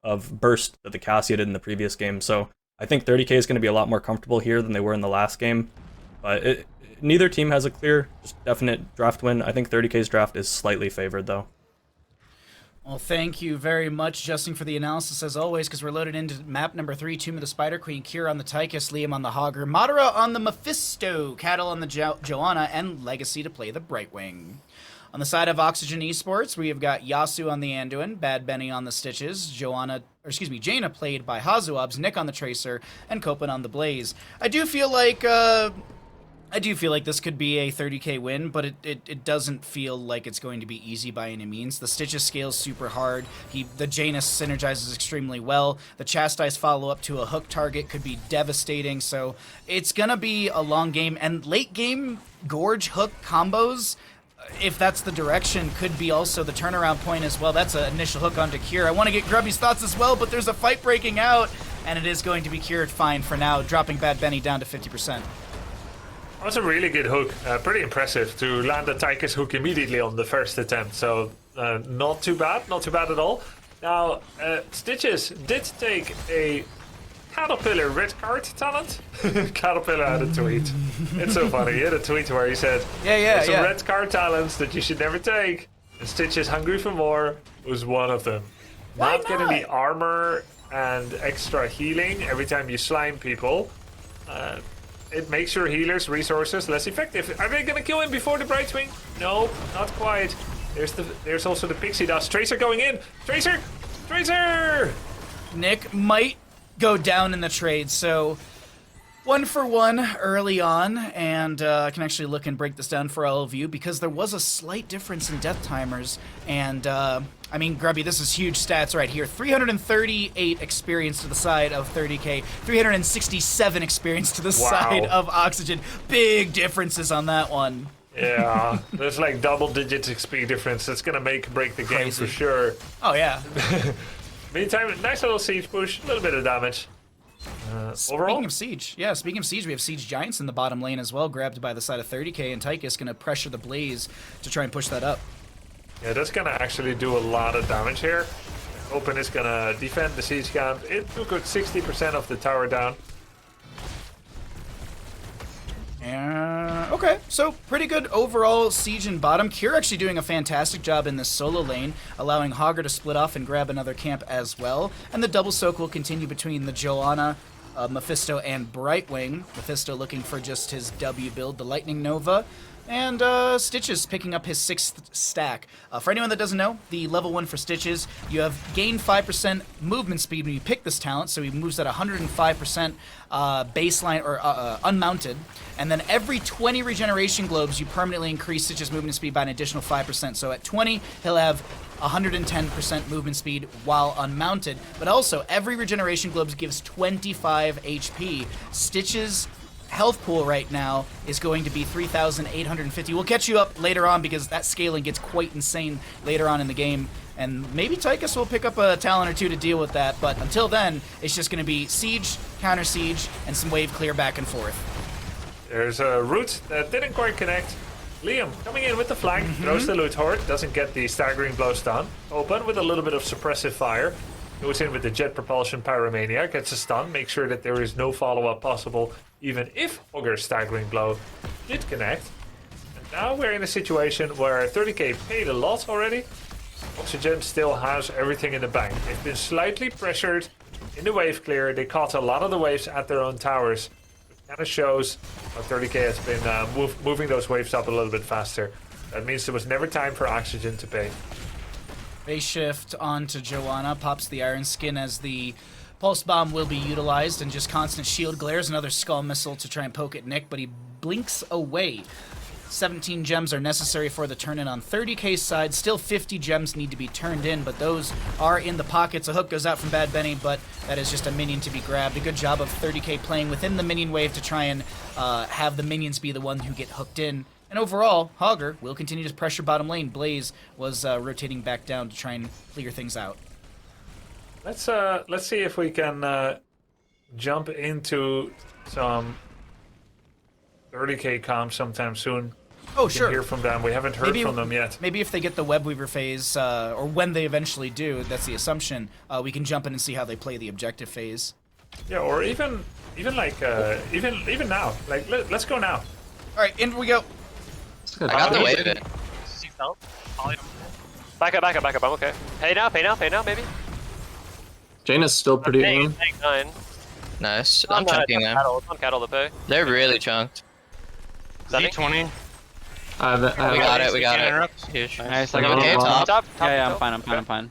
of burst that the Cassia did in the previous game, so I think 30k is going to be a lot more comfortable here than they were in the last game. But neither team has a clear, just definite draft win. I think 30k's draft is slightly favored, though. Well, thank you very much, Justin, for the analysis, as always, because we're loaded into map number 3, Tomb of the Spider Queen, Kira on the Tychus, Liam on the Hogger, Madara on the Mephisto, Cattle on the Joanna, and Legacy to play the Brightwing. On the side of Oxygen Esports, we have got Yasu on the Anduin, Bad Benny on the Stitches, Jaina played by Hazuabs, Nick on the Tracer, and Copen on the Blaze. I do feel like this could be a 30k win, but it doesn't feel like it's going to be easy by any means. The Stitches scales super hard. The Janus synergizes extremely well. The Chastise follow-up to a hook target could be devastating, so it's gonna be a long game. And late game Gorge hook combos, if that's the direction, could be also the turnaround point as well. That's an initial hook onto Cure. I want to get Grubby's thoughts as well, but there's a fight breaking out, and it is going to be cured fine for now, dropping Bad Benny down to 50%. That was a really good hook. Pretty impressive to land a Tychus hook immediately on the first attempt. So not too bad at all. Now, Stitches did take a Caterpillar red card talent. Caterpillar had a tweet. It's so funny. He had a tweet where he said, "There's some red card talents that you should never take." And Stitches Hungry for More was one of them. Not getting the armor and extra healing every time you slime people. It makes your healers' resources less effective. Are they gonna kill him before the Bright Swing? No, not quite. There's also the Pixie Dust. Tracer going in. Tracer! Nick might go down in the trade, so 1 for 1 early on, and I can actually look and break this down for all of you because there was a slight difference in death timers, and I mean, Grubby, this is huge stats right here. 338 experience to the side of 30k, 367 experience to the side of Oxygen. Big differences on that one. Yeah, there's like double digits XP difference. That's gonna break the game for sure. Oh yeah. Meantime, nice little siege push, a little bit of damage. Overall? Speaking of siege, we have siege giants in the bottom lane as well, grabbed by the side of 30k, and Tychus gonna pressure the Blaze to try and push that up. Yeah, that's gonna actually do a lot of damage here. Open is gonna defend the siege camp. It took 60% of the tower down. Okay, so pretty good overall siege in bottom. Cure actually doing a fantastic job in this solo lane, allowing Hogger to split off and grab another camp as well. And the double soak will continue between the Joanna, Mephisto, and Brightwing. Mephisto looking for just his W build, the Lightning Nova. And Stitches picking up his 6th stack. For anyone that doesn't know, the level 1 for Stitches, you have gained 5% movement speed when you pick this talent, so he moves at 105% baseline or unmounted. And then every 20 regeneration globes, you permanently increase Stitches' movement speed by an additional 5%. So at 20, he'll have 110% movement speed while unmounted. But also, every regeneration globes gives 25 HP. Stitches' health pool right now is going to be 3,850. We'll catch you up later on because that scaling gets quite insane later on in the game. And maybe Tychus will pick up a talent or two to deal with that, but until then, it's just going to be siege, counter siege, and some wave clear back and forth. There's a root that didn't quite connect. Liam coming in with the flank, throws the loot horde, doesn't get the staggering blow stun. Open with a little bit of suppressive fire. Goes in with the jet propulsion pyromania, gets a stun, makes sure that there is no follow-up possible, even if Hogger's staggering blow did connect. And now we're in a situation where 30k paid a lot already. Oxygen still has everything in the bank. They've been slightly pressured in the wave clear. They caught a lot of the waves at their own towers. It kind of shows how 30k has been moving those waves up a little bit faster. That means there was never time for Oxygen to pay. Base shift onto Joanna, pops the Iron Skin as the Pulse Bomb will be utilized, and just constant shield glares, another Skull Missile to try and poke at Nick, but he blinks away. 17 gems are necessary for the turn-in on 30k's side. Still 50 gems need to be turned in, but those are in the pockets. A hook goes out from Bad Benny, but that is just a minion to be grabbed. A good job of 30k playing within the minion wave to try and have the minions be the one who get hooked in. And overall, Hogger will continue to pressure bottom lane. Blaze was rotating back down to try and clear things out. Let's see if we can jump into some 30k comps sometime soon. Oh, we can sure. hear from them. We haven't heard from them yet. Maybe if they get the Webweaver phase, or when they eventually do, that's the assumption, we can jump in and see how they play the objective phase. Yeah, or even like even now. Like let's go now. All right, in we go. I got the wave in. Back up, I'm okay. Pay now, maybe? Jaina's still pretty paying 9. Nice. I'm chunking them. On cattle to pay. They're really chunked. Z20. We got it. We got it. Huge. Nice. You okay, top? Top, Yeah, top. I'm fine.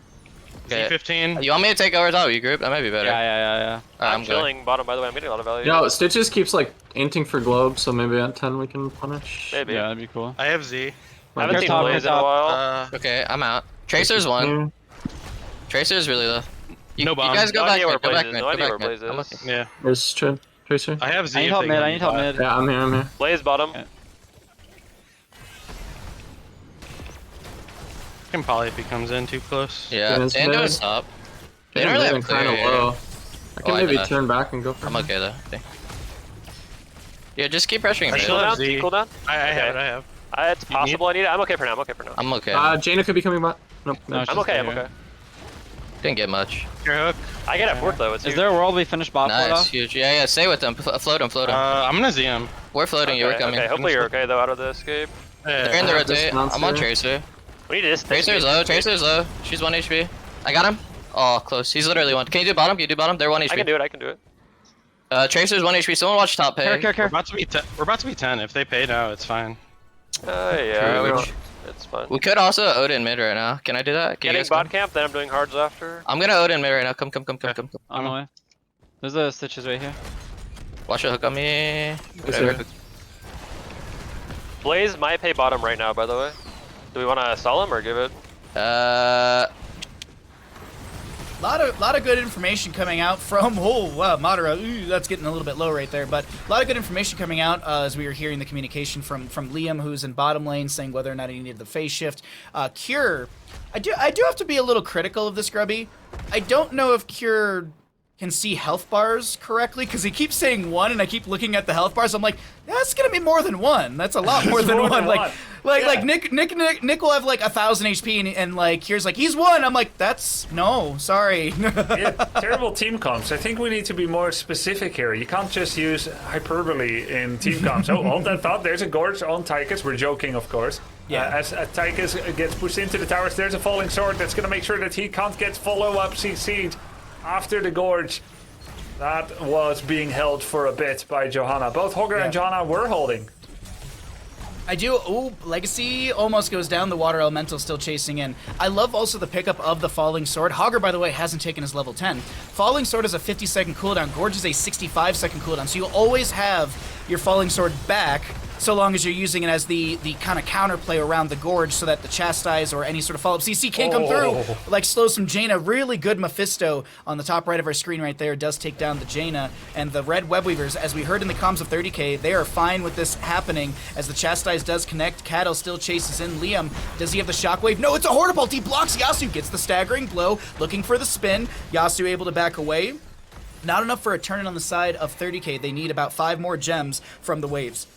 Okay. Z15. You want me to take over top? You group? That might be better. Yeah. I'm chilling bottom, by the way. I'm getting a lot of value. Yo, Stitches keeps like inting for globe, so maybe at 10 we can punish. Maybe. Yeah, that'd be cool. I have Z. I haven't seen top, Blaze in a top. while. Okay, I'm out. Tracer's one. Tracer's really low. No bomb. You guys go No back idea where mid. Go Blaze back is. mid. No Go idea back where mid. Blaze I'm is. looking. Yeah. Where's Tracer? I have Z. I need if help they mid. can I need help buy. mid. Yeah, I'm here. Blaze bottom. Okay. Can poly if he comes in too close. Yeah, Dennis Dando mid. is top. They don't really have a kind of clear. low. I can Oh, I maybe know. turn back and go for I'm him. okay though. I think. Yeah, just keep pressuring I mid. still have Z. Cooldown. I have Okay. it. I have. It's possible I need it. I'm okay for now. I'm okay. Jaina could be coming back. Nope. No, it's I'm just okay. here. I'm okay. Didn't get much. Your hook. I get it fourth though. It's Is huge. there a world we finish bot for Nice, huge. Yeah, stay with them. Float them. I'm gonna Z him. We're floating you. We're Okay, coming. okay. Hopefully you're okay though out of the escape. They're in the rotate. I'm on Tracer. We need this. Tracer's low. Tracer's low. She's 1 HP. I got him. Oh, close. He's literally 1. Can you do bottom? Can you do bottom? They're 1 HP. I can do it. Tracer's 1 HP. Someone watch top pay. We're about to be 10. We're about to be 10. If they pay now, it's fine. Yeah, Courage. it's fine. We could also Odin mid right now. Can I do that? Can you Getting guys bot come? camp, then I'm doing hards after. I'm gonna Odin mid right now. Come. On the way. There's the stitches right here. Watch it hook on me. Whatever. Whatever. Blaze might pay bottom right now, by the way. Do we want to stall him or give it? Lot of good information coming out from Madara. Ooh, that's getting a little bit low right there, but a lot of good information coming out as we were hearing the communication from Liam, who's in bottom lane, saying whether or not he needed the phase shift. Cure, I do have to be a little critical of this Grubby. I don't know if Cure can see health bars correctly because he keeps saying 1, and I keep looking at the health bars. I'm like, that's gonna be more than 1. That's a lot more than 1. Like Nick will have like 1,000 HP, and like Cure's like he's 1. I'm like, that's no, sorry. Yeah, terrible team comps. I think we need to be more specific here. You can't just use hyperbole in team comps. Oh, hold that thought. There's a gorge on Tychus. We're joking, of course. Yeah. As Tychus gets pushed into the towers, there's a falling sword that's going to make sure that he can't get follow-up CC'd after the gorge. That was being held for a bit by Johanna. Both Hogger and Johanna were holding. I do. Ooh, Legacy almost goes down. The Water Elemental still chasing in. I love also the pickup of the Falling Sword. Hogger, by the way, hasn't taken his level 10. Falling Sword is a 50-second cooldown. Gorge is a 65-second cooldown. So you'll always have your Falling Sword back so long as you're using it as the kind of counterplay around the Gorge so that the Chastise or any sort of follow-up CC can't come through. Like slows from Jaina. Really good Mephisto on the top right of our screen right there does take down the Jaina. And the Red Webweavers, as we heard in the comms of 30k, they are fine with this happening as the Chastise does connect. Cattle still chases in. Liam, does he have the Shockwave? No, it's a Hortipult. He blocks Yasu, gets the staggering blow, looking for the spin. Yasu able to back away. Not enough for a turn on the side of 30k. They need about 5 more gems from the waves.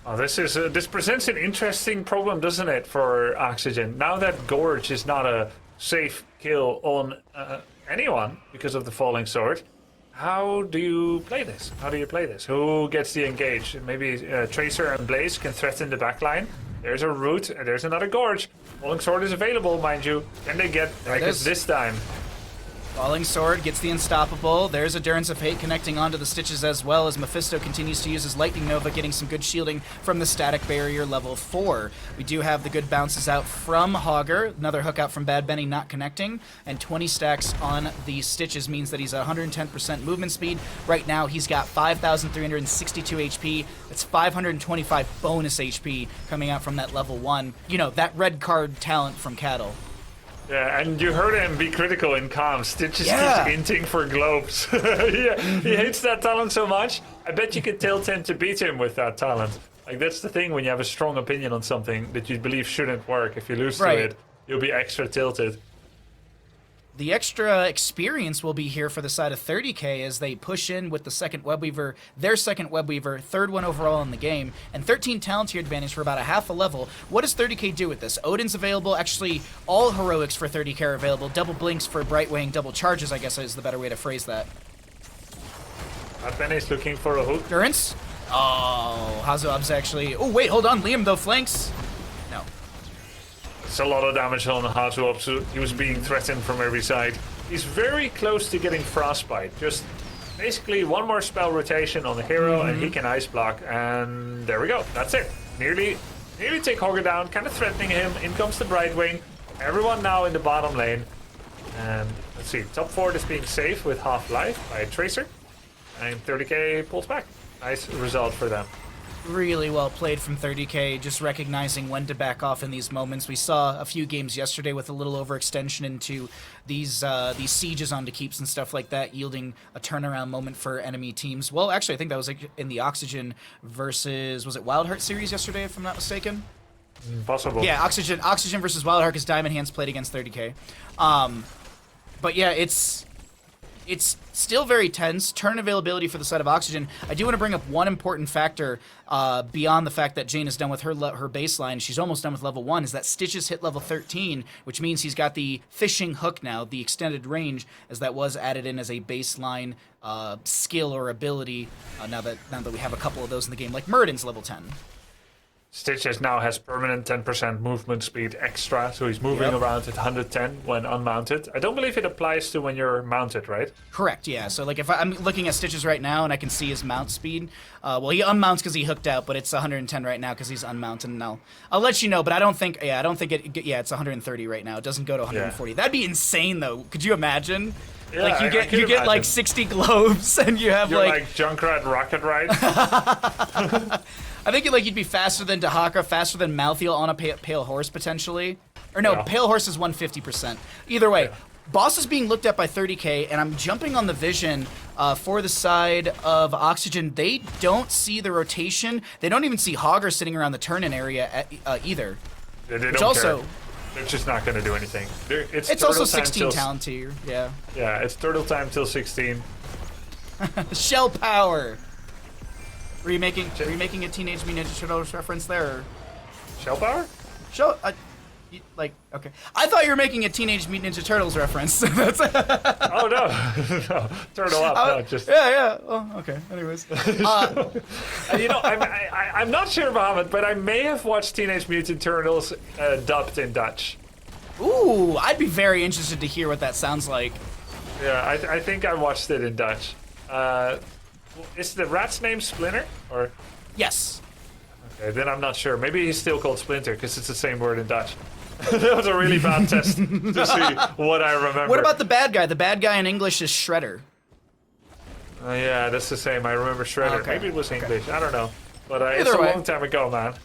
Oh, this presents an interesting problem, doesn't it, for Oxygen? Now that Gorge is not a safe kill on anyone because of the Falling Sword, how do you play this? Who gets the engage? Maybe Tracer and Blaze can threaten the backline. There's a root, and there's another Gorge. Falling Sword is available, mind you. Can they get Tychus this time? Falling Sword gets the Unstoppable. There's Endurance of Hate connecting onto the Stitches as well as Mephisto continues to use his Lightning Nova, getting some good shielding from the Static Barrier level 4. We do have the good bounces out from Hogger. Another hook out from Bad Benny not connecting. And 20 stacks on the Stitches means that he's at 110% movement speed. Right now he's got 5,362 HP. That's 525 bonus HP coming out from that level 1. You know, that red card talent from Cattle. Yeah, and you heard him be critical in comms. Stitches keeps inting for globes. He hates that talent so much. I bet you could tilt him to beat him with that talent. Like, that's the thing when you have a strong opinion on something that you believe shouldn't work. If you lose to it, you'll be extra tilted. The extra experience will be here for the side of 30k as they push in with the second Webweaver, their second Webweaver, third one overall in the game, and 13 talent tier advantage for about a half a level. What does 30k do with this? Odin's available, actually all heroics for 30k are available, double blinks for Brightwing, double charges I guess is the better way to phrase that. Benny's looking for a hook. Endurance? Oh, Hazuab's actually, oh wait, hold on, Liam though flanks. No. It's a lot of damage on Hazuab. He was being threatened from every side. He's very close to getting Frostbite. Just basically one more spell rotation on the hero, and he can ice block, and there we go. That's it. Nearly take Hogger down, kind of threatening him. In comes the Brightwing. Everyone now in the bottom lane. And let's see, top 4 is being safe with half life by a Tracer, and 30k pulls back. Nice result for them. Really well played from 30k, just recognizing when to back off in these moments. We saw a few games yesterday with a little overextension into these sieges onto keeps and stuff like that, yielding a turnaround moment for enemy teams. Well, actually, I think that was like in the Oxygen versus, was it Wildheart series yesterday, if I'm not mistaken? Possible. Yeah, Oxygen versus Wildheart, because Diamond Hands played against 30k. But yeah, it's still very tense. Turn availability for the side of Oxygen. I do want to bring up one important factor beyond the fact that Jane is done with her baseline. She's almost done with level 1. Is that Stitches hit level 13, which means he's got the fishing hook now, the extended range, as that was added in as a baseline skill or ability. Now that we have a couple of those in the game, like Murden's level 10. Stitches now has permanent 10% movement speed extra, so he's moving around at 110 when unmounted. I don't believe it applies to when you're mounted, right? Correct, yeah. So like if I'm looking at Stitches right now and I can see his mount speed, well, he unmounts because he hooked out, but it's 110 right now because he's unmounted. And I'll let you know, but I don't think it's 130 right now. It doesn't go to 140. Yeah. That'd be insane though. Could you imagine? Yeah, like you get like 60 globes and you have you're like Junkrat Rocket Ride. I think you'd be faster than Dahaka, faster than Malthiel on a Pale Horse potentially. Or no, Pale Horse is 150%. Either way, Boss is being looked at by 30k, and I'm jumping on the vision for the side of Oxygen. They don't see the rotation. They don't even see Hogger sitting around the turn-in area either. They don't care. They're just not going to do anything. It's also 16 talent tier, yeah. Yeah, it's turtle time till 16. Shell power. Were you making a Teenage Mutant Ninja Turtles reference there? Or? Shell power? Okay. I thought you were making a Teenage Mutant Ninja Turtles reference. Oh no, no, turtle up. No, yeah. Oh, okay. Anyways, I'm not sure, Bahamut, but I may have watched Teenage Mutant Turtles dubbed in Dutch. Ooh, I'd be very interested to hear what that sounds like. Yeah, I think I watched it in Dutch. Is the rat's name Splinter? Or yes. Okay, then I'm not sure. Maybe he's still called Splinter because it's the same word in Dutch. That was a really bad test to see what I remember. What about the bad guy? The bad guy in English is Shredder. Yeah, that's the same. I remember Shredder. Okay. Maybe it was English. I don't know. But it's a long time ago, man.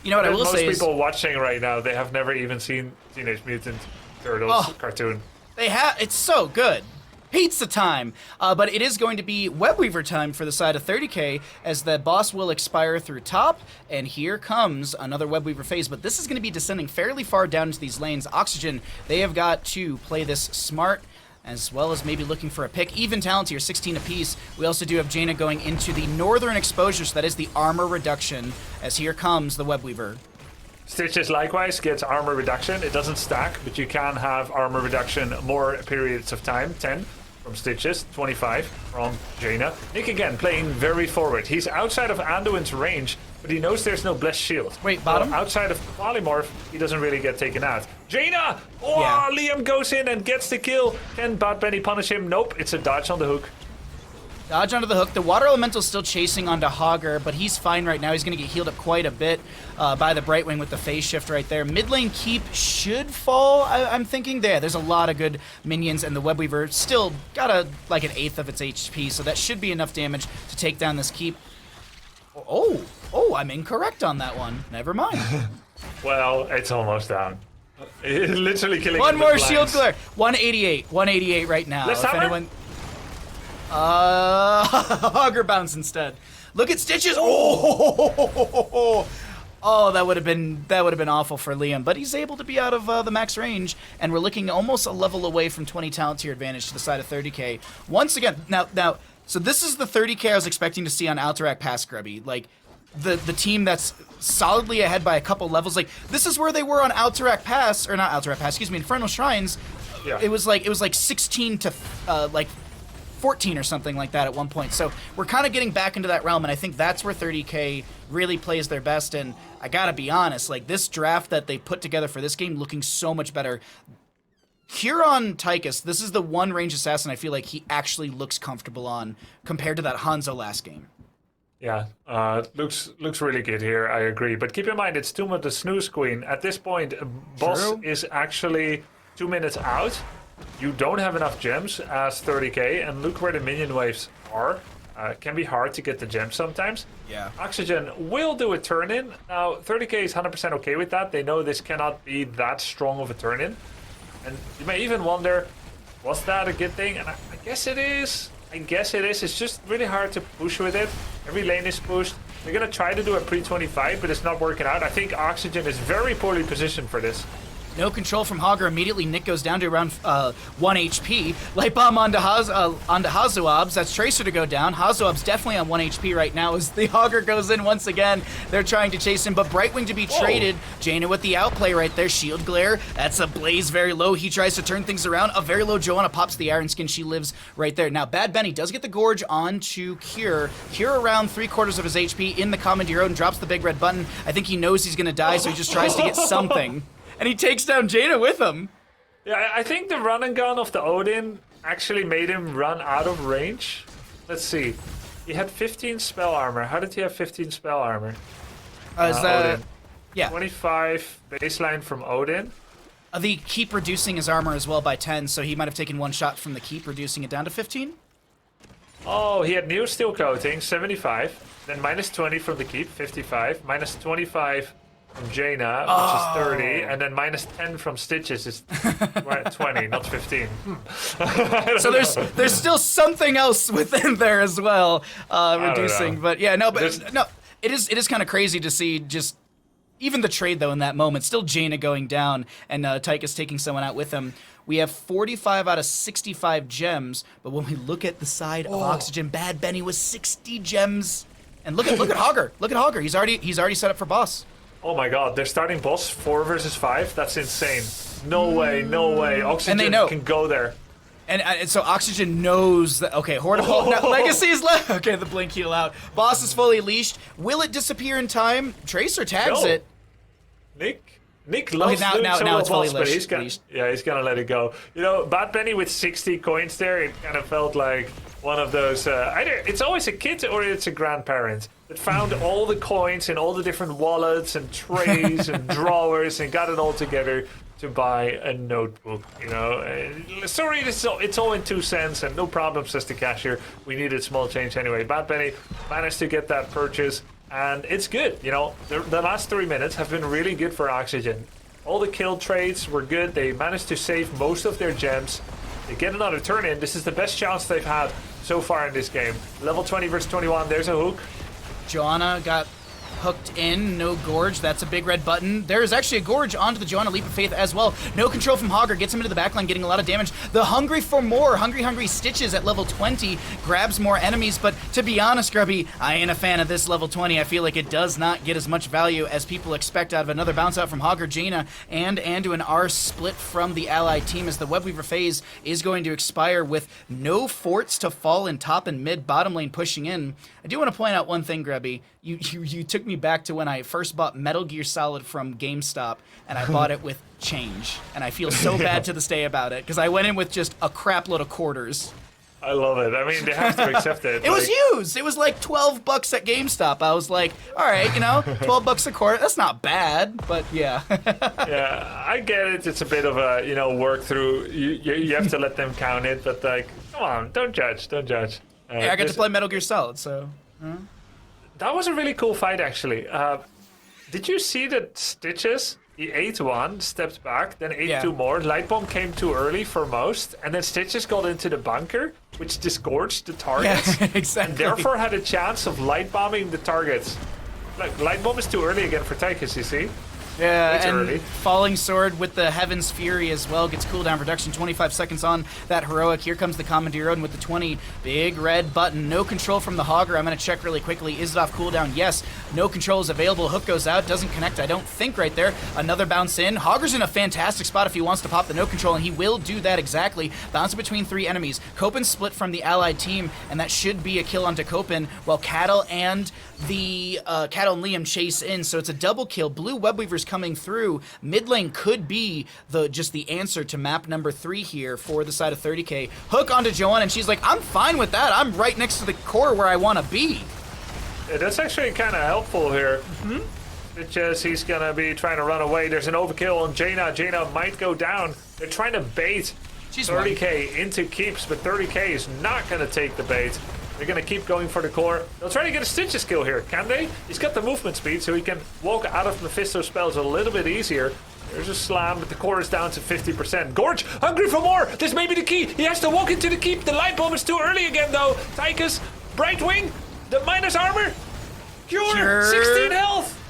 You know what I will say is... Most people watching right now, they have never even seen Teenage Mutant Turtles cartoon. They have. It's so good. Pizza time! But it is going to be Webweaver time for the side of 30k, as the boss will expire through top, and here comes another Webweaver phase, but this is going to be descending fairly far down into these lanes. Oxygen, they have got to play this smart, as well as maybe looking for a pick. Even talent here, 16 apiece. We also do have Jaina going into the northern exposure, so that is the armor reduction, as here comes the Webweaver. Stitches likewise gets armor reduction. It doesn't stack, but you can have armor reduction more periods of time, 10. From Stitches, 25 from Jaina. Nick again playing very forward. He's outside of Anduin's range, but he knows there's no Blessed Shield. Wait, bottom? So outside of Polymorph, he doesn't really get taken out. Jaina! Oh, yeah. Liam goes in and gets the kill. Can Bad Benny punish him? Nope, it's a dodge on the hook. Dodge onto the hook. The Water Elemental's still chasing onto Hogger, but he's fine right now. He's going to get healed up quite a bit by the Brightwing with the phase shift right there. Mid lane keep should fall, I'm thinking. There's a lot of good minions, and the Webweaver still got an eighth of its HP, so that should be enough damage to take down this keep. Oh, I'm incorrect on that one. Never mind. Well, it's almost down. Literally killing one more shield glare. 188 right now. Let's have Hogger bounce instead. Look at Stitches. Oh, that would have been awful for Liam, but he's able to be out of the max range, and we're looking almost a level away from 20 talent tier advantage to the side of 30k. Once again, now, so this is the 30k I was expecting to see on Alterac past Grubby, like the team that's solidly ahead by a couple levels. Like this is where they were on Alterac Pass, or not Alterac Pass, excuse me, Infernal Shrines. Yeah. It was like 16 to 14 or something like that at one point. So we're kind of getting back into that realm, and I think that's where 30k really plays their best. And I gotta be honest, like this draft that they put together for this game looking so much better. Huron Tychus, this is the one range assassin I feel like he actually looks comfortable on compared to that Hanzo last game. Yeah, looks really good here, I agree. But keep in mind, it's Tuma the Snooze Queen. At this point, boss is actually 2 minutes out. You don't have enough gems as 30k, and look where the minion waves are. Can be hard to get the gems sometimes. Yeah. Oxygen will do a turn-in. Now, 30k is 100% okay with that. They know this cannot be that strong of a turn-in. And you may even wonder, was that a good thing? And I guess it is. I guess it is. It's just really hard to push with it. Every lane is pushed. They're going to try to do a pre-25, but it's not working out. I think Oxygen is very poorly positioned for this. No control from Hogger. Immediately, Nick goes down to around 1 HP. Light Bomb onto Hazuobs. That's Tracer to go down. Hazuobs definitely on 1 HP right now as the Hogger goes in once again. They're trying to chase him, but Brightwing to be traded. Jaina with the outplay right there. Shield Glare. That's a Blaze very low. He tries to turn things around. A very low Joanna pops the Iron Skin. She lives right there. Now, Bad Benny does get the Gorge onto Cure. Cure around 3/4 of his HP in the Commandeer and drops the big red button. I think he knows he's going to die, so he just tries to get something. And he takes down Jaina with him. Yeah, I think the run and gun of the Odin actually made him run out of range. Let's see. He had 15 spell armor. How did he have 15 spell armor? Odin. Yeah. 25 baseline from Odin. The keep reducing his armor as well by 10, so he might have taken one shot from the keep, reducing it down to 15. Oh, he had new steel coating, 75. Then minus 20 from the keep, 55. Minus 25 from Jaina, which is 30, and then minus 10 from Stitches is 20, not 15. So there's still something else within there as well, reducing. But yeah, no, it is kind of crazy to see just even the trade though in that moment. Still Jaina going down and Tychus taking someone out with him. We have 45 out of 65 gems, but when we look at the side of Oxygen, Bad Benny was 60 gems. And look at Hogger. Look at Hogger. He's already set up for boss. Oh my god, they're starting boss 4 versus 5? That's insane. No way, no way. Oxygen can go there. And so Oxygen knows that, okay, Horde of now, Legacy is left. Okay, the blink heal out. Boss is fully leashed. Will it disappear in time? Tracer tags it. Nick loves now it's fully boss, but he's leashed. gonna let it go. You know, Bad Benny with 60 coins there, it kind of felt like one of those, either it's always a kid or it's a grandparent that found all the coins in all the different wallets and trays and drawers and got it all together to buy a notebook, you know. Sorry, it's all in 2 cents and no problem, says the cashier. We needed small change anyway. Bad Benny managed to get that purchase and it's good, you know. The last 3 minutes have been really good for Oxygen. All the kill trades were good. They managed to save most of their gems. They get another turn in. This is the best chance they've had so far in this game. Level 20 versus 21, there's a hook. Joanna got hooked in, no Gorge, that's a big red button. There is actually a Gorge onto the Joanna Leap of Faith as well. No control from Hogger, gets him into the backline, getting a lot of damage. The Hungry for More, Hungry Stitches at level 20, grabs more enemies, but to be honest, Grubby, I ain't a fan of this level 20. I feel like it does not get as much value as people expect out of another bounce out from Hogger. Jaina and Anduin are split from the allied team as the Webweaver phase is going to expire with no forts to fall in top and mid, bottom lane pushing in. I do want to point out one thing, Grubby. You took me back to when I first bought Metal Gear Solid from GameStop, and I bought it with change. And I feel so bad to this day about it, because I went in with just a crap load of quarters. I love it. I mean, they have to accept it. It was used. It was like $12 at GameStop. I was like, all right, you know, $12 a quarter. That's not bad, but yeah. Yeah, I get it. It's a bit of a, you know, work through. You have to let them count it, but like, come on, don't judge. Yeah, I got to play Metal Gear Solid, so. That was a really cool fight, actually. Did you see that Stitches, he ate one, stepped back, then ate 2 more. Light Bomb came too early for most, and then Stitches got into the bunker, which disgorged the targets. Yeah, exactly. And therefore had a chance of light bombing the targets. Like, Light Bomb is too early again for Tychus, you see? Yeah, it's and early. Falling Sword with the Heaven's Fury as well gets cooldown reduction, 25 seconds on that heroic. Here comes the Commandeer Odin with the 20, big red button. No control from the Hogger. I'm going to check really quickly. Is it off cooldown? Yes. No control is available. Hook goes out, doesn't connect, I don't think, right there. Another bounce in. Hogger's in a fantastic spot if he wants to pop the no control, and he will do that exactly. Bouncing between 3 enemies. Copen split from the allied team, and that should be a kill onto Copen, while Cattle and Liam chase in, so it's a double kill. Blue Webweaver's players coming through, mid lane could be just the answer to map number 3 here for the side of 30k. Hook onto Joanna, and she's like, I'm fine with that. I'm right next to the core where I want to be. Yeah, that's actually kind of helpful here. Because he's going to be trying to run away. There's an overkill on Jaina. Jaina might go down. They're trying to bait 30k into keeps, but 30k is not going to take the bait. They're going to keep going for the core. They'll try to get a Stitches kill here, can they? He's got the movement speed, so he can walk out of Mephisto spells a little bit easier. There's a slam, but the core is down to 50%. Gorge, hungry for more. This may be the key. He has to walk into the keep. The light bomb is too early again, though. Tychus, Brightwing, the minus armor. Cure. 16 health.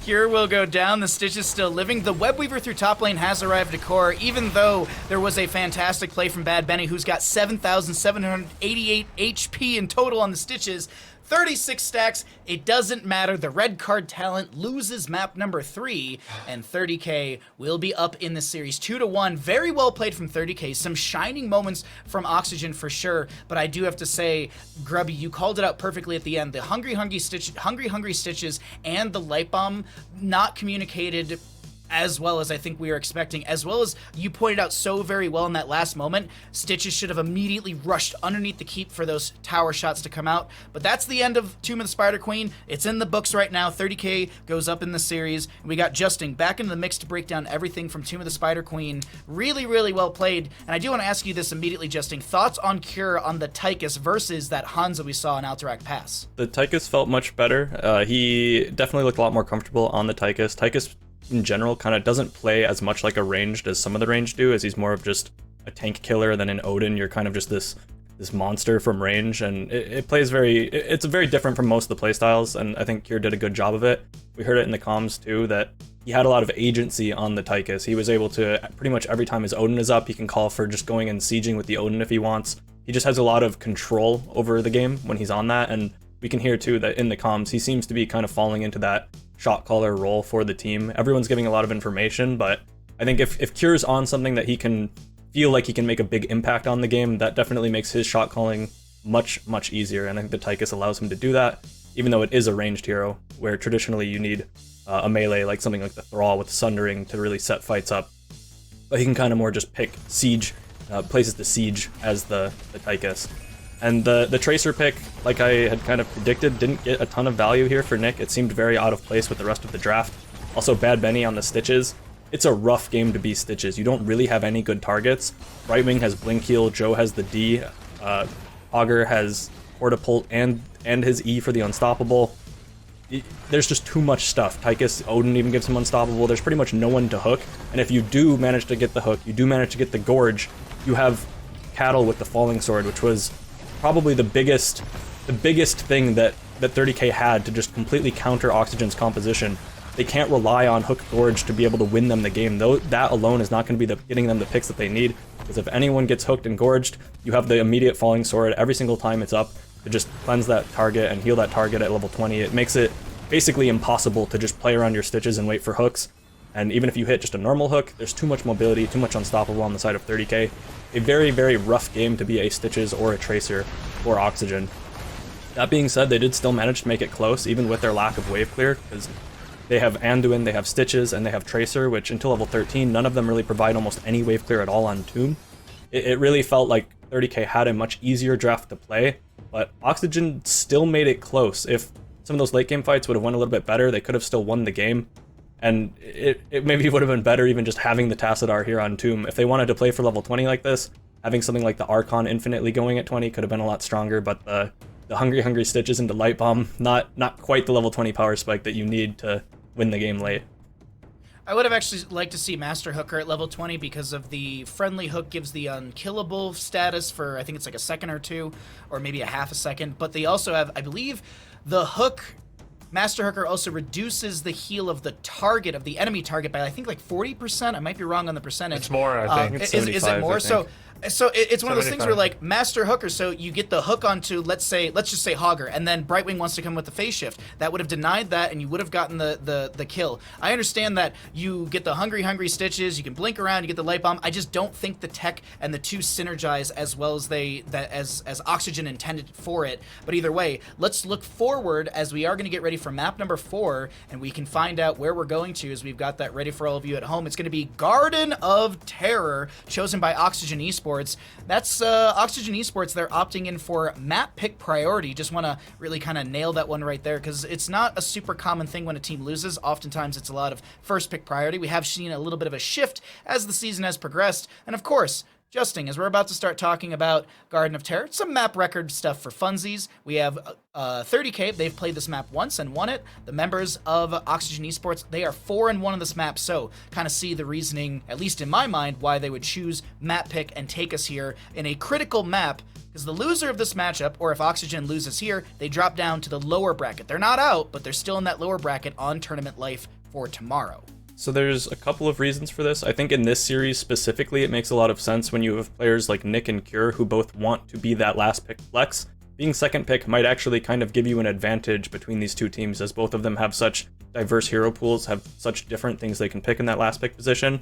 Cure will go down. The Stitch is still living. The Webweaver through top lane has arrived to core, even though there was a fantastic play from Bad Benny, who's got 7,788 HP in total on the Stitches. 36 stacks. It doesn't matter. The red card talent loses map number 3, and 30k will be up in the series 2-1. Very well played from 30k. Some shining moments from Oxygen for sure, but I do have to say, Grubby, you called it out perfectly at the end. The hungry Stitches and the light bomb not communicated as well as I think we were expecting, as well as you pointed out so very well in that last moment. Stitches should have immediately rushed underneath the keep for those tower shots to come out, but that's the end of Tomb of the Spider Queen. It's in the books right now. 30k goes up in the series. We got Justin back into the mix to break down everything from Tomb of the Spider Queen. Really, really well played, and I do want to ask you this immediately, Justin. Thoughts on Cure on the Tychus versus that Hanzo we saw in Alterac Pass? The Tychus felt much better. He definitely looked a lot more comfortable on the Tychus. Tychus in general kind of doesn't play as much like a ranged as some of the ranged do, as he's more of just a tank killer. Than in Odin, you're kind of just this monster from range, and it's very different from most of the playstyles, and I think Cure did a good job of it. We heard it in the comms too, that he had a lot of agency on the Tychus. He was able to, pretty much every time his Odin is up, he can call for just going and sieging with the Odin if he wants. He just has a lot of control over the game when he's on that, and we can hear too that in the comms, he seems to be kind of falling into that shot caller role for the team. Everyone's giving a lot of information, but I think if Cure's on something that he can feel like he can make a big impact on the game, that definitely makes his shot calling much, much easier, and I think the Tychus allows him to do that, even though it is a ranged hero, where traditionally you need a melee, like something like the Thrall with Sundering to really set fights up. But he can kind of more just pick siege, places to siege as the Tychus. And the Tracer pick, like I had kind of predicted, didn't get a ton of value here for Nick. It seemed very out of place with the rest of the draft. Also, Bad Benny on the Stitches. It's a rough game to be Stitches. You don't really have any good targets. Brightwing has Blink Heal, Joe has the D, Augur has Hortapult and his E for the Unstoppable. There's just too much stuff. Tychus, Odin even gives him Unstoppable. There's pretty much no one to hook. And if you do manage to get the hook, you do manage to get the Gorge, you have Cattle with the Falling Sword, which was probably the biggest thing that 30k had to just completely counter Oxygen's composition. They can't rely on Hook Gorge to be able to win them the game. Though that alone is not going to be getting them the picks that they need, because if anyone gets hooked and gorged, you have the immediate Falling Sword every single time it's up to just cleanse that target and heal that target at level 20. It makes it basically impossible to just play around your Stitches and wait for hooks. And even if you hit just a normal hook, there's too much mobility, too much Unstoppable on the side of 30k. A very, very rough game to be a Stitches or a Tracer or Oxygen. That being said, they did still manage to make it close, even with their lack of wave clear, because they have Anduin, they have Stitches, and they have Tracer, which until level 13, none of them really provide almost any wave clear at all on Tomb. It really felt like 30k had a much easier draft to play, but Oxygen still made it close. If some of those late game fights would have went a little bit better, they could have still won the game. And it maybe would have been better even just having the Tassadar here on Tomb. If they wanted to play for level 20 like this, having something like the Archon infinitely going at 20 could have been a lot stronger, but the hungry Stitches into Light Bomb, not quite the level 20 power spike that you need to win the game late. I would have actually liked to see Master Hooker at level 20 because of the friendly hook gives the unkillable status for, I think it's like a second or two, or maybe a half a second, but they also have, I believe, the hook Master Hooker also reduces the heal of the target, of the enemy target, by I think like 40%. I might be wrong on the percentage. It's more, I think. Is it more? So So it's one of those things 75. where like master hooker, so you get the hook onto let's just say Hogger, and then Brightwing wants to come with the phase shift. That would have denied that, and you would have gotten the kill. I understand that you get the hungry stitches, you can blink around, you get the light bomb. I just don't think the tech and the two synergize as well as as Oxygen intended for it. But either way, let's look forward as we are going to get ready for map number 4, and we can find out where we're going to as we've got that ready for all of you at home. It's going to be Garden of Terror, chosen by Oxygen Esports. That's Oxygen Esports. They're opting in for map pick priority. Just want to really kind of nail that one right there, because it's not a super common thing when a team loses. Oftentimes it's a lot of first pick priority. We have seen a little bit of a shift as the season has progressed, and of course, Justing, as we're about to start talking about Garden of Terror, some map record stuff for funsies. We have 30K. They've played this map once and won it. The members of Oxygen Esports, they are 4-1 on this map, so kind of see the reasoning, at least in my mind, why they would choose map pick and take us here in a critical map, because the loser of this matchup, or if Oxygen loses here, they drop down to the lower bracket. They're not out, but they're still in that lower bracket on tournament life for tomorrow. So there's a couple of reasons for this. I think in this series specifically, it makes a lot of sense when you have players like Nick and Cure who both want to be that last pick flex. Being second pick might actually kind of give you an advantage between these two teams, as both of them have such diverse hero pools, have such different things they can pick in that last pick position.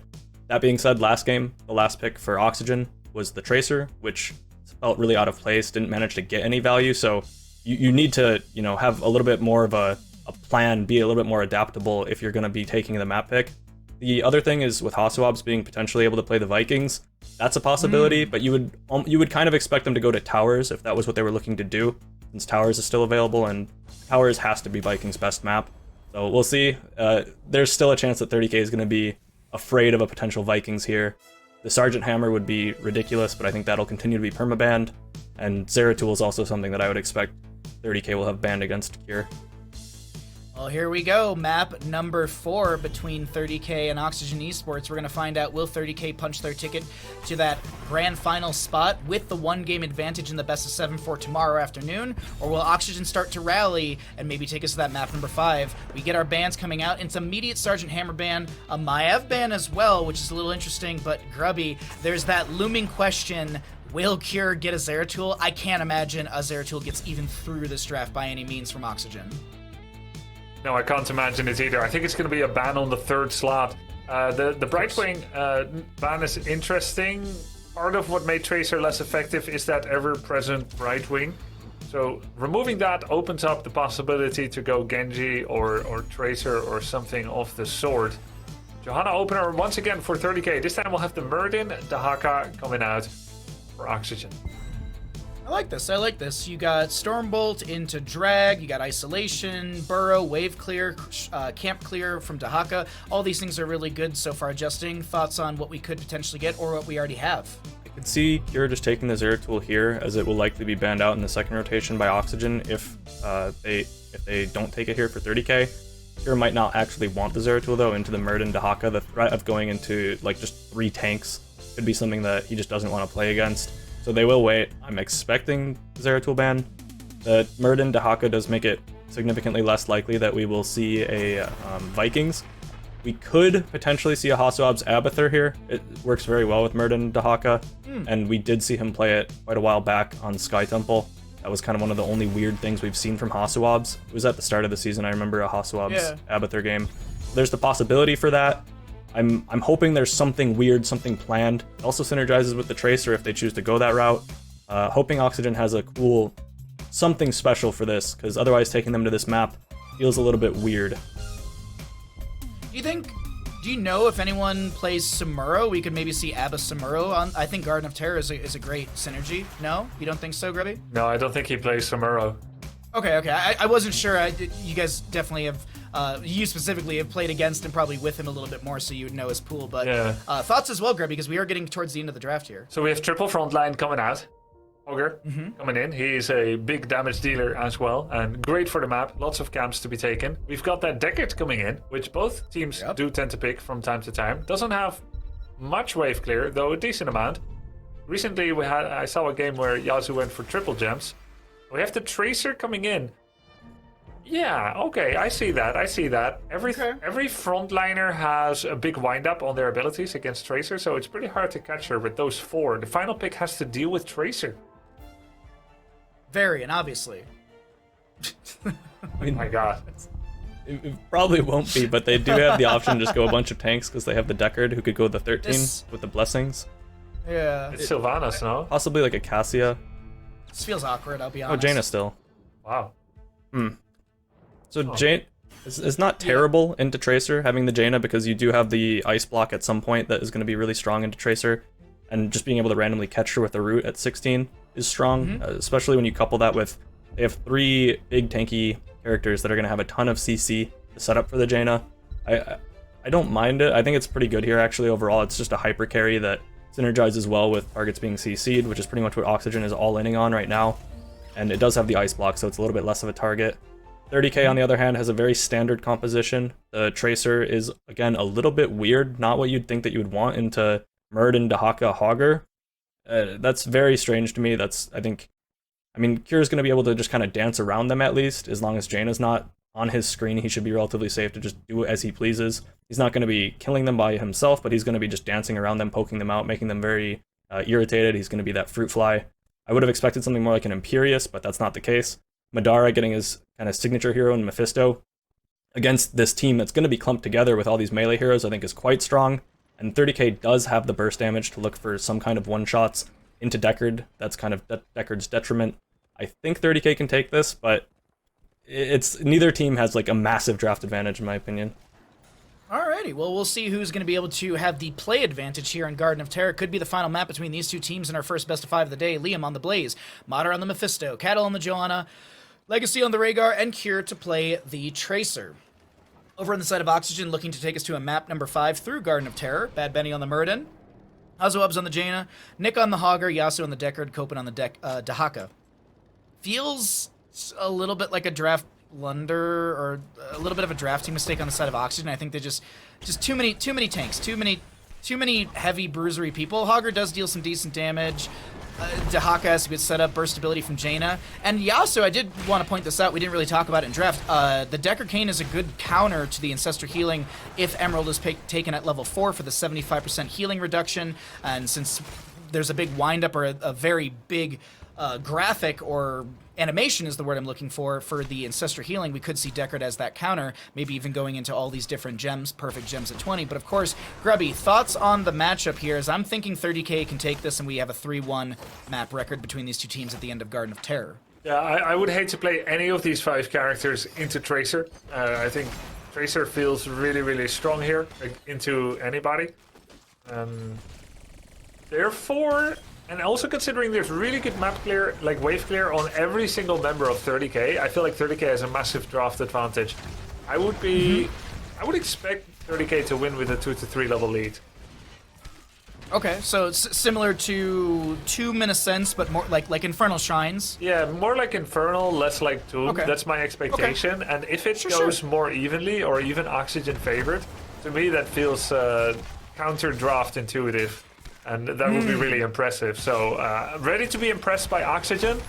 That being said, last game, the last pick for Oxygen was the Tracer, which felt really out of place, didn't manage to get any value, so you need to, have a little bit more of a plan, be a little bit more adaptable if you're going to be taking the map pick. The other thing is with HoTS being potentially able to play the Vikings, that's a possibility, but you would kind of expect them to go to Towers if that was what they were looking to do, since Towers is still available, and Towers has to be Vikings' best map. So we'll see. There's still a chance that 30K is going to be afraid of a potential Vikings here. The Sergeant Hammer would be ridiculous, but I think that'll continue to be permabanned, and Zeratul is also something that I would expect 30K will have banned against Cure. Well, here we go. Map number 4 between 30K and Oxygen Esports. We're going to find out, will 30K punch their ticket to that grand final spot with the 1 game advantage in the best of 7 for tomorrow afternoon? Or will Oxygen start to rally and maybe take us to that map number 5? We get our bans coming out. It's immediate Sergeant Hammer ban, a Maiev ban as well, which is a little interesting, but Grubby, there's that looming question. Will Cure get a Zeratul? I can't imagine a Zeratul gets even through this draft by any means from Oxygen. No, I can't imagine it either. I think it's going to be a ban on the 3rd slot. The Brightwing ban is interesting. Part of what made Tracer less effective is that ever-present Brightwing. So removing that opens up the possibility to go Genji or Tracer or something of the sort. Johanna opener once again for 30K. This time we'll have the Murden, the Haka coming out for Oxygen. I like this. You got Stormbolt into Drag, you got Isolation, Burrow, Wave Clear, Camp Clear from Dahaka. All these things are really good so far. Justing, thoughts on what we could potentially get or what we already have? I could see Cure just taking the Zeratul here, as it will likely be banned out in the second rotation by Oxygen if they don't take it here for 30K. Cure might not actually want the Zeratul though into the Murden Dahaka. The threat of going into like just 3 tanks could be something that he just doesn't want to play against. So they will wait. I'm expecting Zeratul ban. The Murden Dahaka does make it significantly less likely that we will see a Vikings. We could potentially see a Haswab's Abathur here. It works very well with Murden Dahaka, and we did see him play it quite a while back on Sky Temple. That was kind of one of the only weird things we've seen from Haswab's. It was at the start of the season. I remember a Haswab's Abathur game. There's the possibility for that. I'm hoping there's something weird, something planned. It also synergizes with the Tracer if they choose to go that route. Hoping Oxygen has a cool something special for this, because otherwise taking them to this map feels a little bit weird. Do you know if anyone plays Samuro? We could maybe see Abba Samuro on. I think Garden of Terror is a great synergy. No? You don't think so, Grubby? No, I don't think he plays Samuro. Okay. I wasn't sure. You guys definitely have. You specifically have played against and probably with him a little bit more, so you would know his pool. But thoughts as well, Grubby, because we are getting towards the end of the draft here. So we have triple frontline coming out. Ogre coming in. He's a big damage dealer as well, and great for the map. Lots of camps to be taken. We've got that Deckard coming in, which both teams do tend to pick from time to time. Doesn't have much wave clear, though a decent amount. Recently, I saw a game where Yasu went for triple gems. We have the Tracer coming in. Yeah, okay, I see that. Every frontliner has a big wind-up on their abilities against Tracer, so it's pretty hard to catch her with those 4. The final pick has to deal with Tracer. Varian, obviously. I mean, Oh my god. it probably won't be, but they do have the option to just go a bunch of tanks because they have the Deckard who could go the 13 with the blessings. Yeah. It's Sylvanas, no? Possibly like a Cassia. This feels awkward, I'll be Oh, honest. Jaina still. Wow. So Jaina is not terrible into Tracer, having the Jaina, because you do have the ice block at some point that is going to be really strong into Tracer, and just being able to randomly catch her with a root at 16 is strong, especially when you couple that with, they have 3 big tanky characters that are going to have a ton of CC to set up for the Jaina. I don't mind it. I think it's pretty good here, actually, overall. It's just a hyper carry that synergizes well with targets being CC'd, which is pretty much what Oxygen is all-inning on right now. And it does have the ice block, so it's a little bit less of a target. 30k, on the other hand, has a very standard composition. The Tracer is, again, a little bit weird, not what you'd think that you would want into Murden, Dahaka, Hogger. That's very strange to me. I mean, Kyr's going to be able to just kind of dance around them at least. As long as Jaina's not on his screen, he should be relatively safe to just do as he pleases. He's not going to be killing them by himself, but he's going to be just dancing around them, poking them out, making them very irritated. He's going to be that fruit fly. I would have expected something more like an Imperious, but that's not the case. Madara getting his kind of signature hero in Mephisto against this team that's going to be clumped together with all these melee heroes, I think is quite strong. And 30k does have the burst damage to look for some kind of one-shots into Deckard. That's kind of Deckard's detriment. I think 30k can take this, but it's neither team has like a massive draft advantage in my opinion. Alrighty, well, we'll see who's going to be able to have the play advantage here in Garden of Terror. Could be the final map between these two teams in our first best of 5 of the day. Liam on the Blaze, Madara on the Mephisto, Cattle on the Joanna, Legacy on the Rhaegar, and Kyr to play the Tracer. Over on the side of Oxygen, looking to take us to a map number 5 through Garden of Terror. Bad Benny on the Murden, Hazuab's on the Jaina, Nick on the Hogger, Yasuo on the Deckard, Copen on the Dahaka. Feels a little bit like a draft blunder or a little bit of a drafting mistake on the side of Oxygen. I think they just too many tanks, too many heavy bruisery people. Hogger does deal some decent damage. Dahaka has a good setup, burst ability from Jaina. And Yasuo, I did want to point this out, we didn't really talk about it in draft. The Deckard Cane is a good counter to the Ancestor Healing if Emerald is taken at level 4 for the 75% healing reduction. And since there's a big windup or a very big graphic or animation is the word I'm looking for the Ancestor Healing, we could see Deckard as that counter, maybe even going into all these different gems, perfect gems at 20. But of course, Grubby, thoughts on the matchup here, as I'm thinking 30k can take this and we have a 3-1 map record between these two teams at the end of Garden of Terror. Yeah, I would hate to play any of these 5 characters into Tracer. I think Tracer feels really, really strong here into anybody. Therefore, and also considering there's really good map clear, like wave clear on every single member of 30k, I feel like 30k has a massive draft advantage. I would expect 30k to win with a 2 to 3 level lead. Okay, so it's similar to Tomb in a sense, but more like Infernal Shrines. Yeah, more like Infernal, less like Tomb. Okay. That's my expectation. Okay. And if it goes more evenly or even Oxygen favored, to me that feels counter draft intuitive. And that would be really impressive. So, ready to be impressed by Oxygen.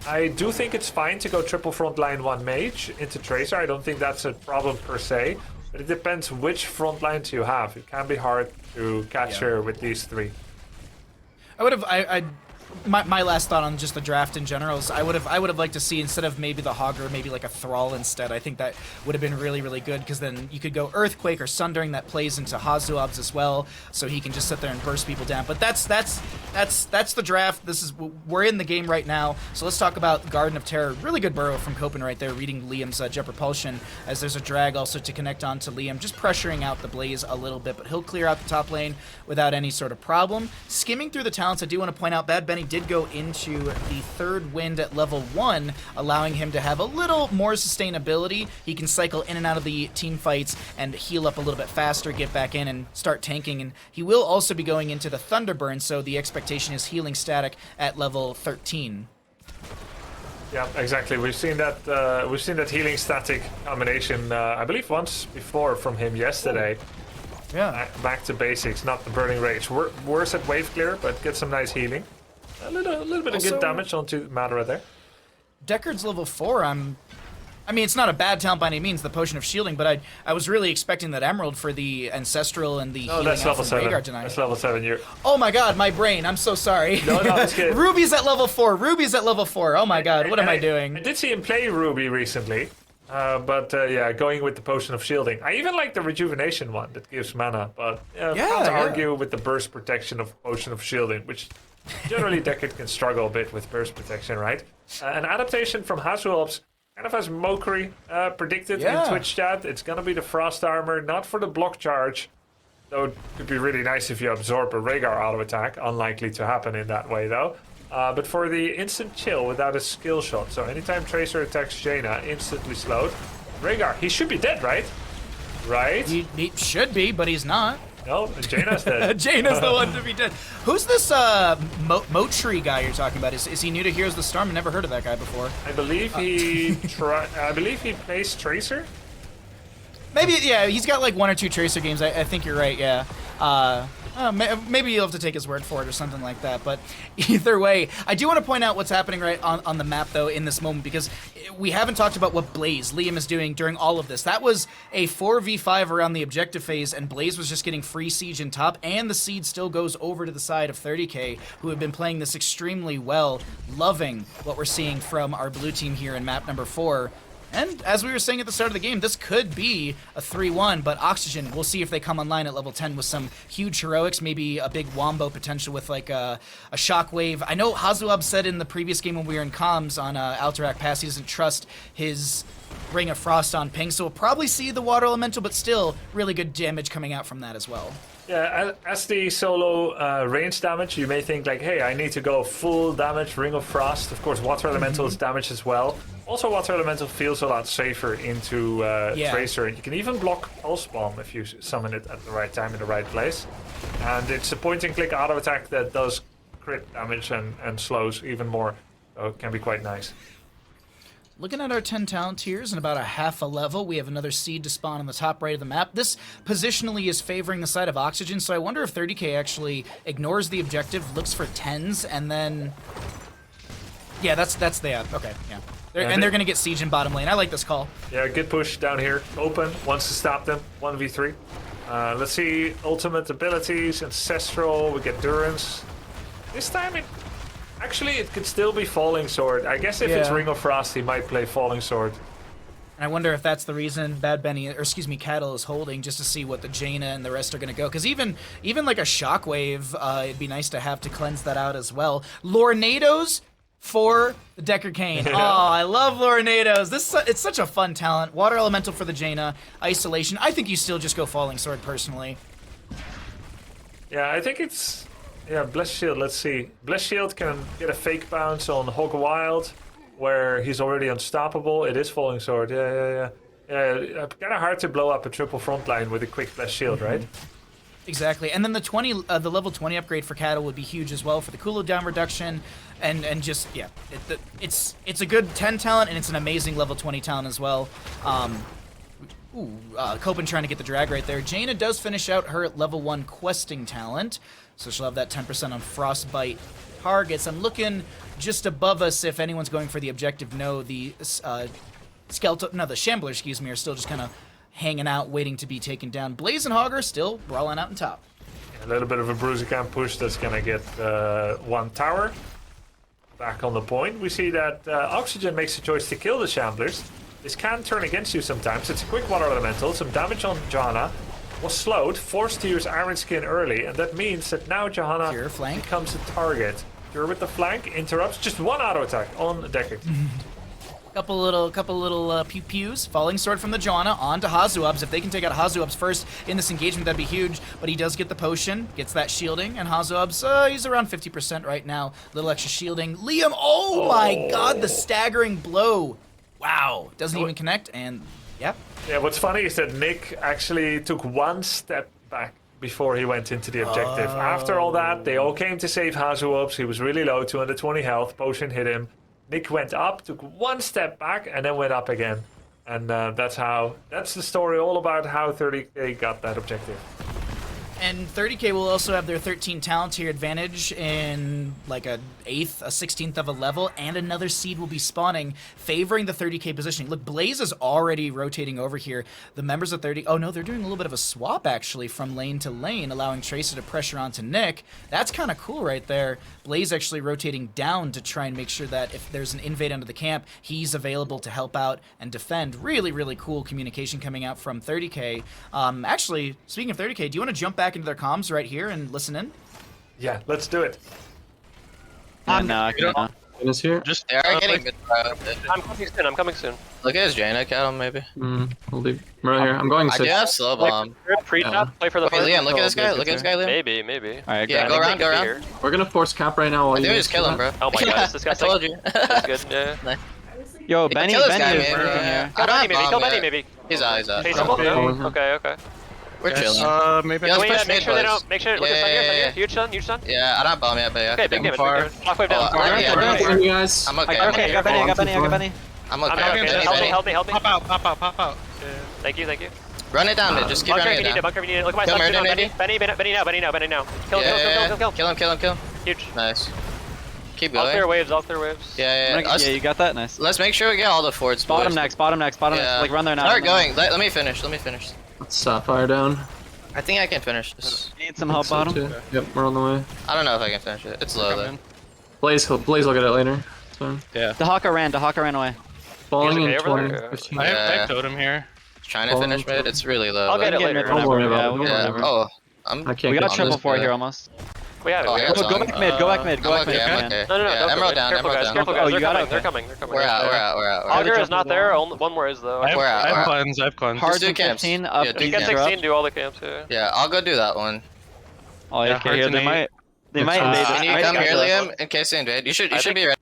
I do think it's fine to go triple frontline 1 mage into Tracer. I don't think that's a problem per se. But it depends which front lines you have. It can be hard to catch her with these 3. My last thought on just the draft in general is I would have liked to see, instead of maybe the Hogger, maybe like a Thrall instead. I think that would have been really, really good, because then you could go Earthquake or Sundering that plays into Hazuab's as well, so he can just sit there and burst people down. But that's the draft. We're in the game right now, so let's talk about Garden of Terror. Really good burrow from Copen right there, reading Liam's Jet Propulsion, as there's a drag also to connect onto Liam, just pressuring out the Blaze a little bit, but he'll clear out the top lane without any sort of problem. Skimming through the talents, I do want to point out Bad Benny did go into the 3rd wind at level 1, allowing him to have a little more sustainability. He can cycle in and out of the team fights and heal up a little bit faster, get back in and start tanking. And he will also be going into the Thunderburn, so the expectation is healing static at level 13. Yeah, exactly. We've seen that healing static combination, I believe once before from him yesterday. Yeah. Back to basics, not the Burning Rage. Worse at wave clear, but get some nice healing. A little bit of good damage onto Madara there. Deckard's level 4, I mean, it's not a bad talent by any means, the Potion of Shielding, but I was really expecting that Emerald for the Ancestral and the No, healing that's out level from 7. Rhaegar tonight. That's level 7. You're... Oh my god, my brain. I'm so sorry. No, it's good. Ruby's at level 4. Ruby's at level 4. Oh my god, what am I doing? I did see him play Ruby recently, but yeah, going with the Potion of Shielding. I even like the Rejuvenation one that gives mana, but can't argue with the burst protection of Potion of Shielding, which generally Deckard can struggle a bit with burst protection, right? An adaptation from HeroesCCL kind of has Mockery predicted in Twitch chat. It's gonna be the Frost Armor, not for the block charge. Though it could be really nice if you absorb a Rhaegar auto attack. Unlikely to happen in that way though. But for the instant chill without a skill shot. So anytime Tracer attacks Jaina, instantly slowed. Rhaegar, he should be dead, right? Right? He should be, but he's not. No, Jaina's dead. Jaina's the one to be dead. Who's this Motri guy you're talking about? Is he new to Heroes of the Storm? I've never heard of that guy before. I believe he I believe he plays Tracer. Maybe, yeah, he's got like 1 or 2 Tracer games. I think you're right, yeah. Maybe you'll have to take his word for it or something like that. But either way, I do want to point out what's happening right on the map, though, in this moment, because we haven't talked about what Blaze, Liam, is doing during all of this. That was a 4v5 around the objective phase, and Blaze was just getting free siege in top, and the seed still goes over to the side of 30k, who have been playing this extremely well, loving what we're seeing from our blue team here in map number 4. And as we were saying at the start of the game, this could be a 3-1, but Oxygen, we'll see if they come online at level 10 with some huge heroics, maybe a big wombo potential with like a shockwave. I know Hazuab said in the previous game when we were in comms on Alterac Pass, he doesn't trust his Ring of Frost on ping, so we'll probably see the Water Elemental, but still really good damage coming out from that as well. Yeah, as the solo range damage, you may think like, hey, I need to go full damage, Ring of Frost. Of course, Water Elemental is damage as well. Also, Water Elemental feels a lot safer into Tracer, and you can even block Pulse Bomb if you summon it at the right time in the right place. And it's a point-and-click auto attack that does crit damage and slows even more, so it can be quite nice. Looking at our 10 talent tiers in about a half a level, we have another seed to spawn on the top right of the map. This positionally is favoring the side of Oxygen, so I wonder if 30k actually ignores the objective, looks for 10s, and then... Yeah, that's the... Okay, yeah. They're going to get siege in bottom lane. I like this call. Yeah, good push down here. Open, wants to stop them. 1v3. Let's see ultimate abilities, Ancestral, we get Durance. This time actually, it could still be Falling Sword. I guess if it's Ring of Frost, he might play Falling Sword. And I wonder if that's the reason Bad Benny, or excuse me, Cattle is holding, just to see what the Jaina and the rest are going to go. Because even like a Shockwave, it'd be nice to have to cleanse that out as well. Lornados for the Deckard Cain. Oh, I love Lornados. It's such a fun talent. Water Elemental for the Jaina. Isolation. I think you still just go Falling Sword, personally. Yeah, I think it's... Yeah, Blessed Shield, let's see. Blessed Shield can get a fake bounce on Hog Wild, where he's already unstoppable. It is Falling Sword, yeah. Kind of hard to blow up a triple frontline with a quick Blessed Shield, right? Exactly, and then the level 20 upgrade for Cattle would be huge as well for the cooldown reduction, and just, yeah, it's a good 10 talent, and it's an amazing level 20 talent as well. Copen trying to get the drag right there. Jaina does finish out her level 1 questing talent, so she'll have that 10% on Frostbite targets. I'm looking just above us if anyone's going for the objective. No, the the Shambler, excuse me, are still just kind of hanging out, waiting to be taken down. Blaze and Hog are still brawling out on top. A little bit of a Bruiser push that's going to get 1 tower. Back on the point, we see that Oxygen makes the choice to kill the Shamblers. This can turn against you sometimes. It's a quick Water Elemental, some damage on Johanna. Was slowed, forced to use Iron Skin early, and that means that now Johanna becomes a target. Cure with the flank, interrupts, just 1 auto attack on Deckard. Couple little pew-pews. Falling Sword from the Johanna onto Hazuabs. If they can take out Hazuabs first in this engagement, that'd be huge. But he does get the potion, gets that shielding, and Hazuabs, he's around 50% right now. Little extra shielding. Liam, oh my god, the staggering blow. Wow, doesn't even connect, and yeah. Yeah, what's funny is that Nick actually took 1 step back before he went into the objective. After all that, they all came to save Hazuabs. He was really low, 220 health, potion hit him. Nick went up, took 1 step back, and then went up again. And that's the story all about how 30k got that objective. And 30k will also have their 13 talent tier advantage in like a 8th, a 16th of a level, and another seed will be spawning, favoring the 30k positioning. Look, Blaze is already rotating over here. The members of 30... Oh no, they're doing a little bit of a swap actually from lane to lane, allowing Tracer to pressure onto Nick. That's kind of cool right there. Blaze actually rotating down to try and make sure that if there's an invade under the camp, he's available to help out and defend. Really, really cool communication coming out from 30k. Actually, speaking of 30k, do you want to jump back into their comms right here and listen in? Yeah, let's do it. No, I can't. Is here? They are getting mid. I'm coming soon. Look at his Jaina at him, maybe. I'll leave right here. I'm going I do 6. have slow bomb. Pre-top, play for the Okay, first. Liam, look at this guy. Look at this guy, Liam. Maybe. Alright, Yeah, grab go it. around. We're gonna force cap right now while I think you we just kill him, bro. Oh my god, it's disgusting. I told you. That's good, yeah. Nice. Yo, You can Benny kill this guy, is maybe. working here. I don't have Benny, bomb kill Benny, yet. maybe. He's out, he's out. Chase him up? Okay. Okay. We're chilling. Maybe. Yeah, Can let's we push make mid, sure they boys. don't. Make sure. Look at Yeah. Huge stun. Yeah, I don't have bomb yet, but yeah. Okay, big I'm damage. far. Shockwave down. Oh, yeah, Thank you guys. I'm okay. Okay, I got Benny, I got Benny. I'm I'm okay. okay. Help me. Pop out. Thank you. Run it down, mid. Just keep Bunker if running you it need it. down. Bunker if you need it. Look at my Kill stun. Murder, Benny now. Kill. Kill him. Huge. Nice. Keep Off their going. waves. Yeah. Yeah, you got that? Nice. Let's make sure we get all the forts. Bottom boys. next. Like, run there now. Start going. Let me finish. Let's Sapphire down. I think I can finish this. Need some help, bottom. Yep, we're on the way. I don't know if I can finish it. It's low though. Blaze will get it later. It's fine. Dahaka ran away. Falling okay in over 20, there? 15. I Yeah. have totem here. Trying to finish mid. It's really low. I'll get it Get later. mid Don't whenever. worry about Yeah, it, we'll don't get worry Yeah. whenever. Oh, I'm. I can't We got get triple this four guy. here almost. We have it. Oh, We yeah, have it's it. Go on. back mid. Go back mid. I'm okay. Yeah. No. Yeah, Don't Emerald go. down. Careful, guys. Oh, They're you got coming. it? They're coming. We're out. Augur is not there. One more is though. I We're out. have cleanse. Hard Just do to camps. 15 up. Yeah, do You easy get camps. drop. 16. Do all the camps. Yeah. Yeah, I'll go do that one. Oh, Yeah, okay. hard Here to they need. might. They might Can invade. Can you Might come here, invade us. Liam? In case they invade, you should think- be ready.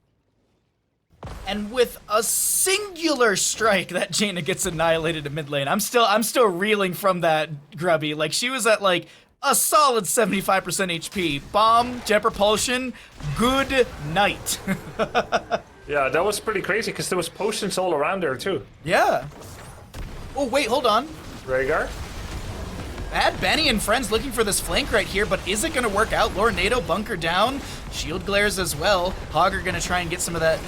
And with a singular strike, that Jaina gets annihilated in mid lane. I'm still reeling from that, Grubby. Like, she was at like a solid 75% HP. Bomb, jet propulsion, good night. Yeah, that was pretty crazy because there was potions all around there too. Yeah. Oh wait, hold on. Rhaegar. Bad Benny and friends looking for this flank right here, but is it going to work out? Lornado bunker down. Shield glares as well. Hogger going to try and get some of that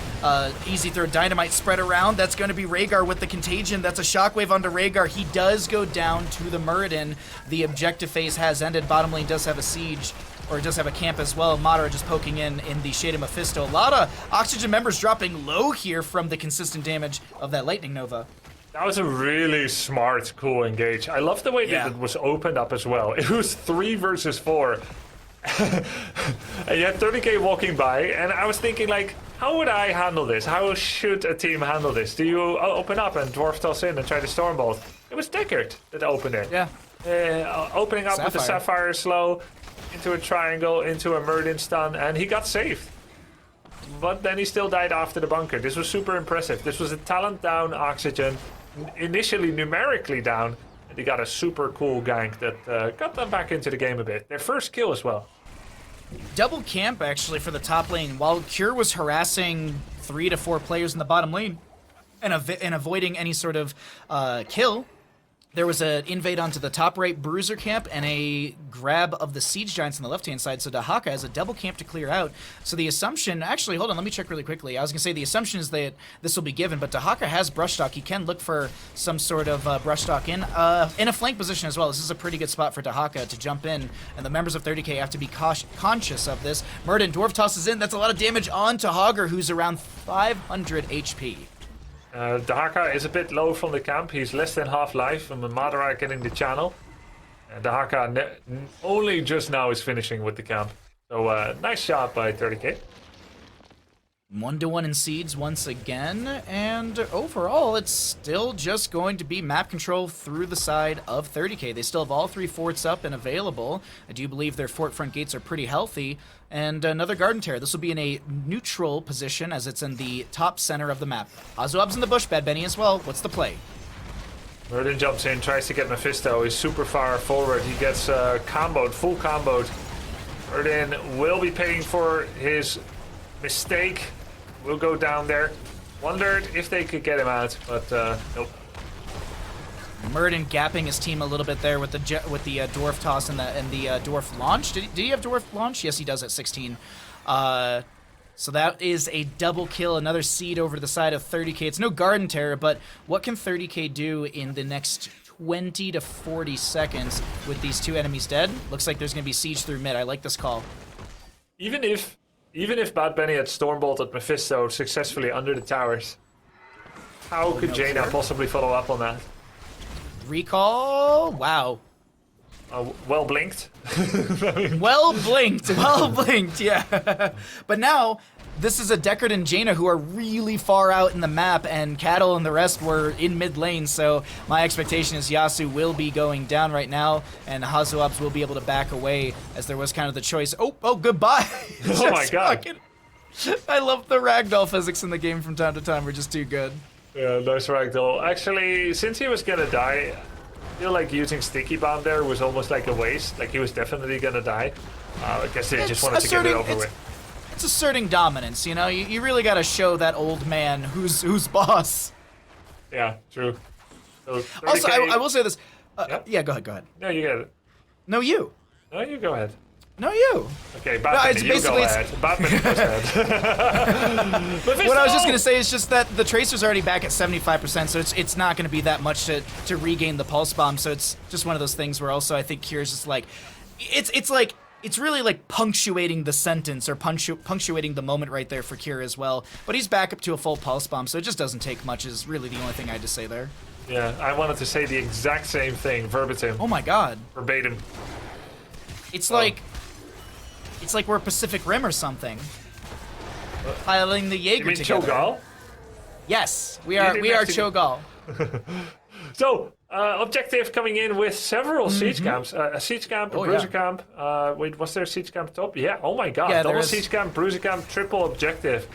easy throw dynamite spread around. That's going to be Rhaegar with the contagion. That's a shockwave onto Rhaegar. He does go down to the Muradin. The objective phase has ended. Bottom lane does have a siege, or it does have a camp as well. Madara just poking in the Shade of Mephisto. A lot of Oxygen members dropping low here from the consistent damage of that Lightning Nova. That was a really smart, cool engage. I love the way that it was opened up as well. It was 3 versus 4. And you had 30k walking by, and I was thinking, like, how would I handle this? How should a team handle this? Do you open up and dwarf toss in and try to storm bolt? It was Deckard that opened it. Yeah. Opening up with the Sapphire slow into a triangle, into a Murden stun, and he got saved. But then he still died after the bunker. This was super impressive. This was a talent down Oxygen, initially numerically down, and he got a super cool gank that got them back into the game a bit. Their first kill as well. Double camp actually for the top lane. While Cure was harassing 3 to 4 players in the bottom lane and avoiding any sort of kill, there was an invade onto the top right bruiser camp and a grab of the siege giants on the left hand side. So Dahaka has a double camp to clear out. So the assumption, actually, hold on, let me check really quickly. I was gonna say the assumption is that this will be given, but Dahaka has brushstock. He can look for some sort of brushstock in a flank position as well. This is a pretty good spot for Dahaka to jump in, and the members of 30k have to be conscious of this. Murden dwarf tosses in. That's a lot of damage onto Hogger, who's around 500 HP. Dahaka is a bit low from the camp. He's less than half life from Madara getting the channel. Dahaka only just now is finishing with the camp. So nice shot by 30k. 1-1 in seeds once again, and overall it's still just going to be map control through the side of 30k. They still have all 3 forts up and available. I do believe their fort front gates are pretty healthy, and another garden terror. This will be in a neutral position as it's in the top center of the map. Azuab's in the bush, Bad Benny as well. What's the play? Murden jumps in, tries to get Mephisto. He's super far forward. He gets comboed, full comboed. Murden will be paying for his mistake. Will go down there. Wondered if they could get him out, but nope. Murden gapping his team a little bit there with the dwarf toss and the dwarf launch. Did he have dwarf launch? Yes, he does at 16. So that is a double kill, another seed over to the side of 30k. It's no Garden Terror, but what can 30k do in the next 20 to 40 seconds with these two enemies dead? Looks like there's going to be siege through mid. I like this call. Even if Bad Benny had Stormbolted Mephisto successfully under the towers, how could Jaina possibly follow up on that? Recall? Wow. Well blinked. Well blinked, yeah. But now, this is a Deckard and Jaina who are really far out in the map, and Cattle and the rest were in mid lane, so my expectation is Yasuo will be going down right now, and Hazuabs will be able to back away, as there was kind of the choice. Oh, goodbye! Oh my god. I love the ragdoll physics in the game from time to time, we're just too good. Yeah, nice ragdoll. Actually, since he was gonna die, I feel like using Sticky Bomb there was almost like a waste. Like, he was definitely gonna die. I guess they just wanted to get it over with. It's asserting dominance, you know? You really gotta show that old man who's boss. Yeah, true. So, also, I will say this. Yeah, go ahead. No, you get it. No, you. No, you go ahead. No, you. Okay, Batman, you go ahead. Batman goes ahead. What I was just gonna say is just that the Tracer's already back at 75%, so it's not gonna be that much to regain the Pulse Bomb, so it's just one of those things where also I think Kier's just like, it's really like punctuating the sentence or punctuating the moment right there for Kier as well, but he's back up to a full Pulse Bomb, so it just doesn't take much is really the only thing I had to say there. Yeah, I wanted to say the exact same thing, verbatim. Oh my god. Verbatim. It's like we're Pacific Rim or something. Piloting the Jaeger together. Cho'Gall? Yes, we are Cho'Gall. So, objective coming in with several siege camps. A siege camp, a bruiser camp. Wait, was there a siege camp top? Yeah, oh my god. Yeah, double siege camp, bruiser camp, triple objective.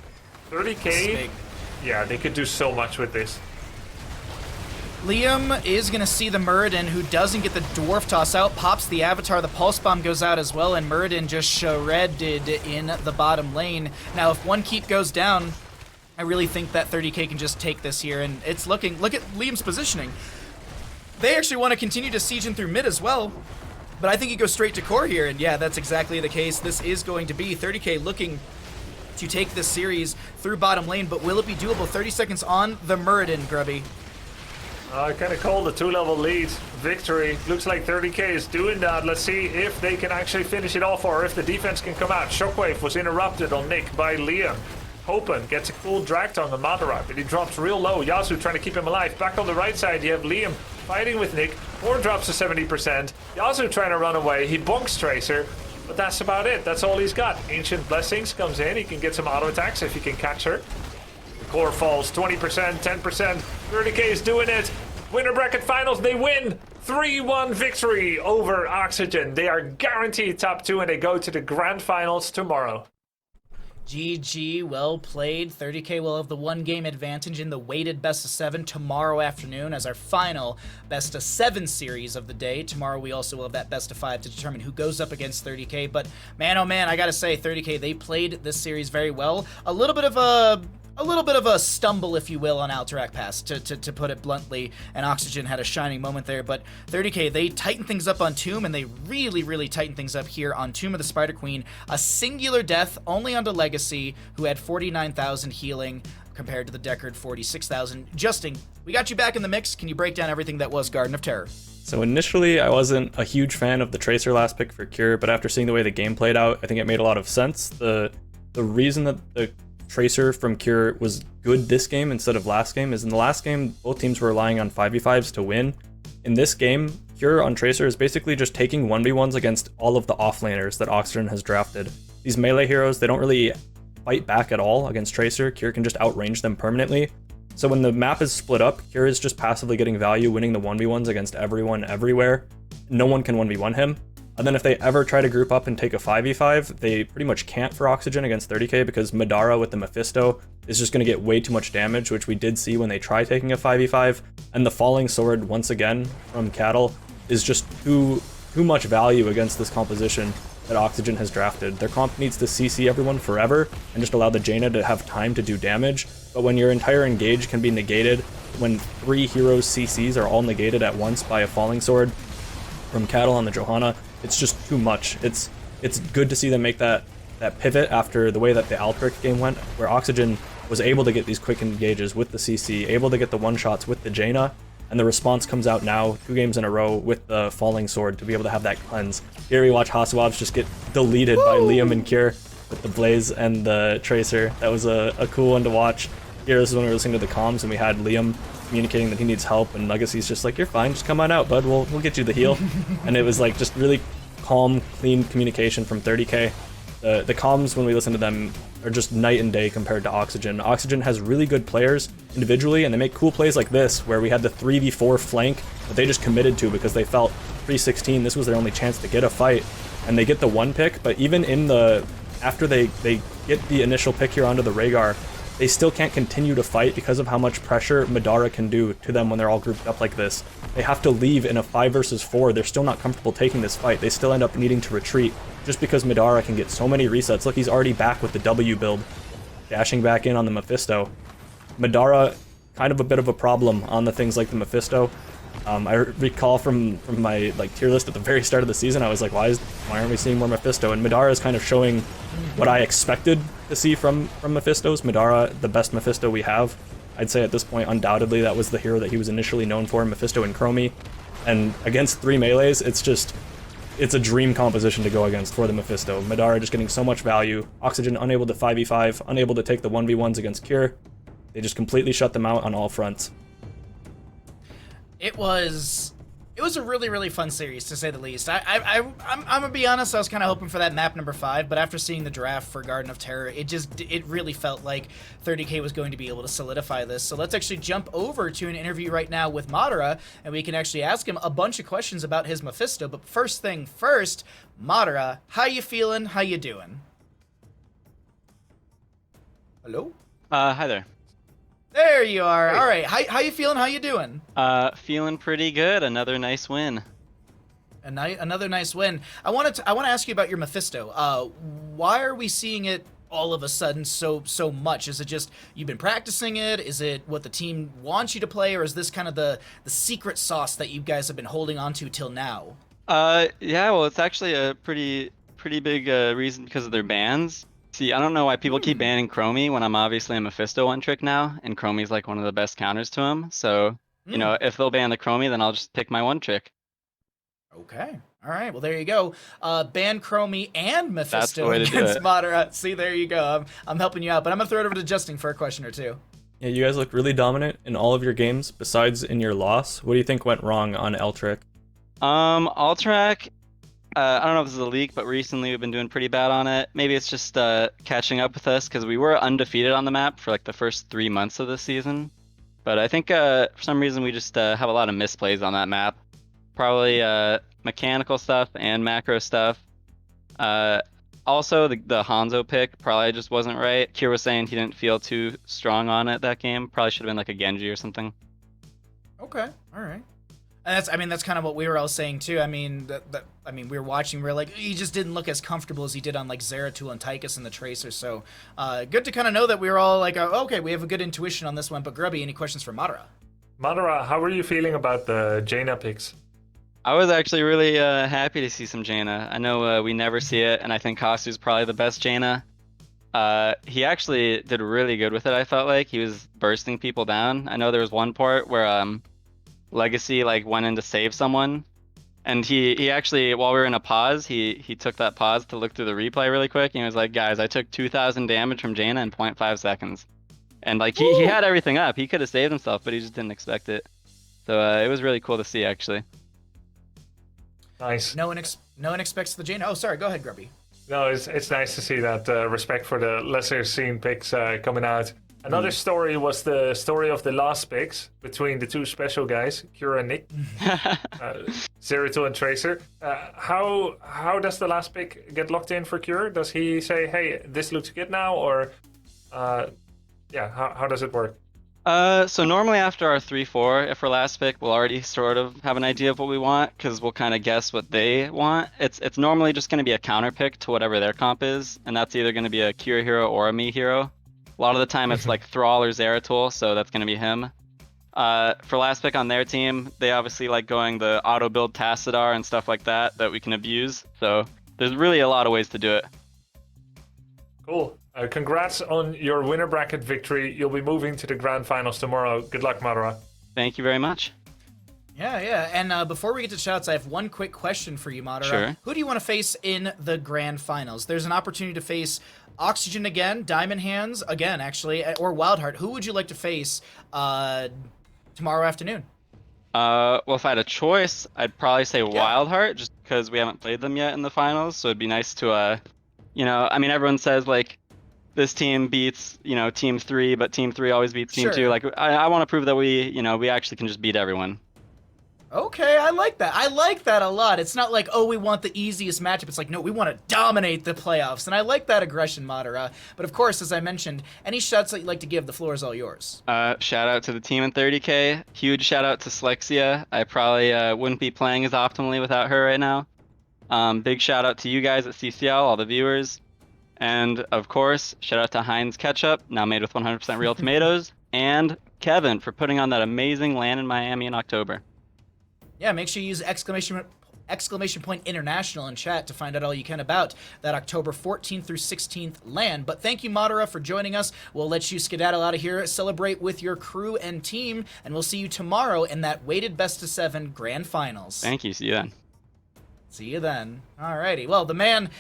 30k. Yeah, they could do so much with this. Liam is going to see the Muradin, who doesn't get the Dwarf Toss out, pops the Avatar, the Pulse Bomb goes out as well, and Muradin just shredded in the bottom lane. Now, if one keep goes down, I really think that 30k can just take this here, and it's look at Liam's positioning. They actually want to continue to siege in through mid as well, but I think he goes straight to core here, and yeah, that's exactly the case. This is going to be 30k looking to take this series through bottom lane, but will it be doable? 30 seconds on the Muradin, Grubby. I kind of called the 2-level lead victory. Looks like 30k is doing that. Let's see if they can actually finish it off or if the defense can come out. Shockwave was interrupted on Nick by Liam. Hopen gets a cool drag tongue on Madara, but he drops real low. Yasuo trying to keep him alive. Back on the right side, you have Liam fighting with Nick. 4 drops to 70%. Yasuo trying to run away. He bonks Tracer, but that's about it. That's all he's got. Ancient Blessings comes in. He can get some auto attacks if he can catch her. Core falls 20%, 10%. 30k is doing it. Winner bracket finals, they win 3-1 victory over Oxygen. They are guaranteed top 2 and they go to the grand finals tomorrow. GG, well played. 30k will have the 1-game advantage in the weighted best of 7 tomorrow afternoon as our final best of 7 series of the day. Tomorrow we also will have that best of 5 to determine who goes up against 30k. But man, oh man, I gotta say, 30k, they played this series very well. A little bit of a stumble, if you will, on Alterac Pass, to put it bluntly, and Oxygen had a shining moment there, but 30k, they tightened things up on Tomb, and they really, really tightened things up here on Tomb of the Spider Queen. A singular death only onto Legacy, who had 49,000 healing, compared to the Deckard 46,000. Justin, we got you back in the mix. Can you break down everything that was Garden of Terror? So initially, I wasn't a huge fan of the Tracer last pick for Cure, but after seeing the way the game played out, I think it made a lot of sense. The reason that the Tracer from Cure was good this game instead of last game is in the last game, both teams were relying on 5v5s to win. In this game, Cure on Tracer is basically just taking 1v1s against all of the offlaners that Oxygen has drafted. These melee heroes, they don't really fight back at all against Tracer. Cure can just outrange them permanently. So when the map is split up, Cure is just passively getting value, winning the 1v1s against everyone everywhere. No one can 1v1 him. And then if they ever try to group up and take a 5v5, they pretty much can't for Oxygen against 30k because Madara with the Mephisto is just going to get way too much damage, which we did see when they try taking a 5v5. And the Falling Sword, once again, from Cattle, is just too much value against this composition that Oxygen has drafted. Their comp needs to CC everyone forever and just allow the Jaina to have time to do damage, but when your entire engage can be negated, when 3 heroes CCs are all negated at once by a Falling Sword from Cattle on the Johanna, it's just too much. It's good to see them make that pivot after the way that the Altric game went, where Oxygen was able to get these quick engages with the CC, able to get the one-shots with the Jaina, and the response comes out now, 2 games in a row with the Falling Sword to be able to have that cleanse. Here we watch Haswabs just get deleted by Liam and Cure with the Blaze and the Tracer. That was a cool one to watch. Here, this is when we were listening to the comms and we had Liam communicating that he needs help, and Legacy's just like, you're fine, just come on out, bud, we'll get you the heal. And it was like just really calm, clean communication from 30k. The comms, when we listen to them, are just night and day compared to Oxygen. Oxygen has really good players individually, and they make cool plays like this, where we had the 3v4 flank that they just committed to because they felt pre-16 this was their only chance to get a fight, and they get the 1 pick, but even in the after they get the initial pick here onto the Rhaegar, they still can't continue to fight because of how much pressure Madara can do to them when they're all grouped up like this. They have to leave in a 5 versus 4. They're still not comfortable taking this fight. They still end up needing to retreat just because Madara can get so many resets. Look, he's already back with the W build, dashing back in on the Mephisto. Madara, kind of a bit of a problem on the things like the Mephisto. I recall from my tier list at the very start of the season, I was like, why aren't we seeing more Mephisto? And Madara is kind of showing what I expected to see from Mephistos. Madara, the best Mephisto we have. I'd say at this point, undoubtedly, that was the hero that he was initially known for, Mephisto and Chromie. And against 3 melees, it's a dream composition to go against for the Mephisto. Madara just getting so much value. Oxygen unable to 5v5, unable to take the 1v1s against Cure. They just completely shut them out on all fronts. It was a really, really fun series, to say the least. I'm gonna be honest, I was kind of hoping for that map number 5, but after seeing the draft for Garden of Terror, it really felt like 30k was going to be able to solidify this. So let's actually jump over to an interview right now with Madara, and we can actually ask him a bunch of questions about his Mephisto. But first thing first, Madara, how you feeling? How you doing? Hello? Hi there. There you are. Hey. All right. How you feeling? How you doing? Feeling pretty good. Another nice win. Another nice win. I want to ask you about your Mephisto. Why are we seeing it all of a sudden so much? Is it just you've been practicing it? Is it what the team wants you to play, or is this kind of the secret sauce that you guys have been holding on to till now? Yeah. Well, it's actually a pretty big reason because of their bans. See, I don't know why people keep banning Chromie when I'm obviously a Mephisto 1-trick now, and Chromie's like one of the best counters to him. So, you know, if they'll ban the Chromie, then I'll just pick my 1-trick. Okay. All right. Well, there you go. Ban Chromie and Mephisto against Madara. See, there you go. I'm helping you out, but I'm going to throw it over to Justin for a question or two. Yeah, you guys look really dominant in all of your games, besides in your loss. What do you think went wrong on Altric? Altric, I don't know if this is a leak, but recently we've been doing pretty bad on it. Maybe it's just catching up with us, because we were undefeated on the map for like the first 3 months of the season. But I think for some reason we just have a lot of misplays on that map. Probably mechanical stuff and macro stuff. Also, the Hanzo pick probably just wasn't right. Kier was saying he didn't feel too strong on it that game. Probably should have been like a Genji or something. Okay, all right. And that's kind of what we were all saying too. We were watching. We were like, he just didn't look as comfortable as he did on like Zeratul and Tychus and the Tracer. So, good to kind of know that we were all like, okay, we have a good intuition on this one. But Grubby, any questions for Madara? Madara, how are you feeling about the Jaina picks? I was actually really happy to see some Jaina. I know we never see it, and I think Kasu's probably the best Jaina. He actually did really good with it. I felt like he was bursting people down. I know there was one part where Legacy went in to save someone, and he actually, while we were in a pause, he took that pause to look through the replay really quick, and he was like, guys, I took 2,000 damage from Jaina in 0.5 seconds. And he had everything up. He could have saved himself, but he just didn't expect it. So it was really cool to see, actually. Nice. No one expects the Jaina. Oh, sorry. Go ahead, Grubby. No, it's nice to see that respect for the lesser seen picks coming out. Another story was the story of the last picks between the two special guys, Cure and Nick, Zeratul and Tracer. How does the last pick get locked in for Cure? Does he say, hey, this looks good now? Or, how does it work? So normally after our 3-4, if we're last pick, we'll already sort of have an idea of what we want because we'll kind of guess what they want. It's normally just going to be a counter pick to whatever their comp is, and that's either going to be a Kira hero or a me hero. A lot of the time it's like Thrall or Zeratul, so that's going to be him. For last pick on their team, they obviously like going the auto build Tassadar and stuff like that we can abuse. So there's really a lot of ways to do it. Cool. Congrats on your winner bracket victory. You'll be moving to the grand finals tomorrow. Good luck, Madara. Thank you very much. Yeah. And before we get to shouts, I have one quick question for you, Madara. Sure. Who do you want to face in the grand finals? There's an opportunity to face Oxygen again, Diamond Hands again, actually, or Wildheart. Who would you like to face tomorrow afternoon? Well, if I had a choice, I'd probably say Wildheart, just because we haven't played them yet in the finals. So it'd be nice to, I mean, everyone says like this team beats, Team 3, but Team 3 always beats Team 2. Like, I want to prove that we actually can just beat everyone. Okay, I like that. I like that a lot. It's not like, oh, we want the easiest matchup. It's like, no, we want to dominate the playoffs. And I like that aggression, Madara. But of course, as I mentioned, any shouts that you'd like to give, the floor is all yours. Shout out to the team in 30K. Huge shout out to Slexia. I probably wouldn't be playing as optimally without her right now. Big shout out to you guys at CCL, all the viewers. And of course, shout out to Heinz Ketchup, now made with 100% real tomatoes. And Kevin for putting on that amazing LAN in Miami in October. Yeah, make sure you use exclamation point international in chat to find out all you can about that October 14th through 16th LAN. But thank you, Madara, for joining us. We'll let you skedaddle out of here, celebrate with your crew and team, and we'll see you tomorrow in that weighted best-of-7 grand finals. Thank you. See you then. See you then. Alrighty. Well, the man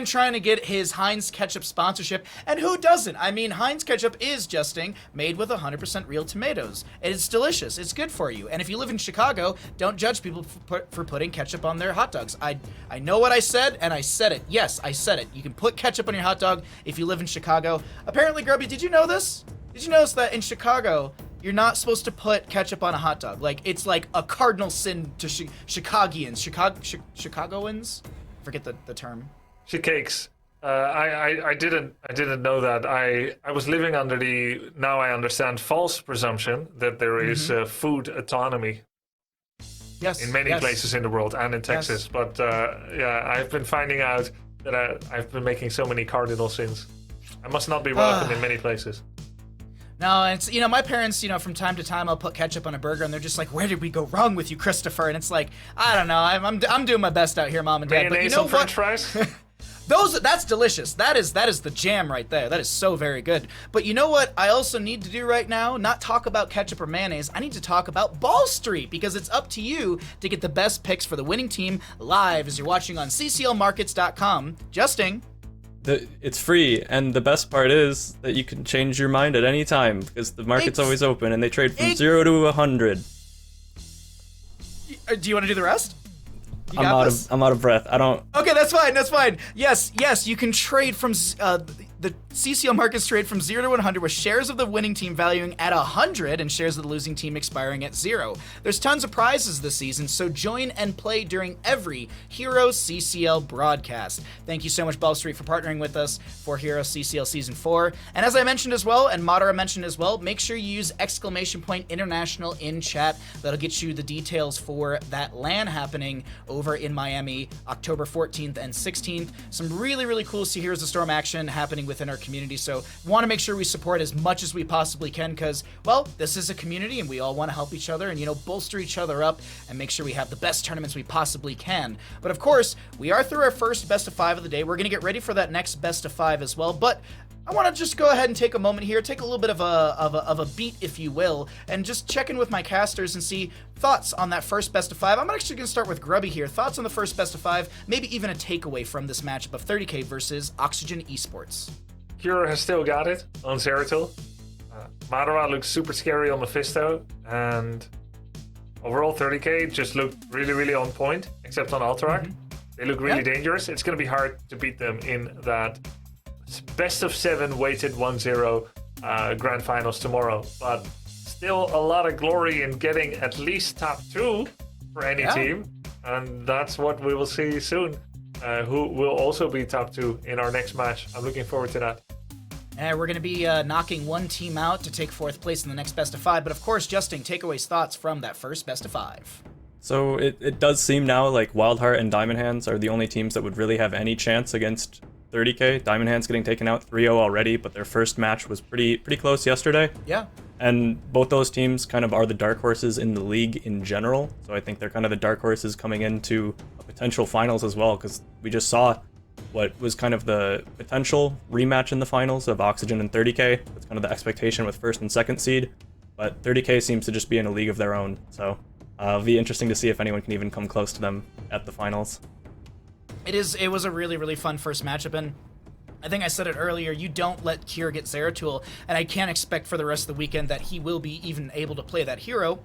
trying to get his Heinz Ketchup sponsorship, and who doesn't? I mean, Heinz Ketchup is justing, made with 100% real tomatoes. It's delicious. It's good for you. And if you live in Chicago, don't judge people for putting ketchup on their hot dogs. I know what I said, and I said it. Yes, I said it. You can put ketchup on your hot dog if you live in Chicago. Apparently, Grubby, did you know this? Did you notice that in Chicago, you're not supposed to put ketchup on a hot dog? Like, it's like a cardinal sin to Chicagoans. Chicagoans? Forget the term. Shicakes. I didn't know that. I was living under the, now I understand, false presumption that there is food autonomy. Yes. In many places in the world and in Texas. Yes. But I've been finding out that I've been making so many cardinal sins. I must not be welcome in many places. No, it's, my parents, from time to time I'll put ketchup on a burger and they're just like, where did we go wrong with you, Christopher? And it's like, I don't know, I'm doing my best out here, Mom and Dad. Mayonnaise on French fries? That's delicious. That is the jam right there. That is so very good. But you know what I also need to do right now? Not talk about ketchup or mayonnaise. I need to talk about Ball Street, because it's up to you to get the best picks for the winning team live as you're watching on cclmarkets.com. Justing. It's free, and the best part is that you can change your mind at any time because the market's always open and they trade from 0 to 100. Do you want to do the rest? I'm out of breath. I don't. Okay, that's fine. Yes, you can trade from the CCL markets trade from 0 to 100 with shares of the winning team valuing at 100 and shares of the losing team expiring at 0. There's tons of prizes this season, so join and play during every HeroesCCL broadcast. Thank you so much, Ball Street, for partnering with us for HeroesCCL Season 4. And as I mentioned as well, and Madara mentioned as well, make sure you use exclamation point international in chat. That'll get you the details for that LAN happening over in Miami, October 14th and 16th. Some really, really cool Heroes of the Storm action happening within our community, so we want to make sure we support as much as we possibly can because, well, this is a community and we all want to help each other and, bolster each other up and make sure we have the best tournaments we possibly can. But of course, we are through our first best of 5 of the day. We're going to get ready for that next best of 5 as well, but I want to just go ahead and take a moment here, take a little bit of a beat, if you will, and just check in with my casters and see thoughts on that first best of 5. I'm actually going to start with Grubby here. Thoughts on the first best of 5, maybe even a takeaway from this matchup of 30K versus Oxygen Esports. Kira has still got it on Zeratul. Madara looks super scary on Mephisto, and overall 30K just looked really, really on point, except on Alterac. They look really dangerous. It's going to be hard to beat them in that best of 7 weighted 1-0 grand finals tomorrow, but still a lot of glory in getting at least top 2 for any team, and that's what we will see soon. Who will also be top 2 in our next match. I'm looking forward to that. And we're going to be knocking one team out to take 4th place in the next best of 5. But of course, Justin, takeaways, thoughts from that first best of 5. So it does seem now like Wildheart and Diamond Hands are the only teams that would really have any chance against 30k. Diamond Hands getting taken out 3-0 already, but their first match was pretty close yesterday. Yeah. And both those teams kind of are the dark horses in the league in general. So I think they're kind of the dark horses coming into a potential finals as well, because we just saw what was kind of the potential rematch in the finals of Oxygen and 30k. That's kind of the expectation with 1st and 2nd seed. But 30k seems to just be in a league of their own. So it'll be interesting to see if anyone can even come close to them at the finals. It was a really, really fun first matchup, and I think I said it earlier, you don't let Kier get Zeratul, and I can't expect for the rest of the weekend that he will be even able to play that hero.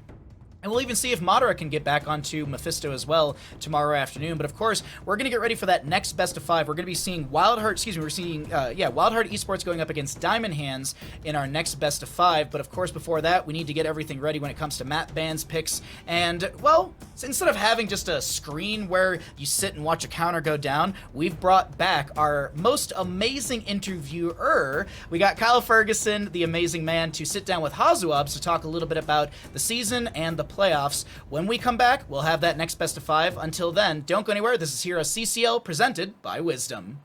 And we'll even see if Madara can get back onto Mephisto as well tomorrow afternoon. But of course, we're going to get ready for that next best of 5. We're going to be seeing Wildheart Esports going up against Diamond Hands in our next best of 5. But of course, before that, we need to get everything ready when it comes to map bans, picks, and, well, instead of having just a screen where you sit and watch a counter go down, we've brought back our most amazing interviewer. We got Kyle Ferguson, the amazing man, to sit down with Hazuabs to talk a little bit about the season and the playoffs. When we come back, we'll have that next best of 5. Until then, don't go anywhere. This is HeroesCCL presented by Wisdom.